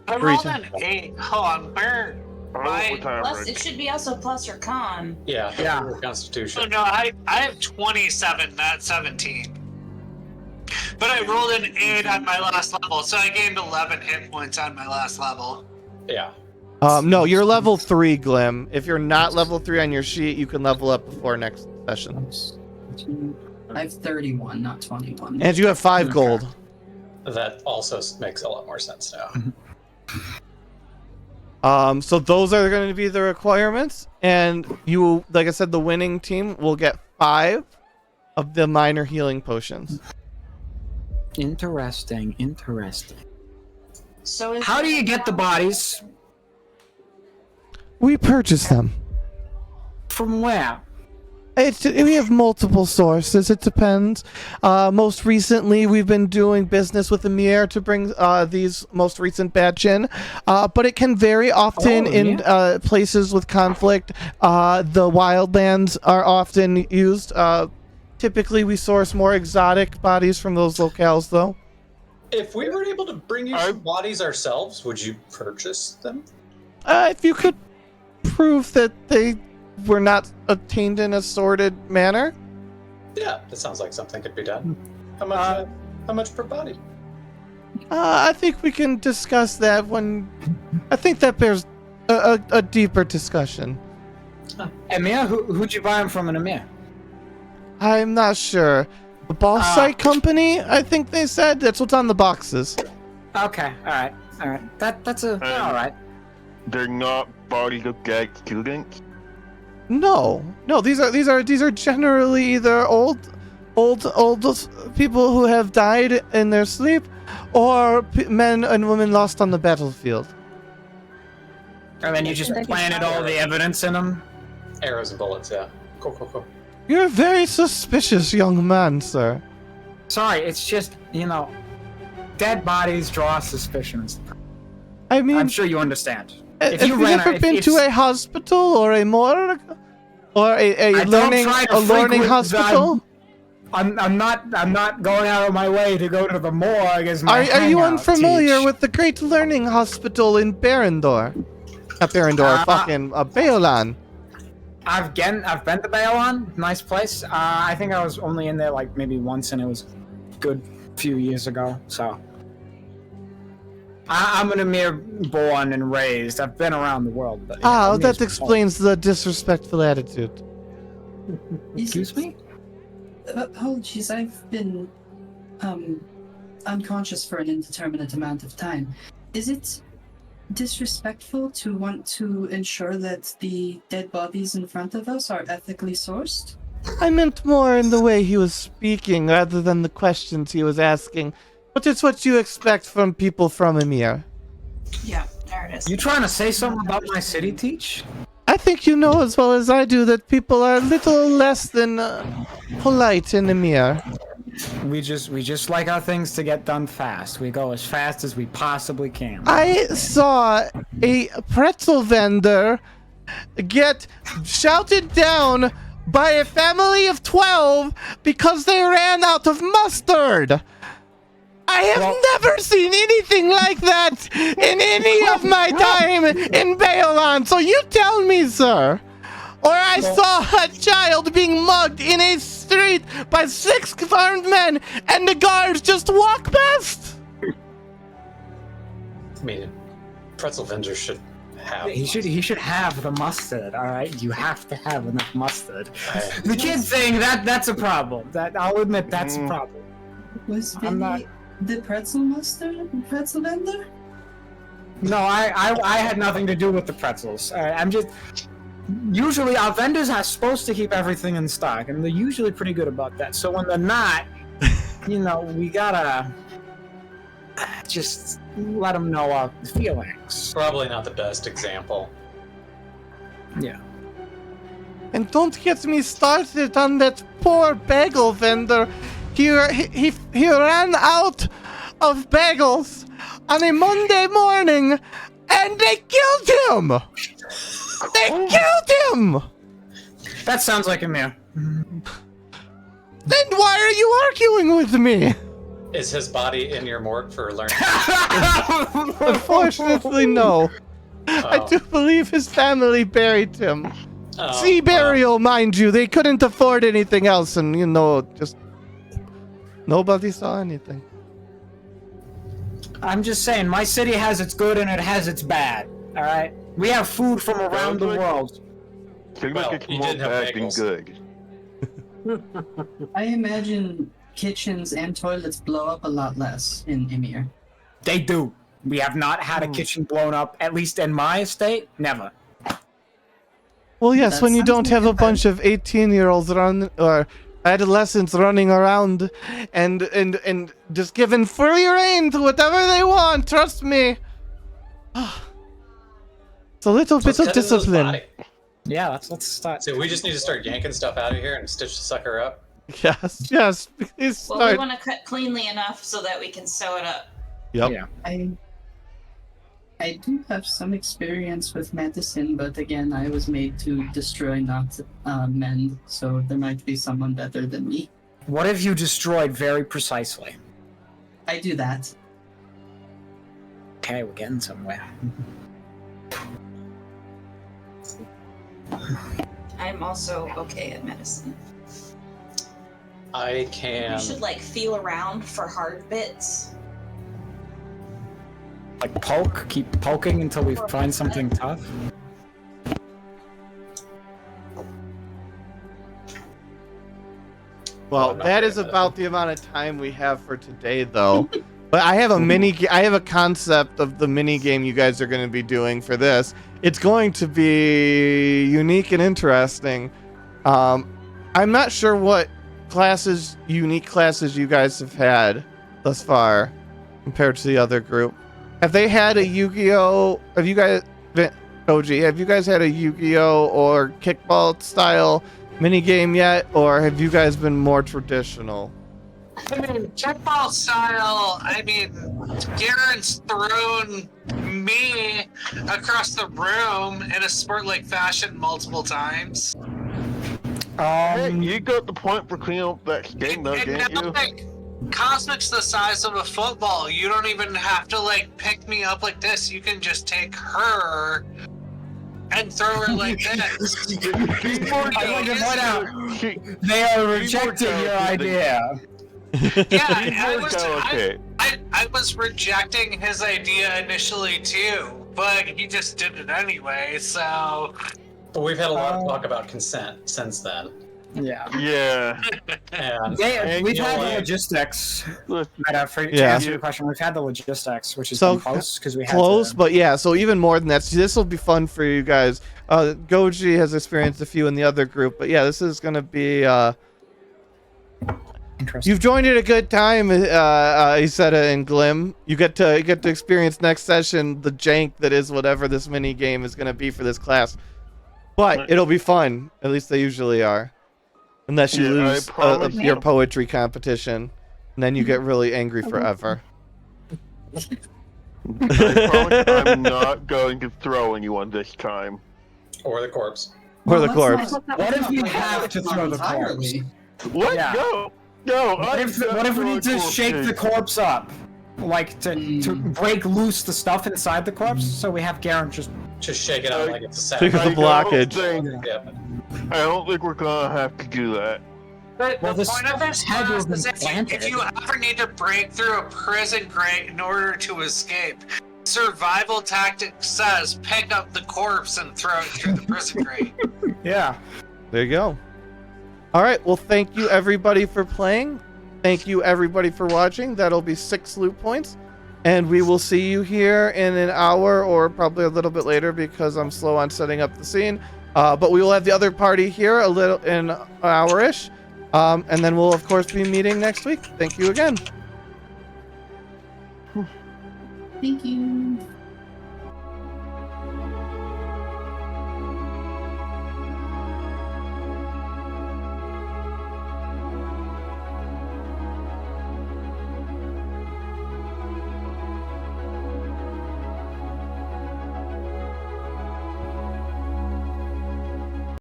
I rolled an 8. Hold on, where? What time, Plus, Rick? it should be also plus or con. Yeah. Yeah. your Constitution. Oh no, I have 27, not 17. But I rolled an 8 on my last level, so I gained 11 hit points on my last level. Yeah. No, you're level 3, Glim. If you're not level 3 on your sheet, you can level up before next session. I have 31, not 21. And you have 5 gold. That also makes a lot more sense now. So those are going to be the requirements, and you, like I said, the winning team will get 5 of the minor healing potions. Interesting. So is How do you get the bodies? We purchase them. From where? We have multiple sources. It depends. Most recently, we've been doing business with Emir to bring these most recent batch in. But it can vary often in places with conflict. The wildlands are often used. Typically, we source more exotic bodies from those locales, though. If we were able to bring you some bodies ourselves, would you purchase them? If you could prove that they were not obtained in a sorted manner. Yeah, that sounds like something could be done. How much per body? I think we can discuss that when. I think that bears a deeper discussion. Emir, who'd you buy him from in Emir? I'm not sure. The ball site company, I think they said. That's what's on the boxes. Okay, all right. That's all right. They're not bodies of dead students. No. These are generally either old people who have died in their sleep, or men and women lost on the battlefield. And then you just planted all the evidence in them? Arrows and bullets, yeah. Cool. You're a very suspicious young man, sir. Sorry, it's just, dead bodies draw suspicions. I mean, I'm sure you understand. Have you ever been to a hospital or a morgue or a learning hospital? I'm not going out of my way to go to the morgue as my Are you hangout, unfamiliar Teach. with the Great Learning Hospital in Barendor? Not Barendor, Bayolan. I've been to Bayolan. Nice place. I think I was only in there like maybe once, and it was a good few years ago. So I'm an Emir born and raised. I've been around the world. But, that explains the disrespectful attitude. Excuse me? Apologies, I've been unconscious for an indeterminate amount of time. Is it disrespectful to want to ensure that the dead bodies in front of us are ethically sourced? I meant more in the way he was speaking rather than the questions he was asking. But it's what you expect from people from Emir. Yeah, there it is. You trying to say something about my city, Teach? I think you know as well as I do that people are a little less than polite in Emir. We just like our things to get done fast. We go as fast as we possibly can. I saw a pretzel vendor get shouted down by a family of 12 because they ran out of mustard. I have never seen anything like that in any of my time in Bayolan, so you tell me, sir. Or I saw a child being mugged in a street by 6 armed men, and the guards just walk past. I mean, pretzel vendors should have. He should have the mustard. All right, you have to have enough mustard. The kid's saying that's a problem. That I'll admit that's a problem. Was Vinny the pretzel vendor? No, I had nothing to do with the pretzels. I'm just. Usually, our vendors are supposed to keep everything in stock, and they're usually pretty good about that. So when they're not, we gotta just let them know our feelings. Probably not the best example. Yeah. And don't get me started on that poor bagel vendor. He ran out of bagels on a Monday morning, and they killed him. They killed him! That sounds like Emir. Then why are you arguing with me? Is his body in your morgue for learning? Unfortunately, no. I do believe his family buried him. Sea burial, mind you. They couldn't afford anything else, and just nobody saw anything. I'm just saying, my city has its good and it has its bad. All right. We have food from around the world. Well, it's more bad than good. I imagine kitchens and toilets blow up a lot less in Emir. They do. We have not had a kitchen blown up, at least in my estate. Never. Well, yes, when you don't have a bunch of 18-year-olds or adolescents running around and just giving free rein to whatever they want. Trust me. It's a little bit of discipline. Yeah, let's start. So we just need to start yanking stuff out of here and stitch the sucker up. Yes, please Well, we start. want to cut cleanly enough so that we can sew it up. Yep. Yeah. I do have some experience with medicine, but again, I was made to destroy, not mend, so there might be someone better than me. What if you destroyed very precisely? I do that. Okay, we're getting somewhere. I'm also okay at medicine. I can. You should like feel around for hard bits. Like poke, keep poking until we find something tough. Well, that is about the amount of time we have for today, though. But I have a concept of the mini game you guys are going to be doing for this. It's going to be unique and interesting. I'm not sure what unique classes you guys have had thus far compared to the other group. Have they had a Yu-Gi-Oh? Have you guys had a Yu-Gi-Oh or kickball style mini game yet, or have you guys been more traditional? I mean, kickball style, Garen's thrown me across the room in a sport-like fashion multiple times. Hey, you got the point for cleaning up that game, though, And didn't now, you? like, Cosmic's the size of a football. You don't even have to, like, pick me up like this. You can just take her and throw her like this. She's more I want to point out, delicate. they are rejecting your idea. Yeah, Okay. I was rejecting his idea initially too, but he just did it anyway, so... But we've had a lot of talk about consent since then. Yeah. Yeah. And We've you had know, the like, logistics. Look, To answer your question, we've had the logistics, which is So close because we had Close, to, but yeah, so even more than that. So this will be fun for you guys. Goji has experienced a few in the other group, but yeah, this is going to be... interesting. You've joined at a good time, he said it in Glim. You get to experience next session the jank that is whatever this mini game is going to be for this class. But it'll be fun. At least they usually are. Unless you Yeah, I lose promise your you. poetry competition. And then you get really angry forever. I promise I'm not going to throw anyone this time. or the corpse. Or the let's corpse. not- What if we let's not have to not throw the entirely. What? Yeah. No, What if we need to shake the corpse up? Like to break loose the stuff inside the corpse so we have Garen just... Just shake it out like it's a sack. Because the blockage. I don't think we're gonna have to do that. But Well, the this point of this had to have class is been if you planted. ever need to break through a prison grate in order to escape, survival tactic says pick up the corpse and throw it through the prison grate. Yeah. There you go. All right. Well, thank you everybody for playing. Thank you everybody for watching. That'll be 6 loot points. And we will see you here in an hour or probably a little bit later because I'm slow on setting up the scene. But we will have the other party here a little in an hour-ish. And then we'll, of course, be meeting next week. Thank you again. Thank you.